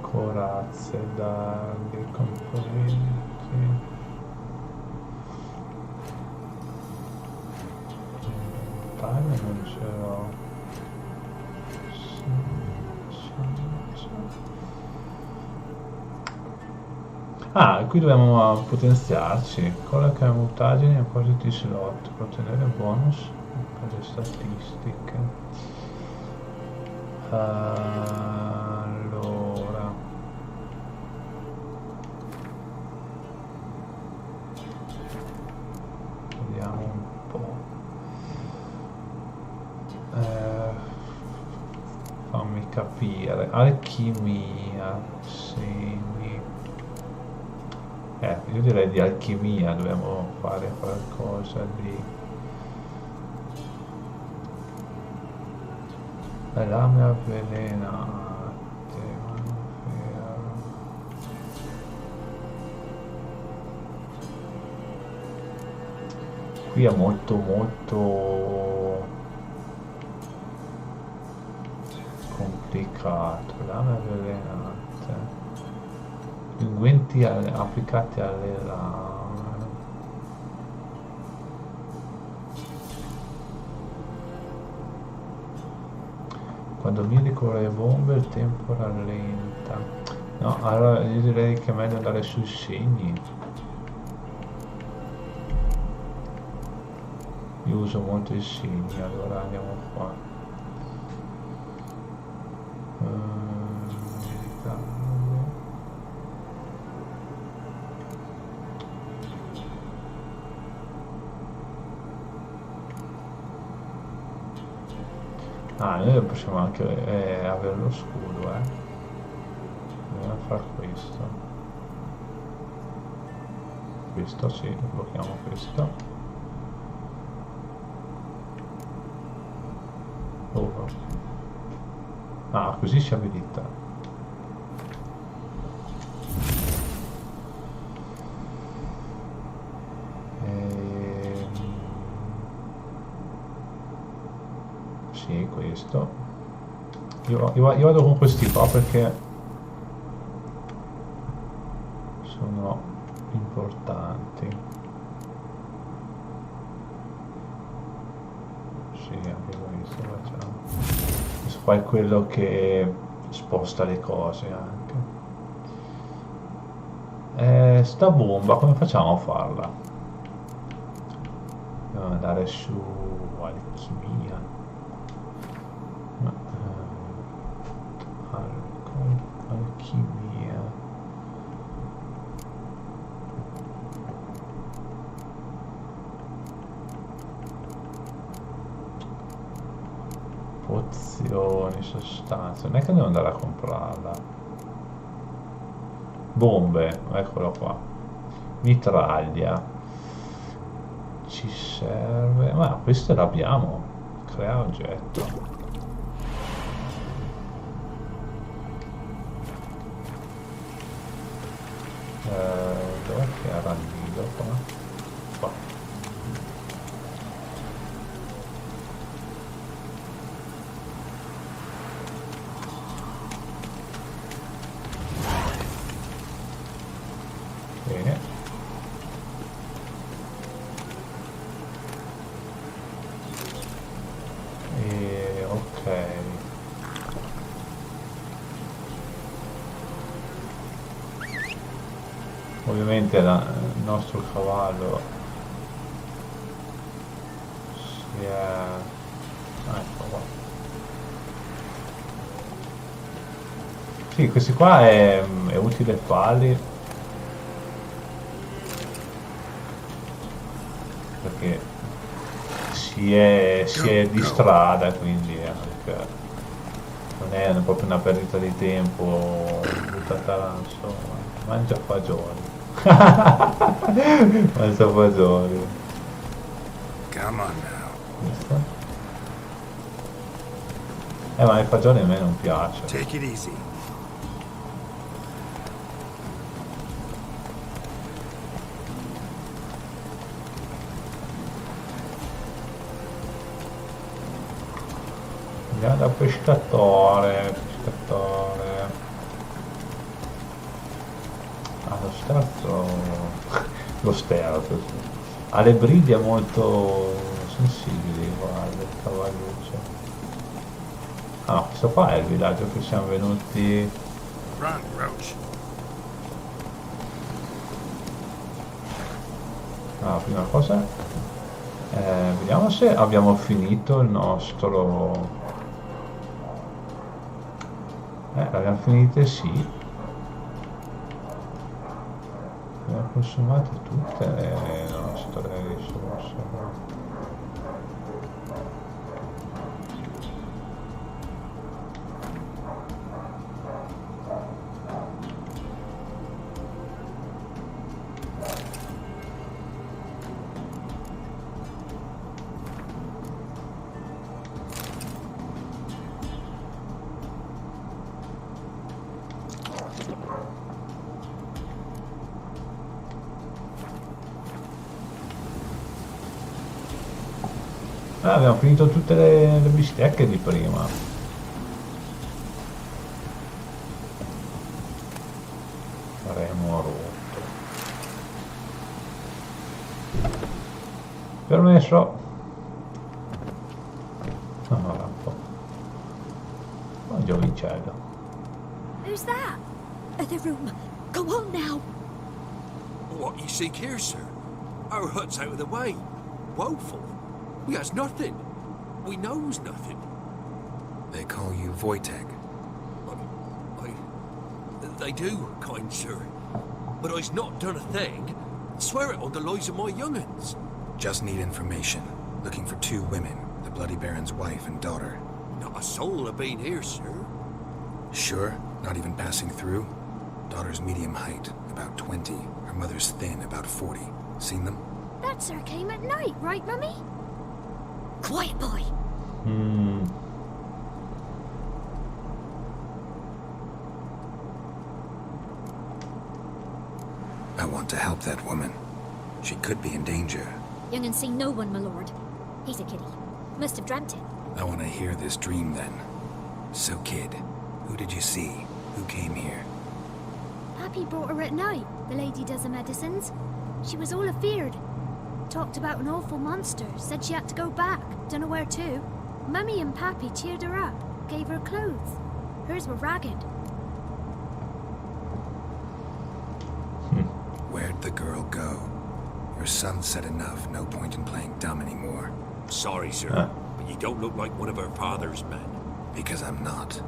Corazze, dardi, componenti. Non ce l'ho. Ah, qui dobbiamo potenziarci. Colloca mutagini e appositi slot per ottenere bonus per le statistiche. Allora. Vediamo un po'. Fammi capire. Alchimia, semi. Io direi di alchimia, dobbiamo fare qualcosa di... Lame avvelenate. Qui è molto complicato. Lame avvelenate. Unguenti applicati alle lame. Quando miri con le bombe il tempo rallenta. No, allora io direi che è meglio andare sui segni. Io uso molto i segni, allora andiamo qua. Ah, noi possiamo anche avere lo scudo, Dobbiamo fare questo. Questo sì, blocchiamo questo. Oh. Ah, così si abilita. Sì, questo. Io vado con questi qua perché sono importanti. Sì, anche questo facciamo. Questo qua è quello che sposta le cose anche. Sta bomba, come facciamo a farla? Dobbiamo andare su alchimia. Alchimia. Pozioni, sostanze. Non è che devo andare a comprarla. Bombe, eccolo qua. Mitraglia. Ci serve. Ma questo l'abbiamo. Crea oggetto. Dov'è che era il nido qua? Qua. Bene. Ok. Ovviamente il nostro cavallo si è... ecco qua. Sì, questi qua è utile farli perché si è di strada, quindi anche non è proprio una perdita di tempo buttata là, insomma. Mangia fagioli. Mangia fagioli. Come on now. Visto? Ma i fagioli a me non piacciono. Take it easy. Andiamo da pescatore. Ah, lo sterzo. Lo sterzo, sì. Ha le briglie molto sensibili, guarda, il cavalluccio. Ah no, questo qua è il villaggio che siamo venuti. Run, Roach. Ah, prima cosa. Vediamo se abbiamo finito il nostro. L'abbiamo finite, sì. Abbiamo consumato tutte le nostre risorse. Abbiamo finito tutte le bistecche di prima. Remo rotto. Permesso. Allora un po'. Ma giovincello. Who's that? The room. Go on now. What you seek here, sir? Our hut's out of the way. Woeful. We has nothing. We knows nothing. They call you Wojtek. They do, kind sir. But I's not done a thing. Swear it on the lives of my young'uns. Just need information. Looking for 2 women, the Bloody Baron's wife and daughter. Not a soul have been here, sir. Sure? Not even passing through? Daughter's medium height, about 20. Her mother's thin, about 40. Seen them? That sir came at night, right, Mummy? Quiet, boy. I want to help that woman. She could be in danger. Young and seen no one, my lord. He's a kiddie. Must have dreamt it. I want to hear this dream then. So, kid, who did you see? Who came here? Pappy brought her at night. The lady does the medicines. She was all afeared. Talked about an awful monster. Said she had to go back. Dunno where to. Mummy and Pappy cheered her up. Gave her clothes. Hers were ragged. Where'd the girl go? Your son said enough. No point in playing dumb anymore. Sorry, sir, but you don't look like one of her father's men. Because I'm not.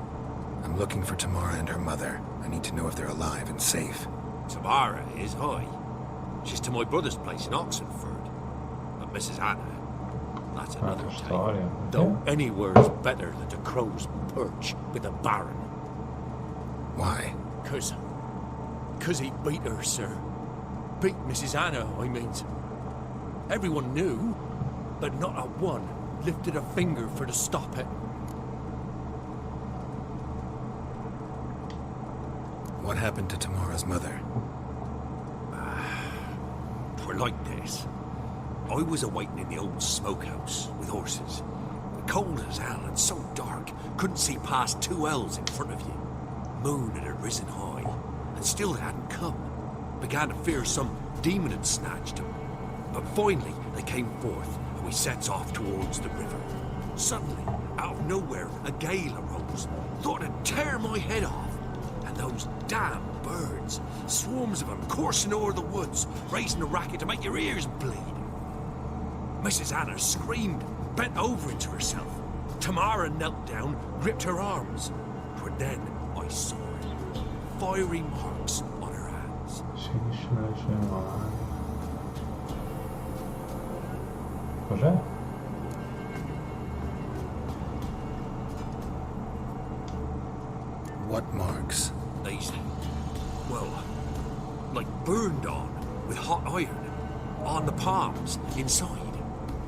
I'm looking for Tamara and her mother. I need to know if they're alive and safe. Tamara is high. She's to my brother's place in Oxenford. But Mrs. Anna, that's another tale. Storia. Though anywhere's better than the crow's perch with the Baron. Why? Cause he beat her, sir. Beat Mrs. Anna, I means. Everyone knew, but not a one lifted a finger for to stop it. What happened to Tamara's mother? Twere like this. I was awaiting in the old smokehouse with horses. Cold as hell and so dark, couldn't see past 2 ells in front of you. Moon had risen high, and still it hadn't come. Began to fear some demon had snatched him. But finally they came forth, and we sets off towards the river. Suddenly, out of nowhere, a gale arose. Thought it'd tear my head off. And those damn birds, swarms of them coursing over the woods, raising a racket to make your ears bleed. Mrs. Anna screamed, bent over into herself. Tamara knelt down, gripped her arms. For then I saw it. Fiery marks on her hands. Cos'è? What marks? These, well, like burned on with hot iron on the palms inside.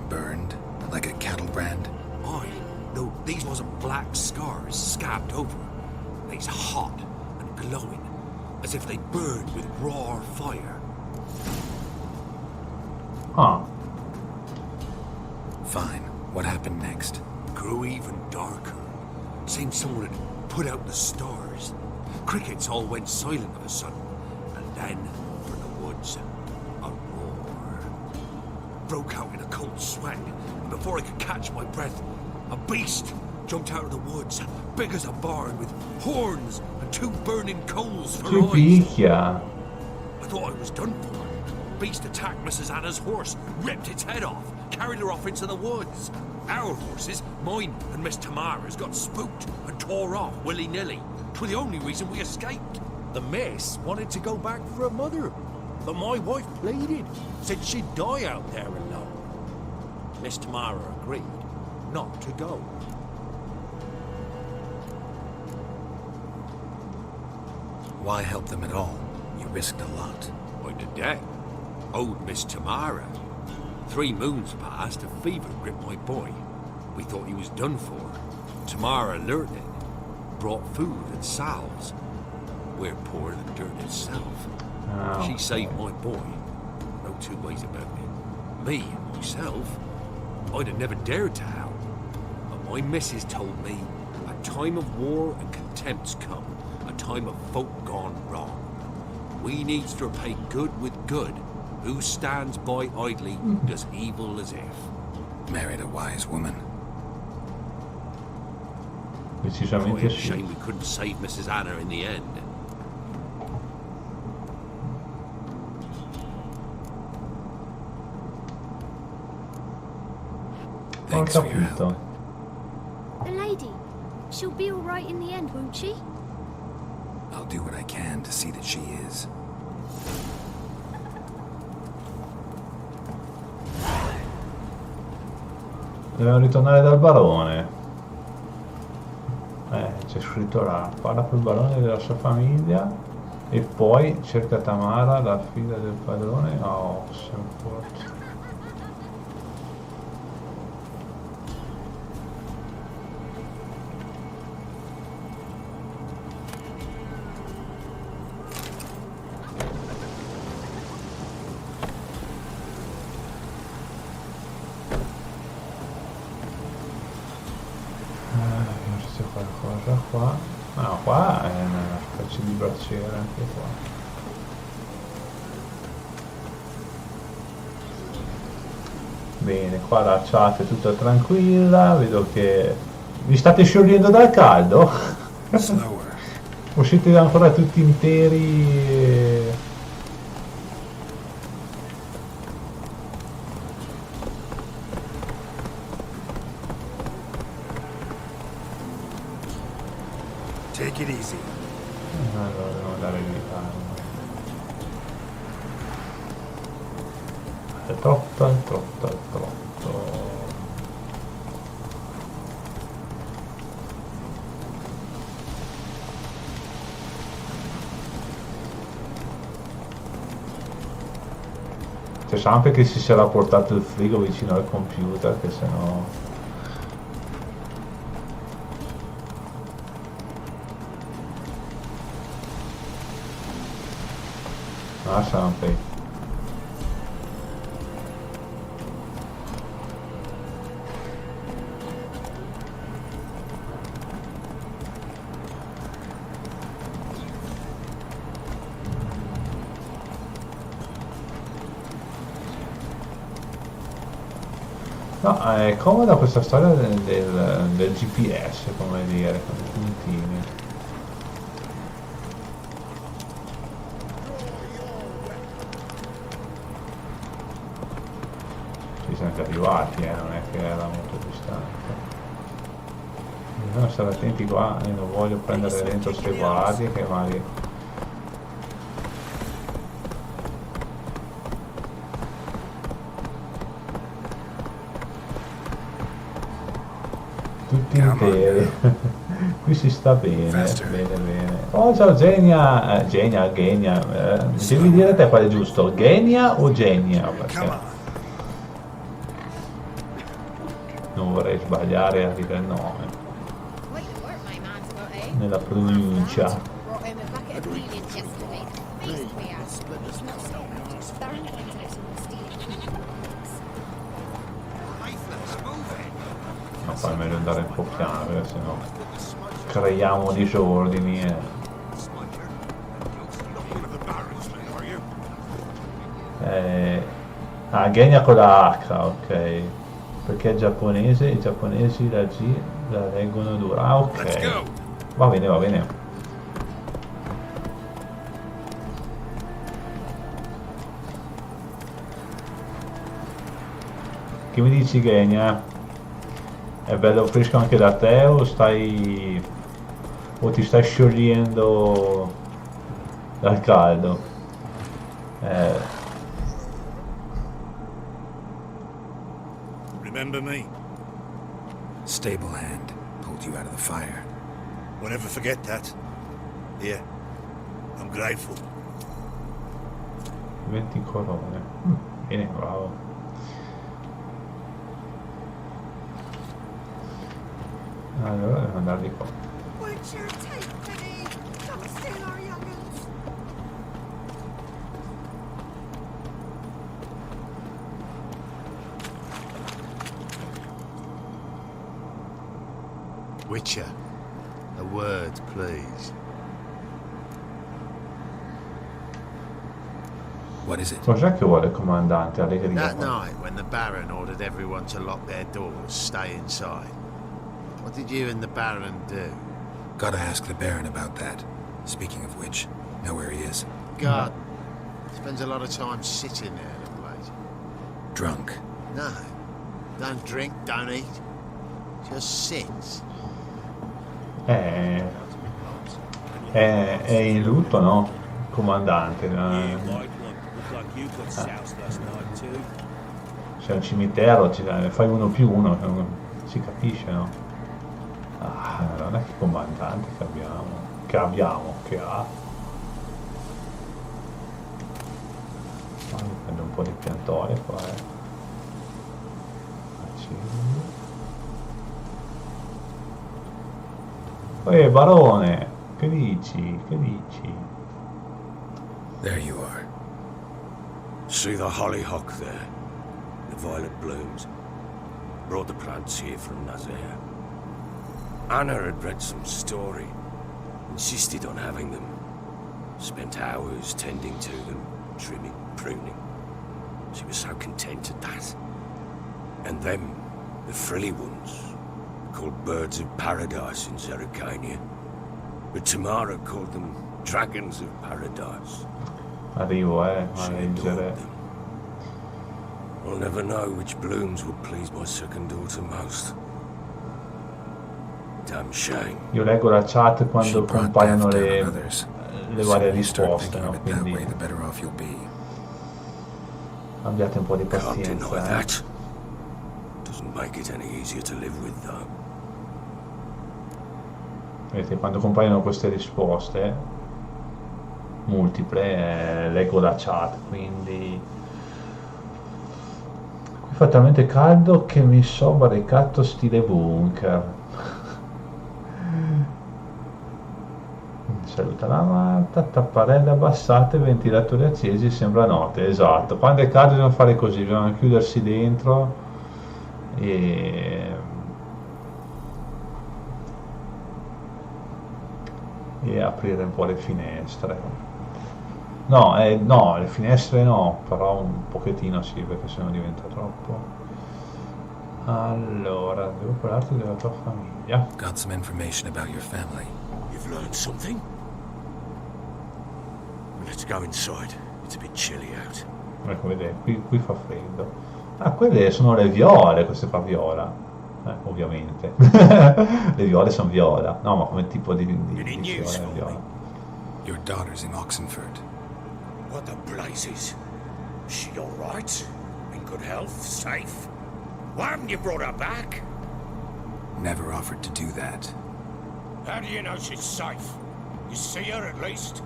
Burned? Like a cattle brand? Aye, no, these wasn't black scars scabbed over. They's hot and glowing, as if they burned with raw fire. Huh. Fine. What happened next? Grew even darker. Seemed someone had put out the stars. Crickets all went silent of a sudden, and then, from the woods, a roar. Broke out in a cold sweat, and before I could catch my breath, a beast jumped out of the woods, big as a barn, with horns and 2 burning coals for Che eyes. picchia. I thought I was done for. Beast attacked Mrs. Anna's horse, ripped its head off, carried her off into the woods. Our horses, mine and Miss Tamara's, got spooked and tore off willy-nilly. 'Twas the only reason we escaped. The miss wanted to go back for her mother, but my wife pleaded, said she'd die out there alone. Miss Tamara agreed not to go. Why help them at all? You risked a lot. By the debt, owed Miss Tamara. 3 moons passed, a fever gripped my boy. We thought he was done for. Tamara alerted, brought food and salves. We're poorer than dirt itself. Oh, She saved my boy. No 2 ways about it. Me, myself, I'd have never dared to help. But my missus told me a time of war and contempt's come, a time of folk gone wrong. We needs to repay good with good. Who stands by idly does evil as if. Married a wise woman. Decisamente Quite a sì. shame we couldn't save Mrs. Anna in the end. Ho Thanks for your capito. help. The lady. She'll be all right in the end, won't she? I'll do what I can to see that she is. Dobbiamo ritornare dal barone. C'è scritto là. Parla col barone della sua famiglia. E poi cerca Tamara, la figlia del padrone. Oh, siamo forti. C'è qualcosa qua. No, qua è una specie di braciere anche qua. Bene, qua la chat è tutta tranquilla, vedo che vi state sciogliendo dal caldo? Slower. O siete ancora tutti interi? Take it easy. Allora, devo andare in Italia. È troppo. C'è sempre che si sarà portato il frigo vicino al computer, che sennò... Ah, sempre. No, è comoda questa storia del GPS, come dire, con i puntini. Ci siamo anche arrivati, non è che era molto distante. Bisogna stare attenti qua e non voglio prendere dentro queste guardie che magari... Tutti interi. Qui si sta bene, bene. Oh ciao Genia, Genia, Genia, devi dire te qual è giusto, Genia o Genia? Perché non vorrei sbagliare a dire il nome, nella pronuncia. Ma poi è meglio andare un po' piano, perché sennò creiamo disordini Genya con la H, ok, perché è giapponese, i giapponesi la G la leggono dura. Ah, ok, va bene, va bene. Che mi dici, Genya? È bello fresco anche da te o ti stai sciogliendo dal caldo? Remember me? Stable hand pulled you out of the fire. Won't ever forget that. Here, I'm grateful. 20 corone. Bene, bravo. Allora devo andare di qua. What's your take, Penny? Come steal our young'uns? Witcher, a word, please. What is it? Cos'è che vuole il comandante? Allegria. That night, when the Baron ordered everyone to lock their doors, stay inside, what did you and the Baron do? Gotta ask the Baron about that. Speaking of which, know where he is? God, spends a lot of time sitting there, the place. Drunk. No, don't drink, don't eat, just sits. È in lutto, no? Comandante. C'è un cimitero, fai 1+1, si capisce, no? Ah, non è che comandante che ha. Prendo un po' di piantone qua, Barone, che dici? There you are. See the hollyhock there? The violet blooms. Brought the plants here from Nazaire. Anna had read some story. Insisted on having them. Spent hours tending to them, trimming, pruning. She was so content at that. And them, the frilly ones, called birds of paradise in Zerrikania. But Tamara called them dragons of paradise. Arrivo, a She leggere. adored them. I'll never know which blooms would please my second daughter most. Damn shame. Io leggo la chat She quando brought compaiono death down le on others. varie The more you start risposte, thinking no? of it that way, Quindi the better off you'll be. abbiate un po' di Can't deny pazienza. that. Doesn't make it any easier to live with, though. Vedete, quando compaiono queste risposte multiple, leggo la chat, quindi qui fa talmente caldo che mi so barricato stile bunker. Saluta la matta, tapparelle abbassate, ventilatori accesi, sembra notte. Esatto, quando è caldo bisogna fare così, bisogna chiudersi dentro e aprire un po' le finestre. No, le finestre no, però un pochettino sì, perché sennò diventa troppo. Allora, devo parlarti della tua famiglia. Got some information about your family. You've learned something? Let's go inside. It's a bit chilly out. Ecco, vedete, qui fa freddo. Ah, quelle sono le viole, queste qua viola. Ovviamente. Le viole sono viola. No, ma come tipo di fiore è viola. Your daughter's in Oxenford. What the blazes? She all right? In good health? Safe? Why haven't you brought her back? Never offered to do that. How do you know she's safe? You see her at least?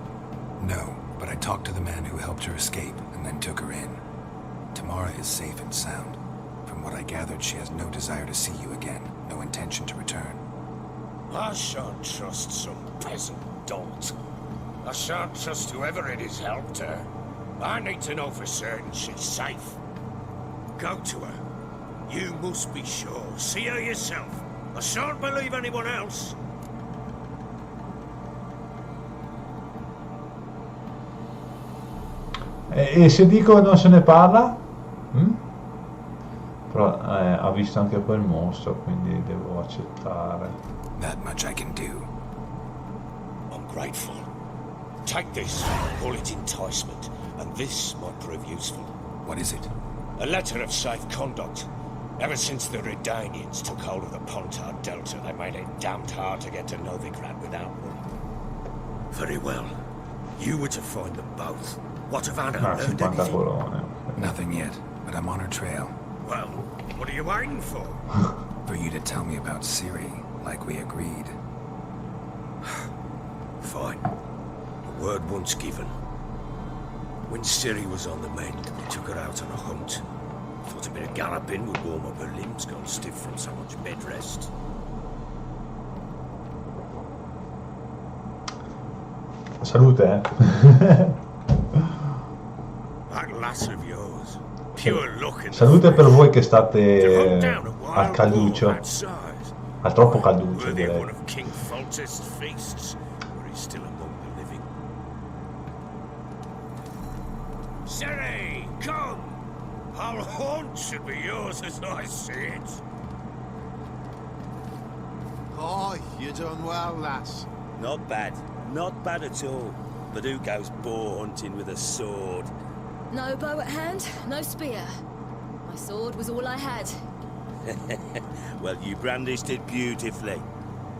No, but I talked to the man who helped her escape and then took her in. Tamara is safe and sound. From what I gathered, she has no desire to see you again, no intention to return. I shan't trust some peasant dolt. I shan't trust whoever it is helped her. I need to know for certain she's safe. Go to her. You must be sure. See her yourself. I shan't believe anyone else. E se dico non se ne parla? Però ha visto anche quel mostro, quindi devo accettare. That much I can do. I'm grateful. Take this, call it enticement, and this might prove useful. What is it? A letter of safe conduct. Ever since the Redanians took hold of the Pontard Delta, they made it damned hard to get to Novigrad without one. Very well. You were to find them both. What have Anna learned 50 anything? corone. Nothing yet, but I'm on her trail. Well, what are you waiting for? For you to tell me about Ciri, like we agreed. Fine. A word once given. When Ciri was on the mend, we took her out on a hunt. Thought a bit of galloping would warm up her limbs, gone stiff from so much bed rest. Salute, eh? That lass of yours. Pure luck in the Salute per flesh. voi che To state hunt down a al wild calduccio, boar outside. al troppo calduccio Worthy of one direi. of King Foltest's feasts, where he's still among the living. Ciri, come! Our haunt should be yours as I see it. Oh, you done well, lass. Not bad. Not bad at all. But who goes boar hunting with a sword? No bow at hand, no spear. My sword was all I had. Well, you brandished it beautifully.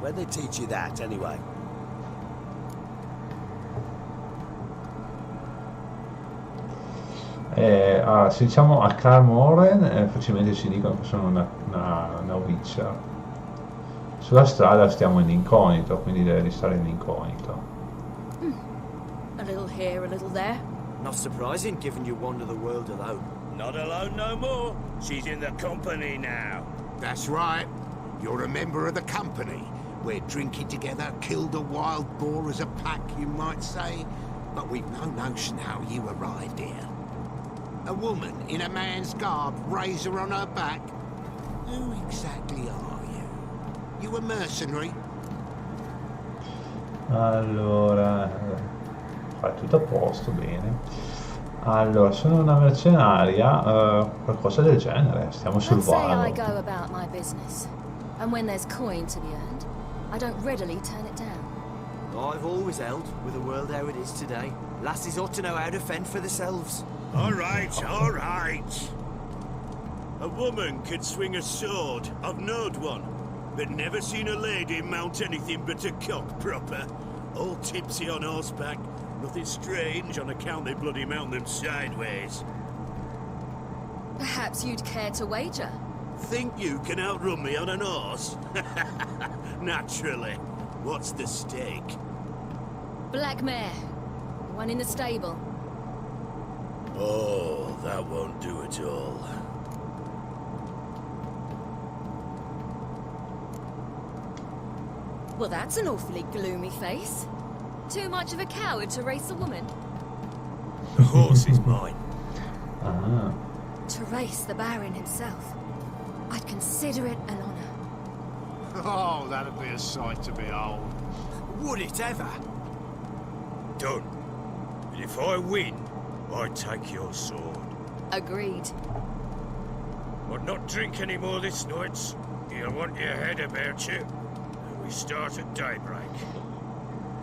Where'd they teach you that, anyway? Se diciamo a Carmoren, facilmente ci dicono che sono una witcher. Sulla strada stiamo in incognito, quindi deve restare in incognito. A little here, a little there. Not surprising, given you wander the world alone. Not alone no more. She's in the company now. That's right. You're a member of the company. We're drinking together, killed a wild boar as a pack, you might say. But we've no notion how you arrived here. A woman in a man's garb, razor on her back. Who exactly are you? You a mercenary? Allora, fa tutto a posto, bene. Allora, sono una mercenaria, qualcosa del genere, stiamo sul Let's say I varo. go about my business. And when there's coin to be earned, I don't readily turn it down. I've always held, with the world how it is today. Lassies ought to know how to fend for themselves. All right, all right. A woman could swing a sword. I've knowed one, but never seen a lady mount anything but a cock proper. All tipsy on horseback. Nothing strange on account they bloody mount them sideways. Perhaps you'd care to wager? Think you can outrun me on an horse? Naturally. What's the stake? Black mare. The one in the stable. Oh, that won't do at all. Well, that's an awfully gloomy face. Too much of a coward to race a woman. The horse is mine. Ah, To race the Baron himself. I'd consider it an honor. Oh, that'd be a sight to behold. Would it ever? Done. And if I win, I take your sword. Agreed. But not drink any more this night. You'll want your head about you. And we start at daybreak.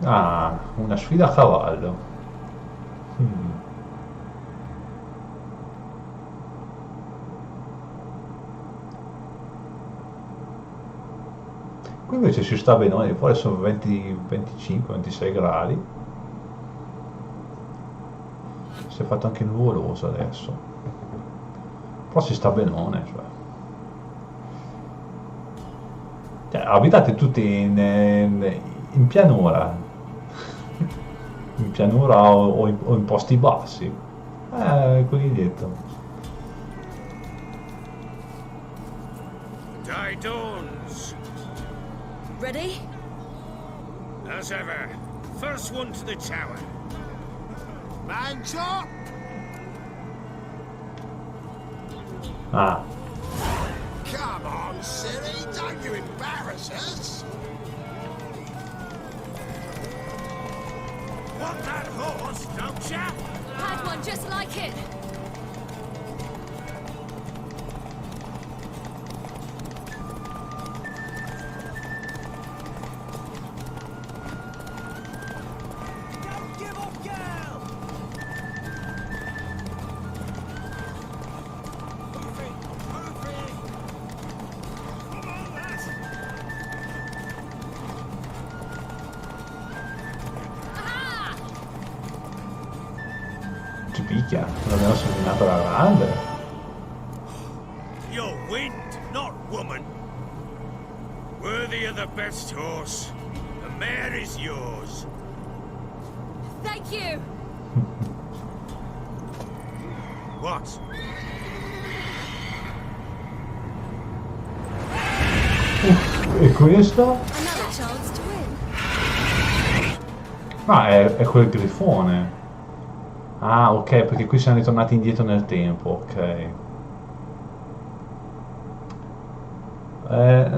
ah, una sfida a cavallo. Qui invece si sta bene, fuori sono 25-26 gradi. Si è fatto anche nuvoloso adesso. Però si sta benone, cioè, abitate tutti in pianura. in pianura o in posti bassi. Coniglietto. Day dawns. Ready? As ever. First one to the tower. Man chop! Ah, Come on, silly, don't you embarrass us! Want that horse, don't ya? Had one just like it. Don't give up, girl! Moving! Moving! Come on, lads! Aha! ci picchia. Non abbiamo seminato la grande. You're wind, not woman. Worthy of the best horse. The mare is yours. Thank you. What? E questo? Another chance to win. Ah, è quel grifone. Ah, ok, perché qui siamo ritornati indietro nel tempo, ok.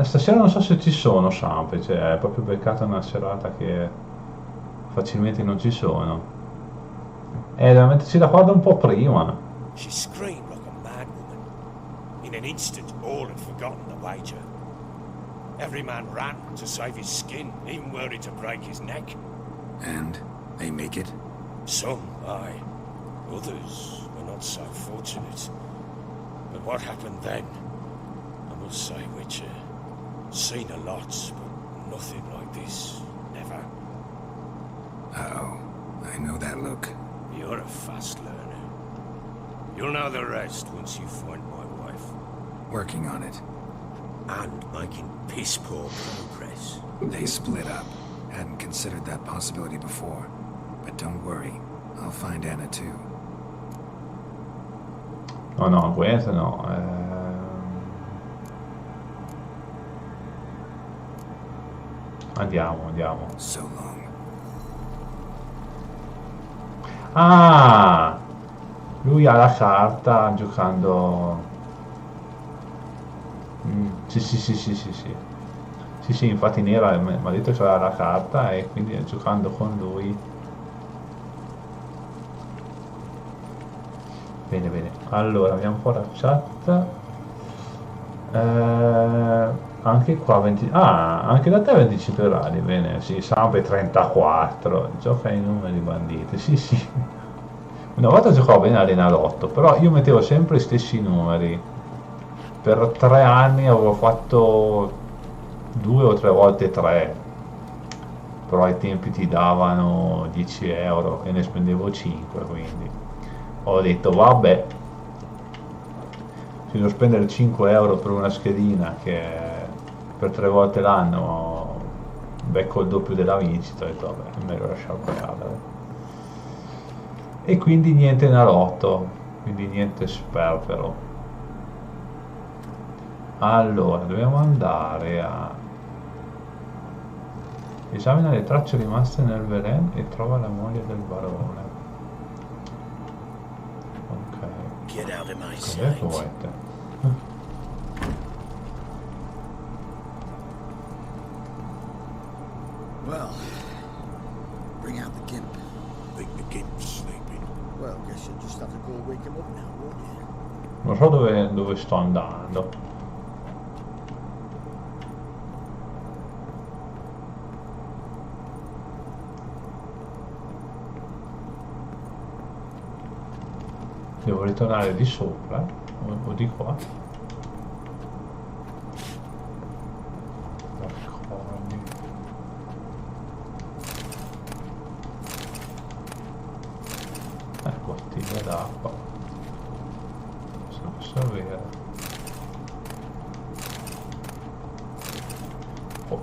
Stasera non so se ci sono Sampe, cioè è proprio beccata una serata che facilmente non ci sono. Dobbiamo metterci d'accordo un po' prima. She screamed like a mad woman. In an instant, all had forgotten the wager. Every man ran to save his skin, even were it to break his neck. And they make it? Some, aye. Others were not so fortunate. But what happened then? I must say, Witcher, seen a lot, but nothing like this. Never. Uh-oh. I know that look. You're a fast learner. You'll know the rest once you find my wife. Working on it. And making piss-poor progress. They split up. Hadn't considered that possibility before. But don't worry. I'll find Anna too. Oh no, questo no. Andiamo. So long. Ah! Lui ha la carta giocando... Sì. Sì, infatti Nera mi ha detto che aveva la carta e quindi giocando con lui. Bene. Allora, vediamo un po' la chat. Anche qua 20... Ah, anche da te 25 gradi, bene, sì, Sampe 34, gioca i numeri banditi, sì. Una volta giocavo bene all'Enalotto, però io mettevo sempre i stessi numeri. Per 3 anni avevo fatto 2 o 3 volte 3, però ai tempi ti davano 10 euro e ne spendevo 5, quindi ho detto vabbè, se devo spendere 5 euro per una schedina che per 3 volte l'anno becco il doppio della vincita, ho detto vabbè, è meglio lasciare perdere. E quindi niente Enalotto, quindi niente sperpero. Allora, dobbiamo andare a... Esamina le tracce rimaste nel Belen e trova la moglie del barone. Ok. Get out of my Cos'è che sight. vuoi te? Well, bring out the gimp. Think the gimp's sleeping. Well, guess you'll just have to go wake him up now, won't you? Non so dove sto andando. Devo ritornare di sopra o di qua? Raccordi. Bottiglia d'acqua. Se lo posso avere.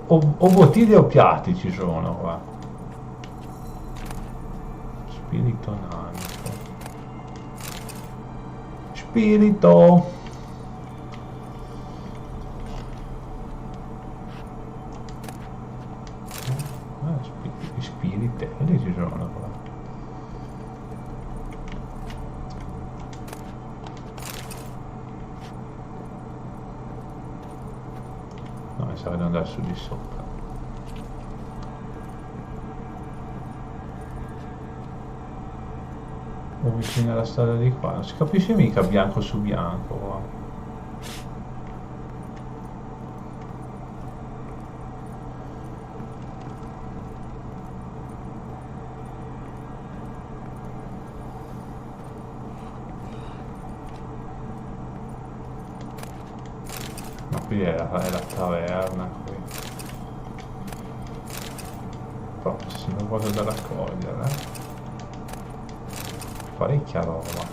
O bottiglie o piatti ci sono qua. spirito nanico. Spirito! Spiritelli ci sono qua. No, mi sa di andare su di sopra. O vicino alla strada di qua, non si capisce mica bianco su bianco qua. Ma qui è la taverna qui. Proprio se non voglio da raccogliere. Parecchia roba.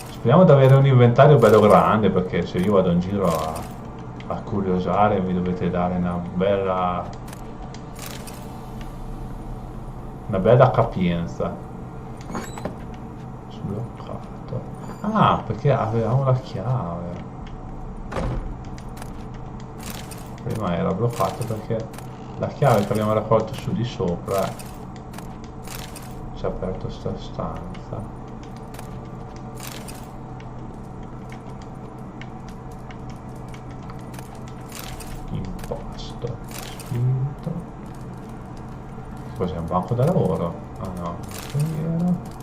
Speriamo di avere un inventario bello grande, perché se io vado in giro a curiosare mi dovete dare una bella capienza. Sbloccato. Ah, perché avevamo la chiave. Prima era bloccato perché la chiave che abbiamo raccolto su di sopra ci ha aperto sta stanza. Impasto, spirito. Cos'è, un banco da lavoro? Ah no, non era.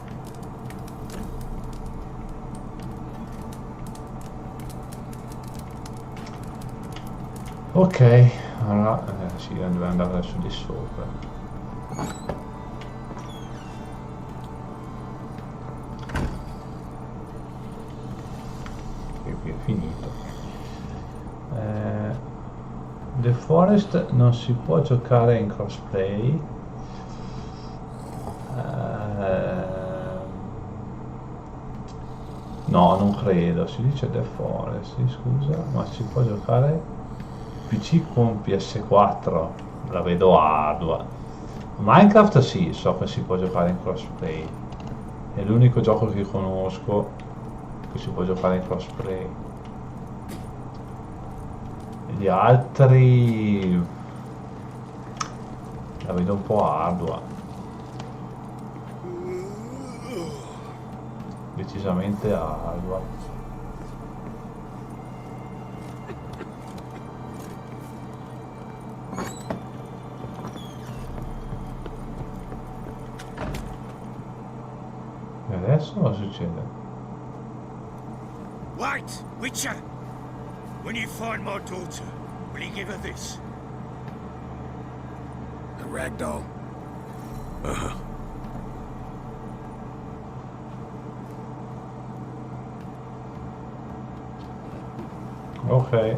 Ok, allora sì, dobbiamo andare su di sopra. Qui è finito. The Forest non si può giocare in crossplay. No, non credo. Si dice The Forest, sì, scusa, ma si può giocare PC con PS4. La vedo ardua. Minecraft sì, so che si può giocare in crossplay. È l'unico gioco che conosco che si può giocare in crossplay. Gli altri la vedo un po' ardua, decisamente ardua. E adesso cosa succede? Wait, Witcher! When you find my daughter, will you give her this? A ragdoll. Uh-huh. Ok.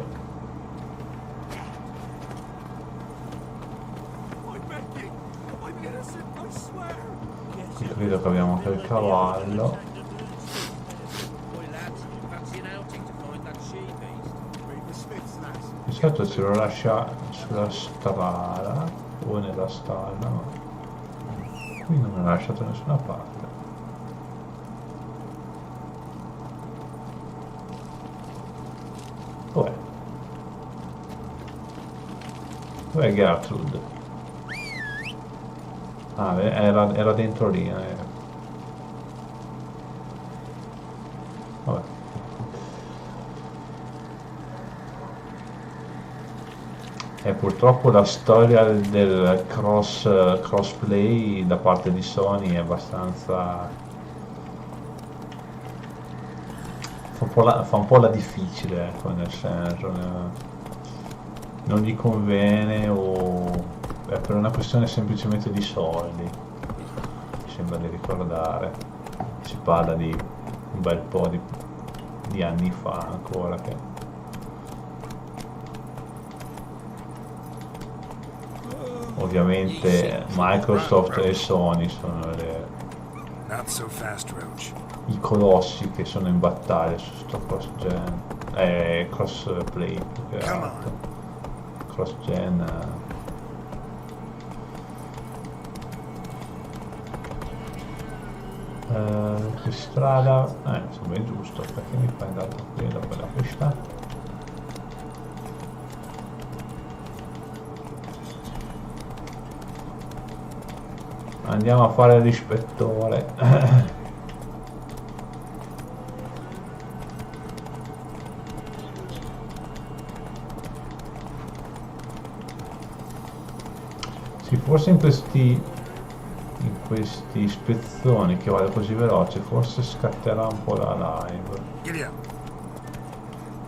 Qui credo che abbiamo anche il cavallo. Di solito ce lo lascia sulla strada o nella stalla, ma qui non me l'ha lasciato da nessuna parte. Dov'è? Dov'è Gertrude? Ah, era dentro lì. Vabbè. E purtroppo la storia del crossplay da parte di Sony è abbastanza... fa un po' la difficile, ecco, nel senso, non gli conviene o è per una questione semplicemente di soldi, mi sembra di ricordare. Si parla di un bel po' di anni fa ancora che... Ovviamente Microsoft e Sony sono i colossi che sono in battaglia su sto crossplay più che altro. Cross-gen. Che strada? Insomma è giusto, perché mi fai andare qui dopo da questa? Andiamo a fare l'ispettore. Sì, forse in questi ispezioni che vado così veloce, forse scatterà un po' la live.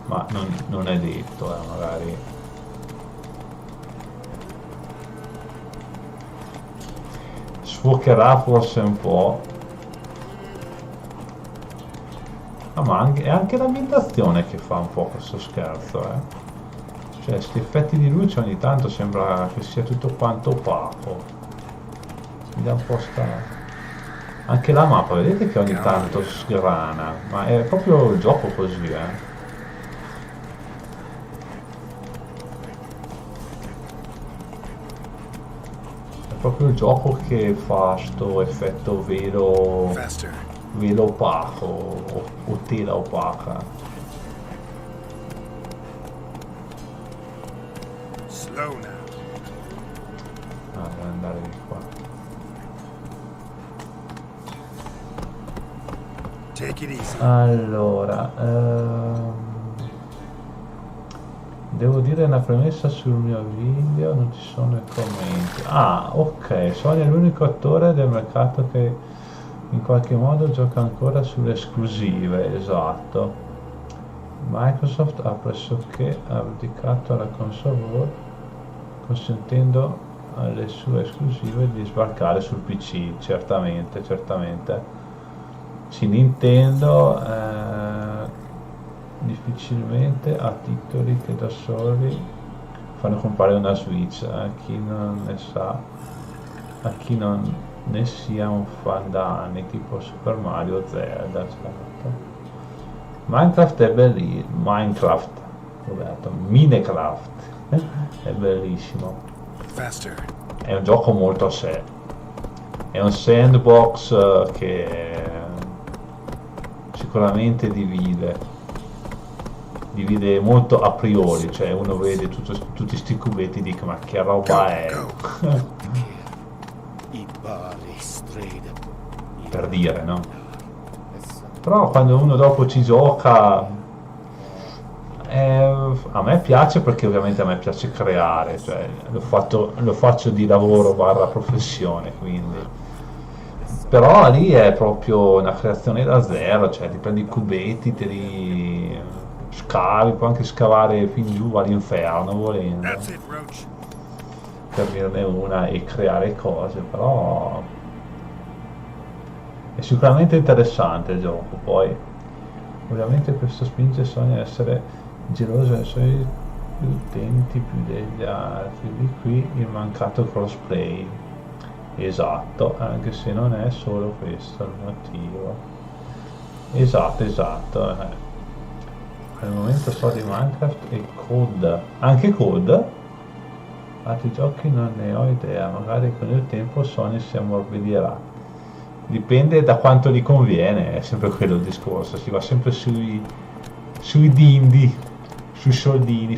Ma non è detto, magari. Sfocherà forse un po'. Ma è anche l'ambientazione che fa un po' questo scherzo, Cioè, questi effetti di luce ogni tanto sembra che sia tutto quanto opaco. Mi dà un po' anche la mappa, vedete che ogni tanto sgrana, ma è proprio il gioco così, È proprio il gioco che fa sto effetto velo opaco o tela opaca. Slow now. Devo andare di qua. Take it easy. Allora, devo dire una premessa sul mio video, non ci sono i commenti. Ah, ok, Sony è l'unico attore del mercato che in qualche modo gioca ancora sulle esclusive, esatto. Microsoft ha pressoché abdicato alla console war, consentendo alle sue esclusive di sbarcare sul PC, certamente. Sì, Nintendo difficilmente ha titoli che da soli fanno comparire una Switch, a chi non ne sia un fan da anni, tipo Super Mario, Zelda, certo. Minecraft è bellissimo, Minecraft è bellissimo. È un gioco molto a sé, è un sandbox che sicuramente divide molto a priori, cioè uno vede tutti sti cubetti e dice ma che roba è? Per dire, no? Però quando uno dopo ci gioca, a me piace, perché ovviamente a me piace creare, cioè lo faccio di lavoro / professione, quindi. Però lì è proprio una creazione da zero, cioè ti prendi i cubetti, te li scavi, puoi anche scavare fin giù all'inferno volendo, per dirne una, e creare cose, però è sicuramente interessante il gioco. Poi ovviamente questo spinge Sony a essere geloso dei suoi utenti più degli altri, di qui il mancato crossplay. Esatto, anche se non è solo questo il motivo. Esatto. Al momento so di Minecraft e Code. Anche Code? Altri giochi non ne ho idea, magari con il tempo Sony si ammorbidirà. Dipende da quanto gli conviene, è sempre quello il discorso, si va sempre sui dindi, sui soldini.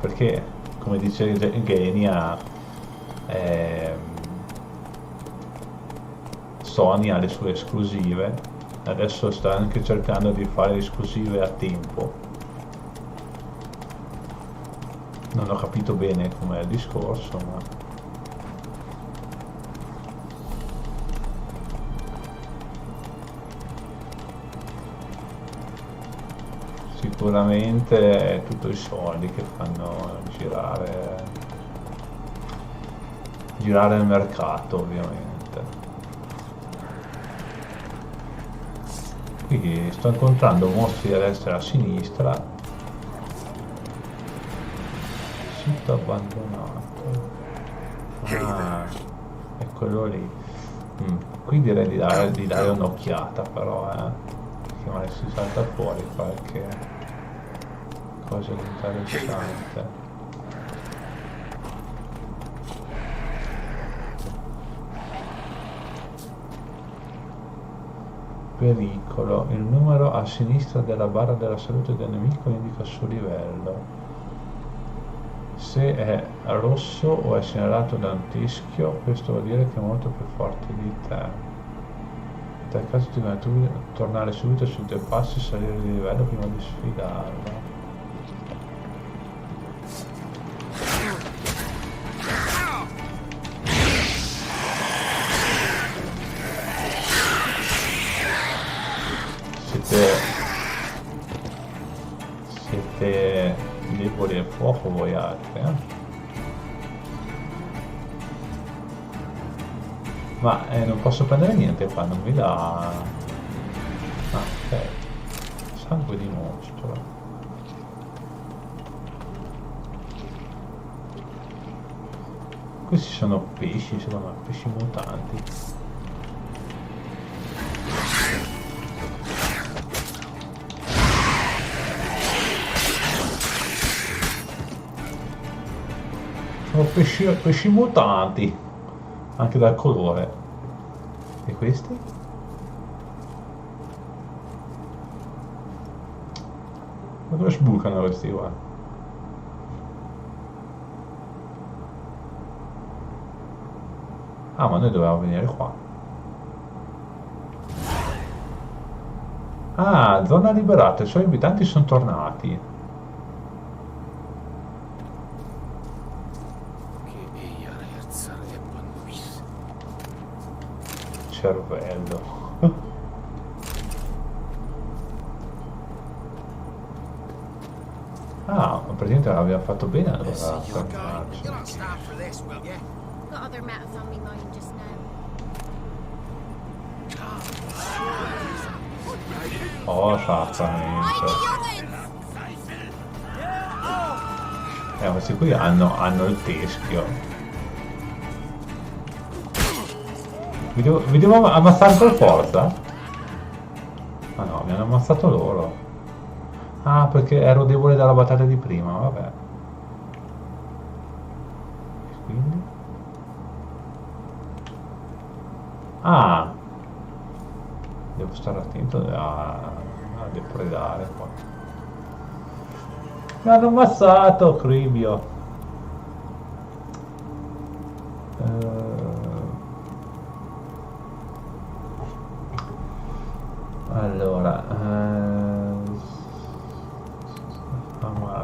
Perché, come dice Genia, Sony ha le sue esclusive, adesso sta anche cercando di fare esclusive a tempo. Non ho capito bene com'è il discorso, ma sicuramente è tutto i soldi che fanno girare il mercato, ovviamente. Qui sto incontrando mostri a destra e a sinistra. Sito abbandonato. Ah, è quello lì. Qui direi di dare un'occhiata, però che magari si salta fuori qualche cosa di interessante. pericolo. Il numero a sinistra della barra della salute del nemico indica il suo livello. Se è rosso o è segnalato da un teschio, questo vuol dire che è molto più forte di te. In tal caso ti devi tornare subito sui tuoi passi e salire di livello prima di sfidarlo. Siete deboli al fuoco voi altri, Ma non posso prendere niente qua, non mi dà... Ah, ok. Sangue di mostro. Questi sono pesci, secondo me, pesci mutanti. Sono pesci mutanti, anche dal colore. E questi? Ma dove sbucano questi qua? Ah, ma noi dovevamo venire qua. Ah, zona liberata, i suoi abitanti sono tornati. Cervello. Ah, praticamente l'abbiamo fatto bene allora. You're not starved for this, will you? Got other matters on my mind just now. Oh, esattamente. Questi qui hanno il teschio. Vi devo ammazzare per forza? Ah no, mi hanno ammazzato loro. Ah, perché ero debole dalla battaglia di prima, vabbè. Quindi? Ah! Devo stare attento a depredare qua. Mi hanno ammazzato, Cribio. Allora,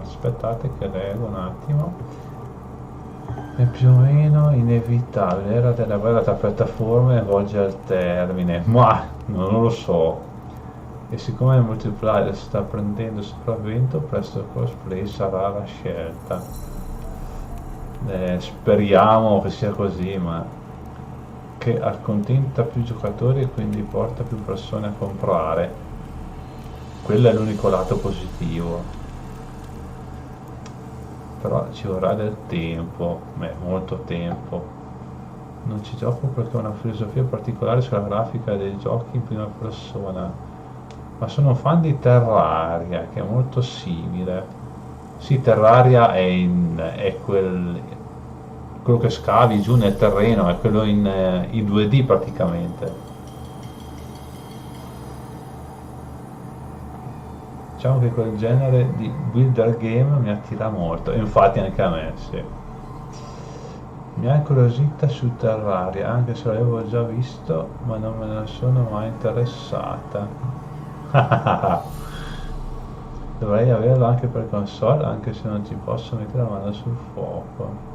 aspettate che leggo un attimo. È più o meno inevitabile, l'era della guerra tra piattaforme volge al termine, ma non lo so. E siccome il multiplayer sta prendendo sopravvento, presto il cosplay sarà la scelta. Speriamo che sia così, ma che accontenta più giocatori e quindi porta più persone a comprare. Quello è l'unico lato positivo. Però ci vorrà del tempo, molto tempo. Non ci gioco perché ho una filosofia particolare sulla grafica dei giochi in prima persona, ma sono un fan di Terraria, che è molto simile. Sì, Terraria è quello che scavi giù nel terreno, è quello in 2D praticamente. Diciamo che quel genere di builder game mi attira molto, e infatti anche a me, sì. Mi ha incuriosita su Terraria, anche se l'avevo già visto, ma non me ne sono mai interessata. Dovrei averlo anche per console, anche se non ci posso mettere la mano sul fuoco.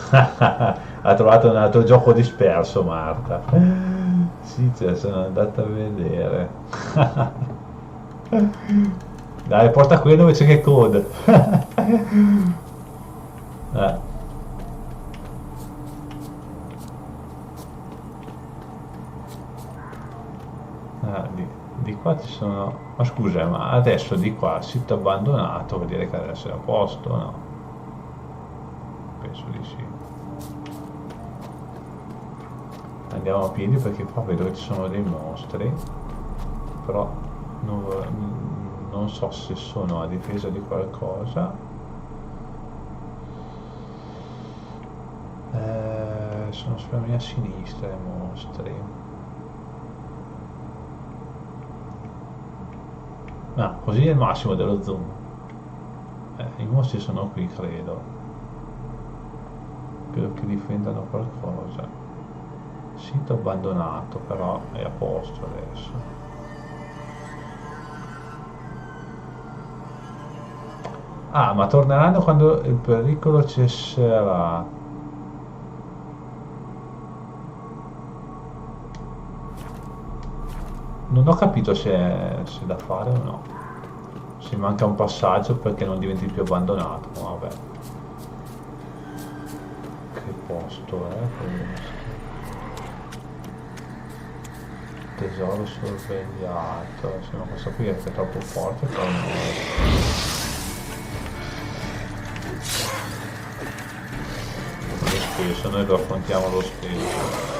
Ha trovato un altro gioco disperso, Marta. Sì, ce sono andata a vedere. Dai, porta quello invece che code. Di qua ci sono... Ma scusa, ma adesso di qua sito abbandonato vuol dire che adesso è a posto, no? Penso di sì. Andiamo a piedi perché qua vedo che ci sono dei mostri, però non so se sono a difesa di qualcosa. Sono sulla mia sinistra i mostri. Ah, così è il massimo dello zoom. I mostri sono qui, credo. Credo che difendano qualcosa. Sito abbandonato, però è a posto adesso. Ah, ma torneranno quando il pericolo cesserà. Non ho capito se è da fare o no. Se manca un passaggio perché non diventi più abbandonato. Vabbè. Che posto è questo? Tesoro sorvegliato. Sì, ma questo qui è troppo forte per me. Lo stesso, noi lo affrontiamo lo stesso.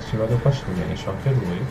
Se vado qua su viene su anche lui.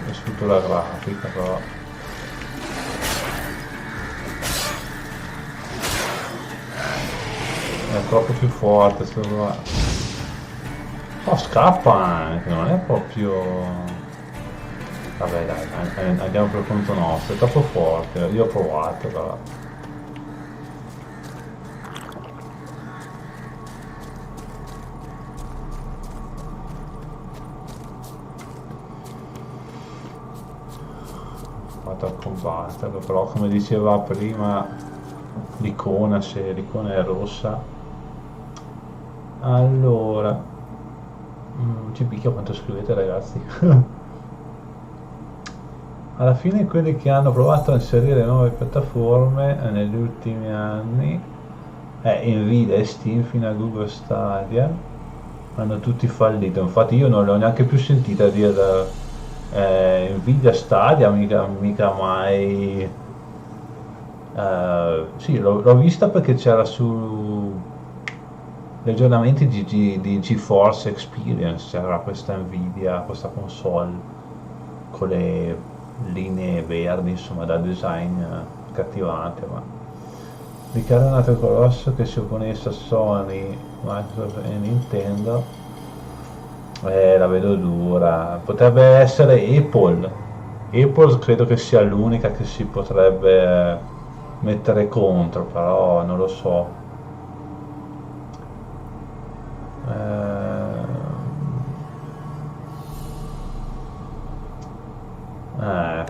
È struttura grafica però. È troppo più forte sto qua. Oh, scappa anche, non è proprio. Vabbè dai, andiamo per conto nostro, è troppo forte, io ho provato però. A combatterlo, però come diceva prima l'icona, se l'icona è rossa allora ci picchia quanto scrivete ragazzi. Alla fine quelli che hanno provato a inserire nuove piattaforme negli ultimi anni Nvidia e Steam fino a Google Stadia hanno tutti fallito, infatti io non l'ho neanche più sentita dire Nvidia Stadia mica mai. Sì, l'ho vista perché c'era su gli aggiornamenti di GeForce Experience, c'era questa Nvidia, questa console con le linee verdi, insomma, da design accattivante, ma dichiara un altro colosso che si opponesse a Sony, Microsoft e Nintendo. La vedo dura. Potrebbe essere Apple. Apple credo che sia l'unica che si potrebbe mettere contro, però non lo so.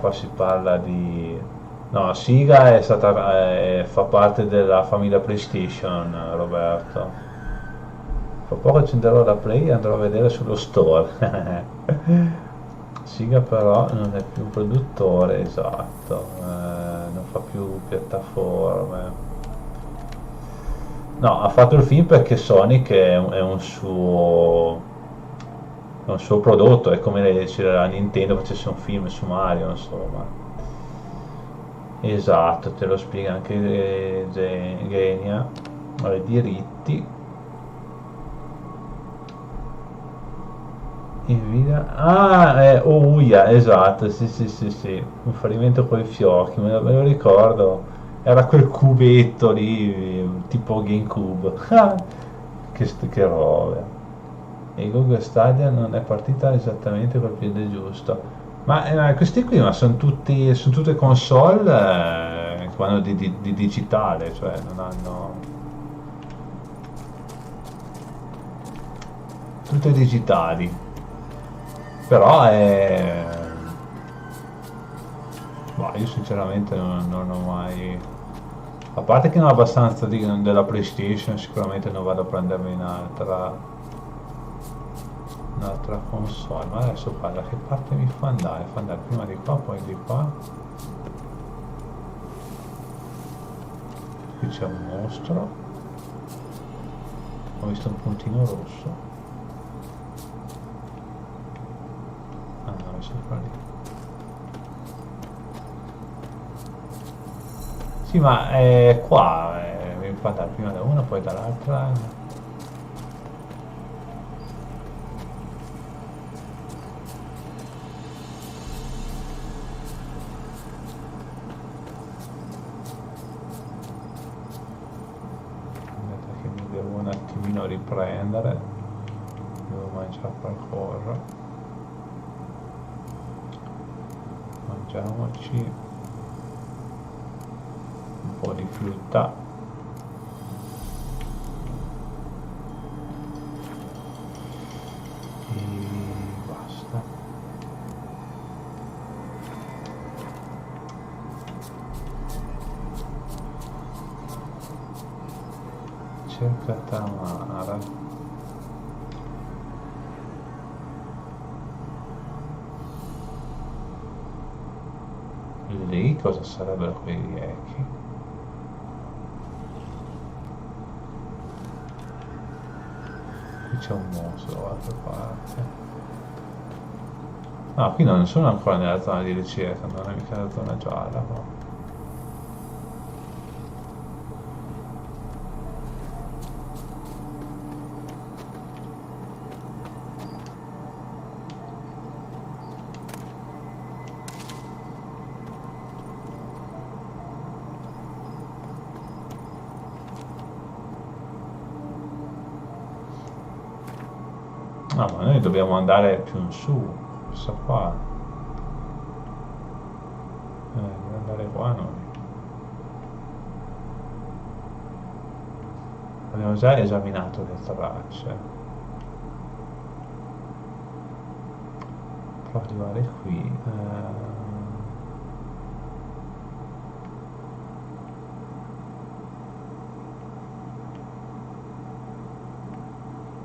Qua si parla di. No, Siga è stata, fa parte della famiglia PlayStation, Roberto. Fra poco accenderò la Play e andrò a vedere sullo store. Siga però non è più un produttore, esatto, non fa più piattaforme. No, ha fatto il film perché Sonic è un suo è un suo prodotto, è come se la Nintendo facesse un film su Mario, insomma. Esatto, te lo spiega anche Genia, i diritti. Ouya, esatto, sì, un fallimento con i fiocchi, me lo ricordo, era quel cubetto lì, tipo GameCube, che roba. E Google Stadia non è partita esattamente col piede giusto, ma questi qui ma sono tutte console che vanno di digitale, cioè non hanno, tutte digitali. Però io sinceramente non ho mai, a parte che non ho abbastanza della PlayStation, sicuramente non vado a prendermi un'altra console. Ma adesso da che parte mi fa andare? Fa andare prima di qua, poi di qua. Qui c'è un mostro, ho visto un puntino rosso. Sì, ma qua mi fa andare prima da una, poi dall'altra. Aspetta che mi devo un attimino riprendere, devo mangiare qualcosa. Mangiamoci un po' di frutta. E basta. Cerca tamara. Lì cosa sarebbero quei riechi? Qui c'è un mostro dall'altra parte. No, qui non sono ancora nella zona di ricerca, non è mica la zona gialla, no. No, ma noi dobbiamo andare più in su, questa qua. Dobbiamo andare qua noi. Abbiamo già esaminato le tracce. Provo ad arrivare qui.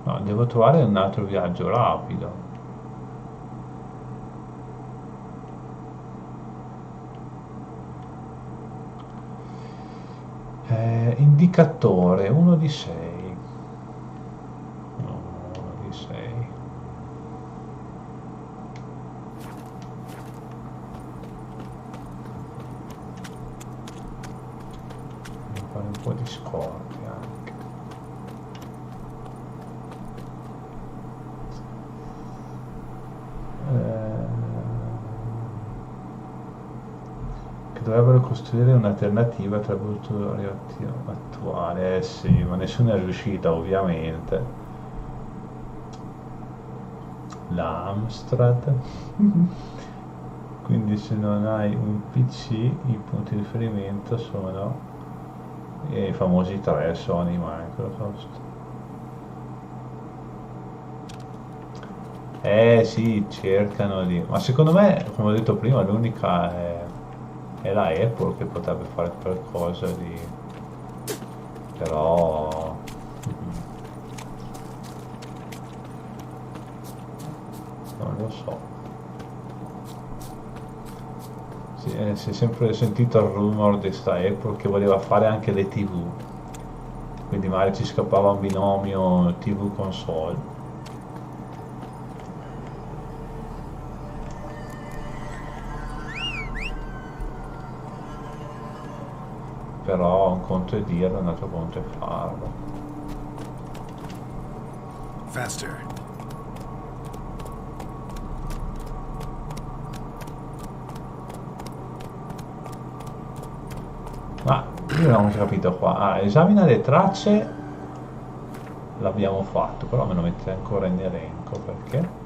No, devo trovare un altro viaggio rapido. Indicatore 1 di 6. 1 di 6. Devo fare un po' di scorti anche. Che dovrebbero costruire un'alternativa tra il laboratorio attuale. Sì, ma nessuno è riuscito, ovviamente. L'Amstrad. Quindi se non hai un PC, i punti di riferimento sono i famosi 3, Sony, Microsoft. Sì, cercano di, ma secondo me, come ho detto prima, l'unica è la Apple che potrebbe fare qualcosa di, però non lo so. Si è sempre sentito il rumor di sta Apple che voleva fare anche le TV, quindi magari ci scappava un binomio TV console. però un conto è dirlo, un altro conto è farlo. Faster. Ma io non ho capito qua. Ah, esamina le tracce. L'abbiamo fatto, però me lo mette ancora in elenco perché?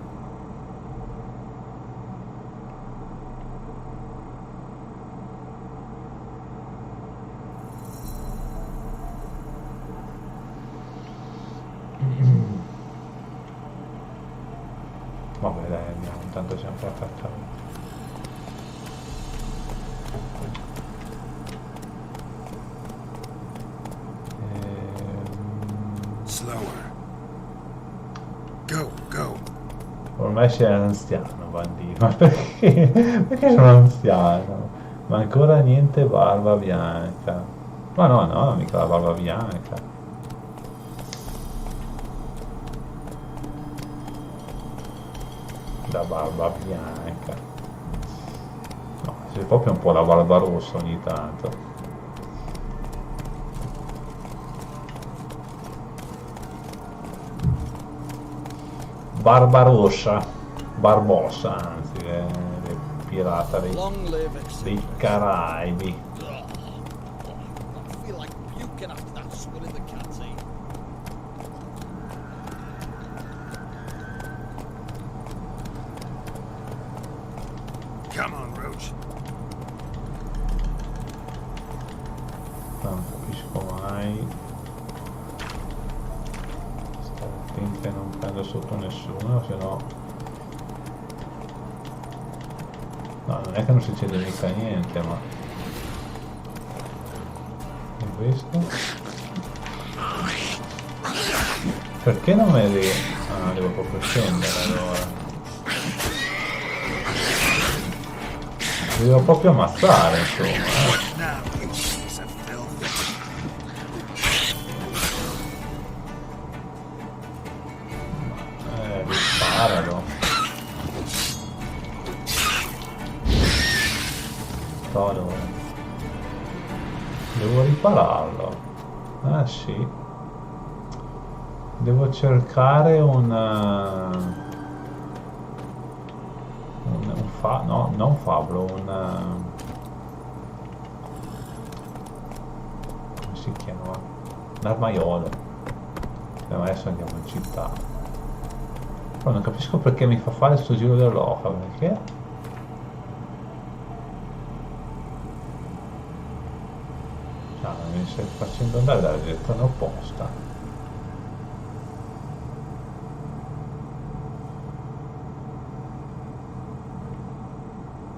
Vabbè dai, andiamo, intanto siamo qua attaccati. Slower. Go, go. Ormai sei anziano, bandito. Ma perché? Perché sono anziano? Ma ancora niente barba bianca. Ma no, no, mica la barba bianca. La barba bianca. No, c'è proprio un po' la barba rossa ogni tanto. Barbarossa, Barbossa, anzi, pirata dei Caraibi. I feel like puking after that swim in the canteen. Come on, Roach. Non capisco mai. Stare attenti che non prendo sotto nessuno, se no... No, non è che non succede mica niente, ma... E questo? Perché non me li... Ah, devo proprio scendere allora. Devo proprio ammazzare, insomma. Disparalo. Solo. Devo ripararlo. Ah sì. Devo cercare un no, non fabbro, come si chiama? Un armaiolo. Adesso andiamo in città. Però non capisco perché mi fa fare sto giro dell'oca, perché? No, mi stai facendo andare dalla direzione opposta.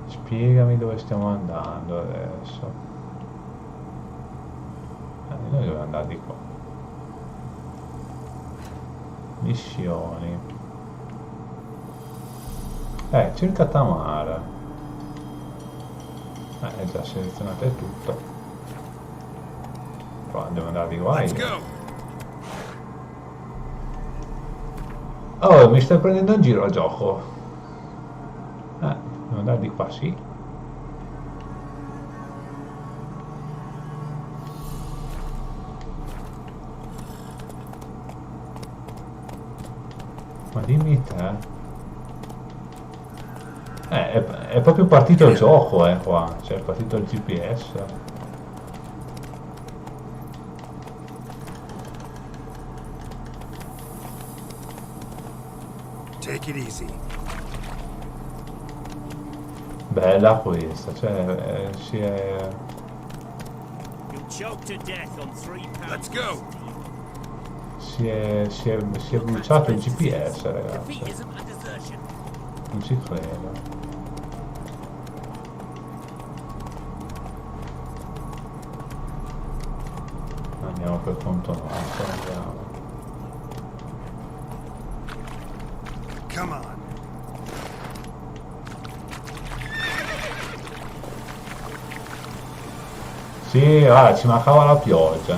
Spiegami dove stiamo andando adesso. Noi dobbiamo andare di qua. Missioni. Cerca Tamara. È già selezionato è tutto. Però devo andare di qua. Oh, mi stai prendendo in giro il gioco. Devo andare di qua, sì. Ma dimmi te. È proprio partito il gioco, qua. Cioè è partito il GPS. Take it easy. Bella questa, cioè si è... Let's go. Si è bruciato il GPS, ragazzi. Non ci credo. Andiamo per conto nostro, andiamo. Come on. Sì, ci mancava la pioggia.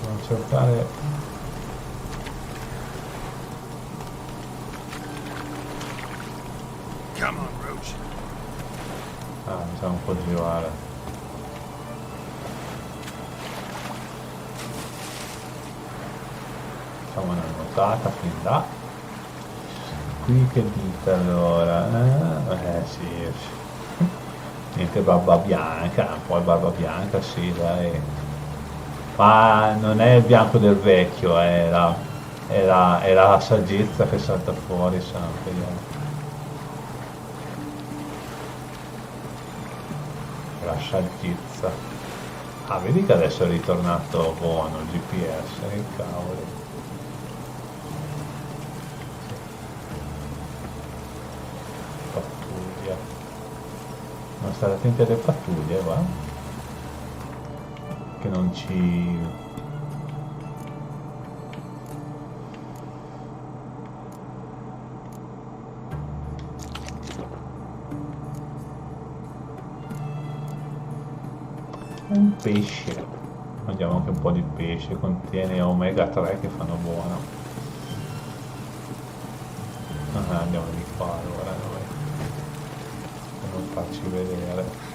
Devo cercare... Come on, Roach. Facciamo un po' girare. Facciamo una nuotata fin là. Qui che dite allora? Sì. Niente barba bianca, un po' barba bianca, sì, dai. Ma non è il bianco del vecchio, è la saggezza che salta fuori sempre. La saggezza. Ah, vedi che adesso è ritornato buono il GPS, che cavolo. Pattuglia. Non stare attenti alle pattuglie, va? Che non ci... Un pesce, mangiamo anche un po' di pesce, contiene omega 3 che fanno buono. Andiamo di qua allora noi, per non farci vedere.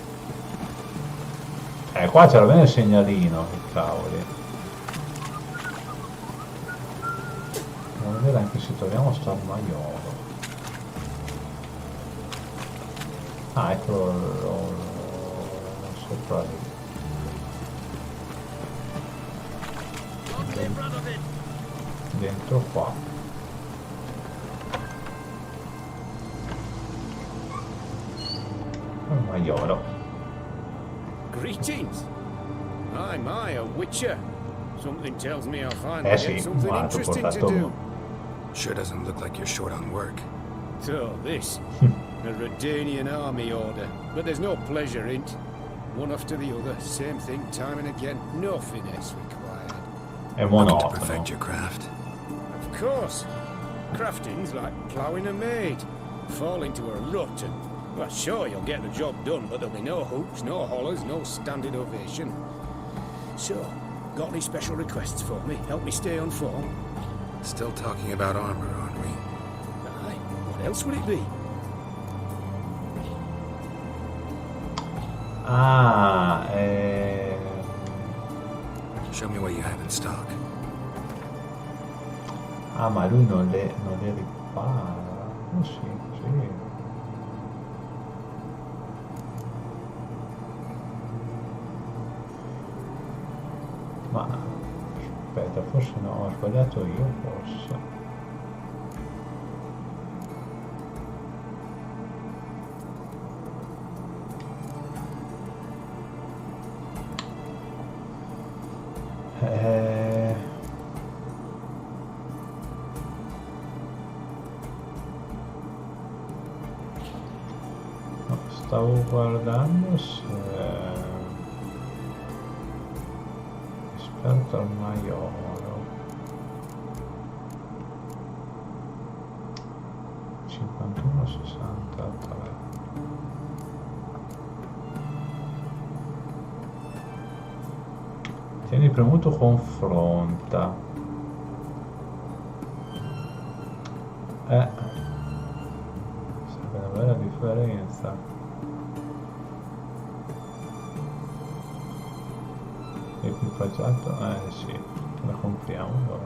Qua c'era bene il segnalino, che cavoli. Andiamo a vedere anche se troviamo sto armaiolo. Eccolo sopra lì. Dentro qua. Armaiolo. Greetings. My, a witcher. Something tells me I'll find Sì, something ma interesting to portato... do. Sure doesn't look like you're short on work. So this, a Redanian army order, but there's no pleasure in it. One after the other, same thing time and again, no finesse required. È Looking to monotono. perfect your craft. Of course. Crafting's like ploughing a maid. Fall into a rut and, well, sure, you'll get the job done, but there'll be no hoops, no hollers, no standing ovation. So, got any special requests for me? Help me stay on form? Still talking about armor, aren't we? Aye, what else would it be? Show me what you have in stock. Ma lui non le ripara. Sì. Ma aspetta, forse no, ho sbagliato io, forse. No, stavo guardando se esperto armaiolo 51,63. Tieni premuto, confronta. Sarebbe una bella differenza. Equipaggiato? Sì, la compriamo allora.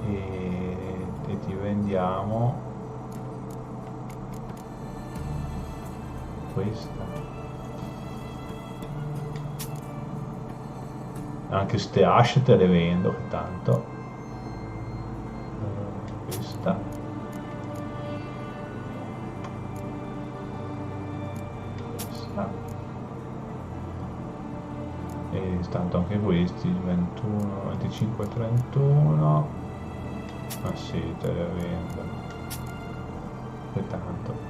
E ti vendiamo questa. Anche ste asce te le vendo, tanto. Questa. Questa. E tanto anche questi, 21, 25, 31. Ma sì, te le vendo. E tanto.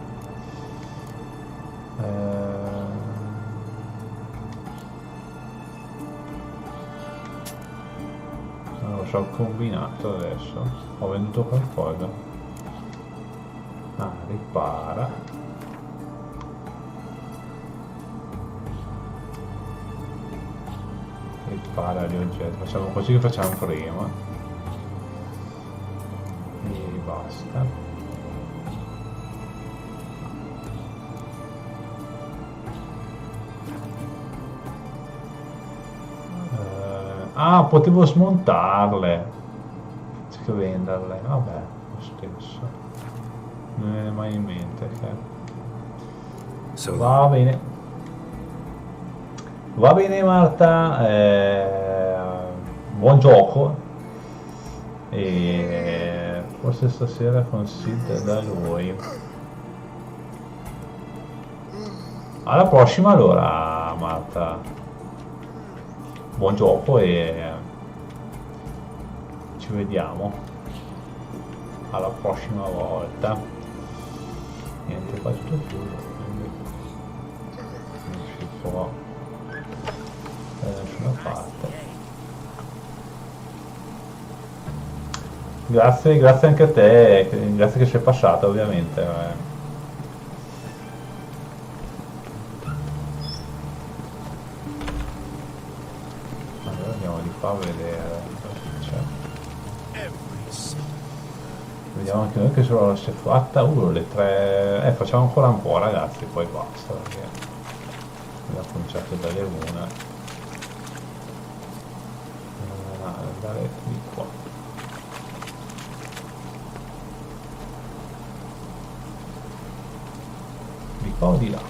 Non lo so, ho combinato adesso. Ho venduto qualcosa. Ripara. Ripara gli oggetti. Facciamo così che facciamo prima. E basta. Ah, potevo smontarle. Che venderle. Vabbè, lo stesso. Non mi viene mai in mente che... Va bene. Va bene Marta. Buon gioco. E forse stasera consiglio da lui. Alla prossima allora Marta. Buon gioco e ci vediamo alla prossima volta. Niente, qua tutto chiuso, quindi non si può da nessuna parte. Grazie anche a te, grazie che sei passata ovviamente. A vedere cosa c'è. Vediamo anche noi che sono si è fatta le 3. Facciamo ancora un po' ragazzi, poi basta perché abbiamo cominciato dalle 1. Andare di qua. Di qua o di là?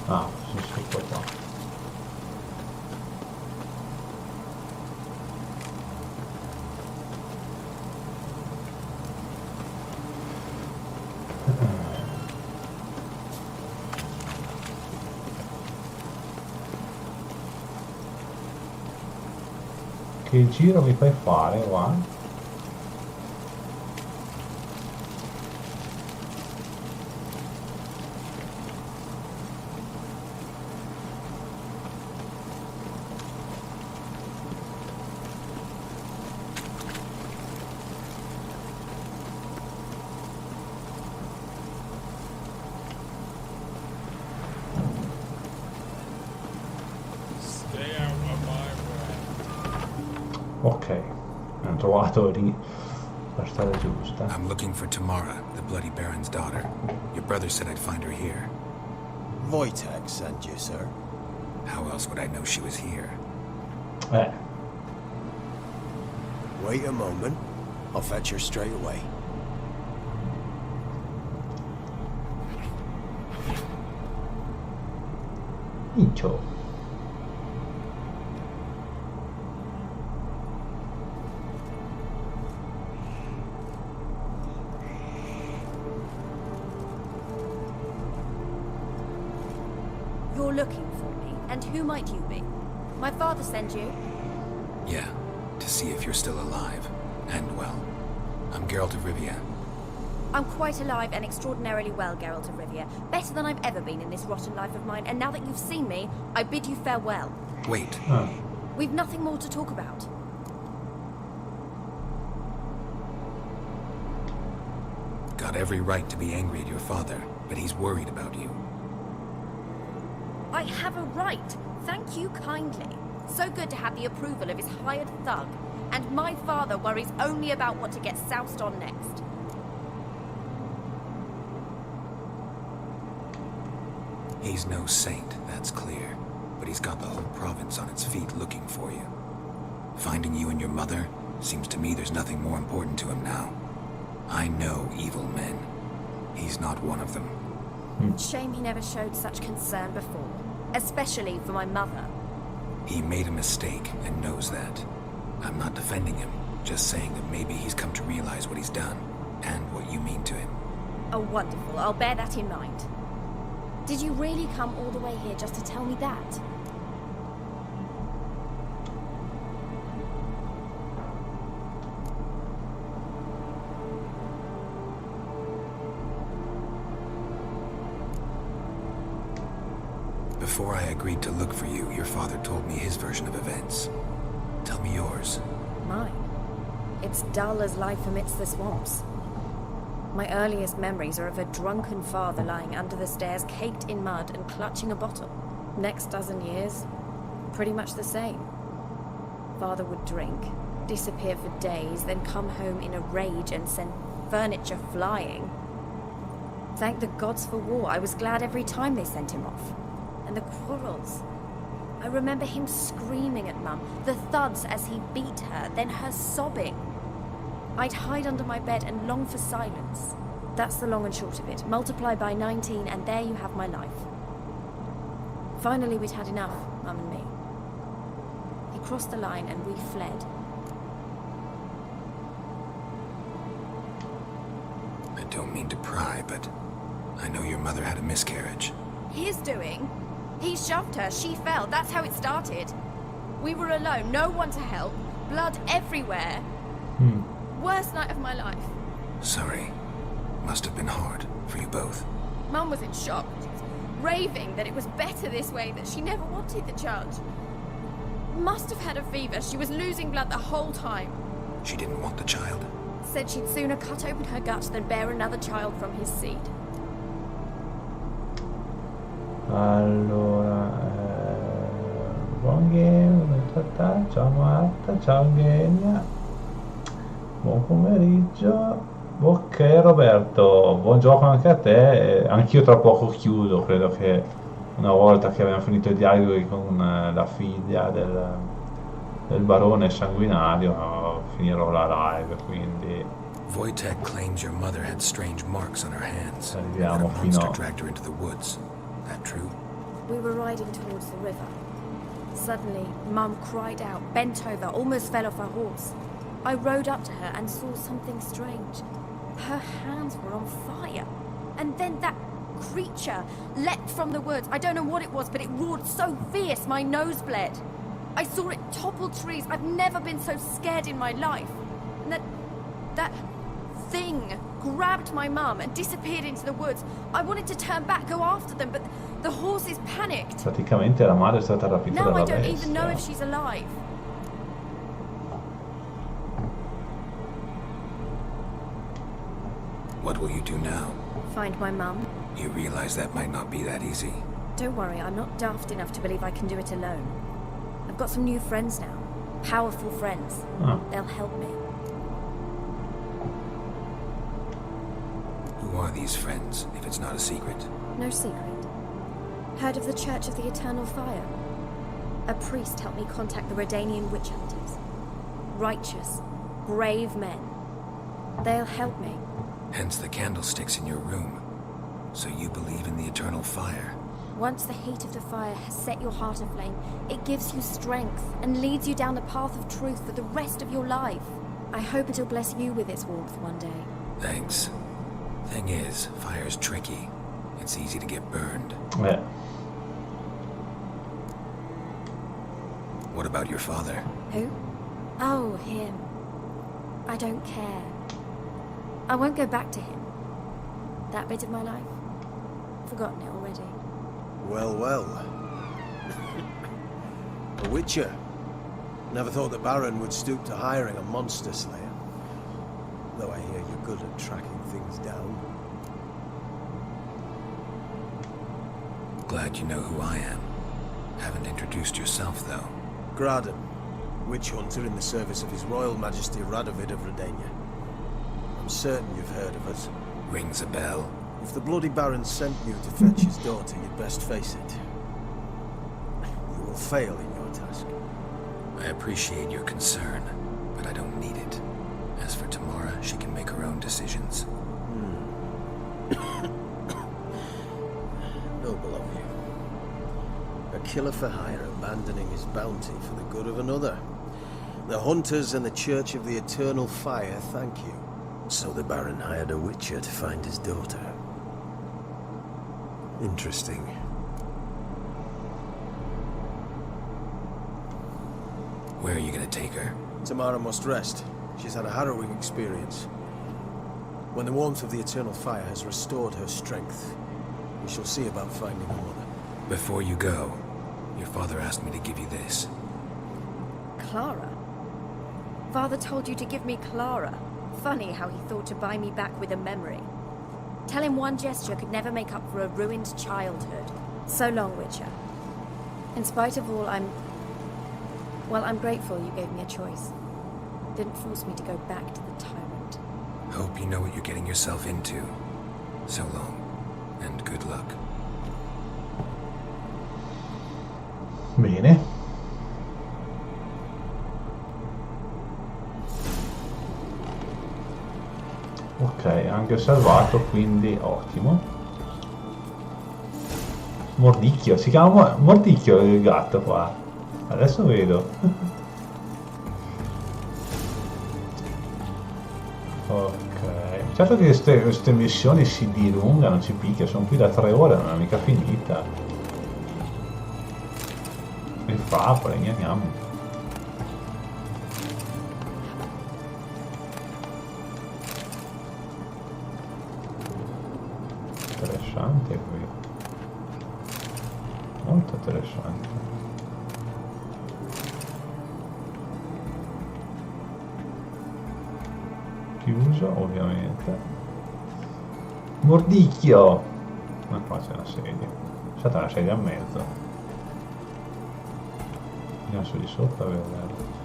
Ah, sono qua. Che giro mi fai fare qua? Ok, abbiamo trovato lì la strada giusta. I'm looking for Tamara, the Bloody Baron's daughter. Your brother said I'd find her here. Wojtek sent you, sir. How else would I know she was here? Wait a moment. I'll fetch her straight away. Minchio. You're looking for me, and who might you be? My father sent you? Yeah, to see if you're still alive. And well. I'm Geralt of Rivia. I'm quite alive and extraordinarily well, Geralt of Rivia. Better than I've ever been in this rotten life of mine, and now that you've seen me, I bid you farewell. Wait. We've nothing more to talk about. Got every right to be angry at your father, but he's worried about you. I have a right. Thank you kindly. So good to have the approval of his hired thug. And my father worries only about what to get soused on next. He's no saint, that's clear. But he's got the whole province on its feet looking for you. Finding you and your mother, seems to me there's nothing more important to him now. I know evil men. He's not one of them. Shame he never showed such concern before. Especially for my mother. He made a mistake and knows that. I'm not defending him, just saying that maybe he's come to realize what he's done, and what you mean to him. Oh, wonderful. I'll bear that in mind. Did you really come all the way here just to tell me that? Before I agreed to look for you, your father told me his version of events. Tell me yours. Mine? It's dull as life amidst the swamps. My earliest memories are of a drunken father lying under the stairs, caked in mud and clutching a bottle. Next dozen years, pretty much the same. Father would drink, disappear for days, then come home in a rage and send furniture flying. Thank the gods for war. I was glad every time they sent him off. And the quarrels. I remember him screaming at Mum, the thuds as he beat her, then her sobbing. I'd hide under my bed and long for silence. That's the long and short of it. Multiply by 19 and there you have my life. Finally, we'd had enough, Mum and me. He crossed the line and we fled. I don't mean to pry, but I know your mother had a miscarriage. His doing? He shoved her, she fell, that's how it started. We were alone, no one to help, blood everywhere. Worst night of my life. Sorry. Must have been hard for you both. Mum was in shock. She was raving that it was better this way, that she never wanted the child. Must have had a fever, she was losing blood the whole time. She didn't want the child? Said she'd sooner cut open her gut than bear another child from his seed. Allora, buon game, ciao Marta, ciao Genia, buon pomeriggio. Ok Roberto, buon gioco anche a te. Anch'io tra poco chiudo, credo che una volta che abbiamo finito i dialoghi con la figlia del barone sanguinario finirò la live, quindi Wojtek claims your mother had strange marks on her hands. arriviamo And that a monster fino dragged her into the woods. That true? We were riding towards the river. Suddenly, Mum cried out, bent over, almost fell off her horse. I rode up to her and saw something strange. Her hands were on fire. And then that creature leapt from the woods. I don't know what it was, but it roared so fierce my nose bled. I saw it topple trees. I've never been so scared in my life. And that thing grabbed my mum and disappeared into the woods. I wanted to turn back, go after them, but the horses panicked. praticamente la madre è stata rapita Now dalla I don't even know bestia. if she's alive. What will you do now? Find my mum. You realize that might not be that easy. Don't worry, I'm not daft enough to believe I can do it alone. I've got some new friends now. Powerful friends. Ah. They'll help me. Who are these friends, if it's not a secret? No secret. Heard of the Church of the Eternal Fire? A priest helped me contact the Redanian witch hunters. Righteous, brave men. They'll help me. Hence the candlesticks in your room. So you believe in the eternal fire? Once the heat of the fire has set your heart aflame, it gives you strength and leads you down the path of truth for the rest of your life. I hope it'll bless you with its warmth one day. Thanks. Thing is, fire's tricky. It's easy to get burned. Yeah. What about your father? Who? Oh, him. I don't care. I won't go back to him. That bit of my life. Forgotten it already. Well, well. A witcher. Never thought the Baron would stoop to hiring a monster slayer. Though I hear you're good at tracking things down. Glad you know who I am. Haven't introduced yourself, though. Graden, witch hunter in the service of His Royal Majesty Radovid of Redania. I'm certain you've heard of us. Rings a bell. If the bloody Baron sent you to fetch his daughter, you'd best face it. You will fail in your task. I appreciate your concern, but I don't need it. As for Tamara, she can make her own decisions. Noble of you. A killer for hire abandoning his bounty for the good of another. The hunters and the Church of the Eternal Fire thank you. So the Baron hired a witcher to find his daughter. Interesting. Where are you gonna take her? Tamara must rest. She's had a harrowing experience. When the warmth of the Eternal Fire has restored her strength, we shall see about finding her mother. Before you go, your father asked me to give you this. Clara? Father told you to give me Clara. Funny how he thought to buy me back with a memory. Tell him one gesture could never make up for a ruined childhood. So long, Witcher. In spite of all, I'm grateful you gave me a choice. Didn't force me to go back to the tyrant. Hope you know what you're getting yourself into. So long, and good luck. Bene. Ok, anche salvato, quindi ottimo. Mordicchio, si chiama Mordicchio il gatto qua. Adesso vedo. Ok, certo che queste missioni si dilungano, ci picchia, sono qui da 3 ore, non è mica finita. E fa, andiamo. Interessante qui, molto interessante. Chiuso ovviamente. Mordicchio, ma qua c'è una sedia, è stata una sedia a mezzo. Andiamo su di sotto a vedere.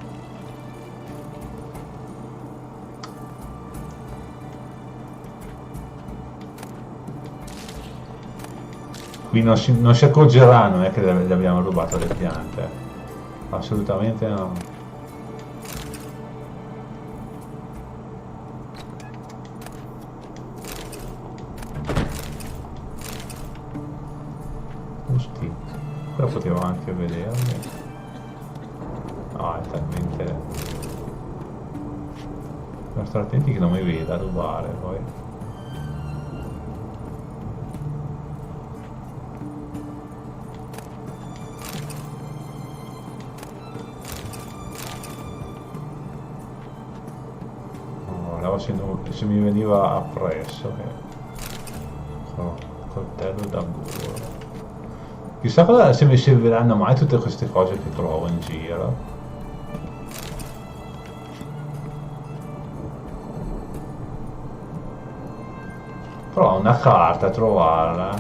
Qui non si accorgeranno che gli abbiamo rubato le piante, assolutamente no. Giusti, qua potevo anche vederli. No, è talmente... Devo stare attenti che non mi veda rubare poi. Se mi veniva appresso coltello da burro, chissà cosa, se mi serviranno mai tutte queste cose che trovo in giro. Però una carta a trovarla.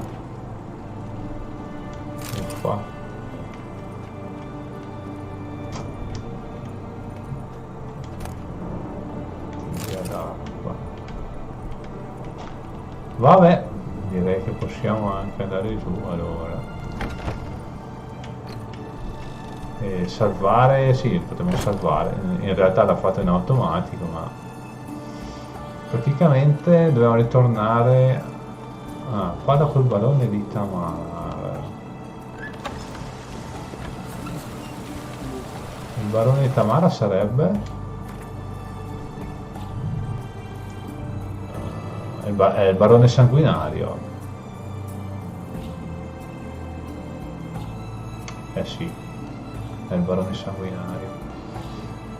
Uffa. Vabbè, direi che possiamo anche andare giù allora. E salvare, sì, potremmo salvare. In realtà l'ha fatto in automatico, ma praticamente dobbiamo ritornare. Ah, vado col barone di Tamara. Il barone di Tamara sarebbe è il Barone Sanguinario. Eh sì, è il Barone Sanguinario.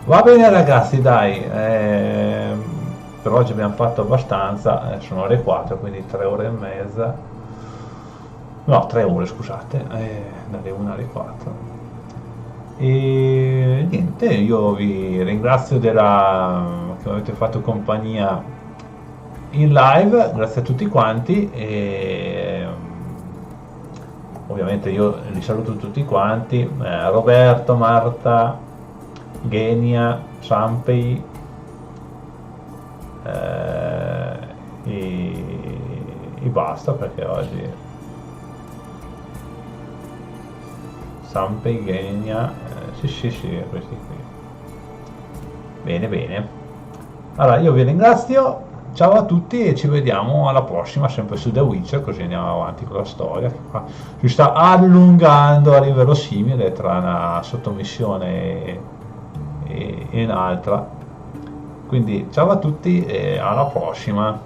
Va bene ragazzi, dai, per oggi abbiamo fatto abbastanza, sono le 4, quindi 3 ore e mezza. No, 3 ore, scusate, dalle 1 alle 4. E niente, io vi ringrazio che mi avete fatto compagnia in live, grazie a tutti quanti e ovviamente io li saluto tutti quanti, Roberto, Marta, Genia, Sampei e basta, perché oggi Sampei, Genia, sì, questi qui. Bene, bene, allora io vi ringrazio. Ciao a tutti e ci vediamo alla prossima, sempre su The Witcher, così andiamo avanti con la storia che qua si sta allungando all'inverosimile tra una sottomissione e un'altra. Quindi ciao a tutti e alla prossima.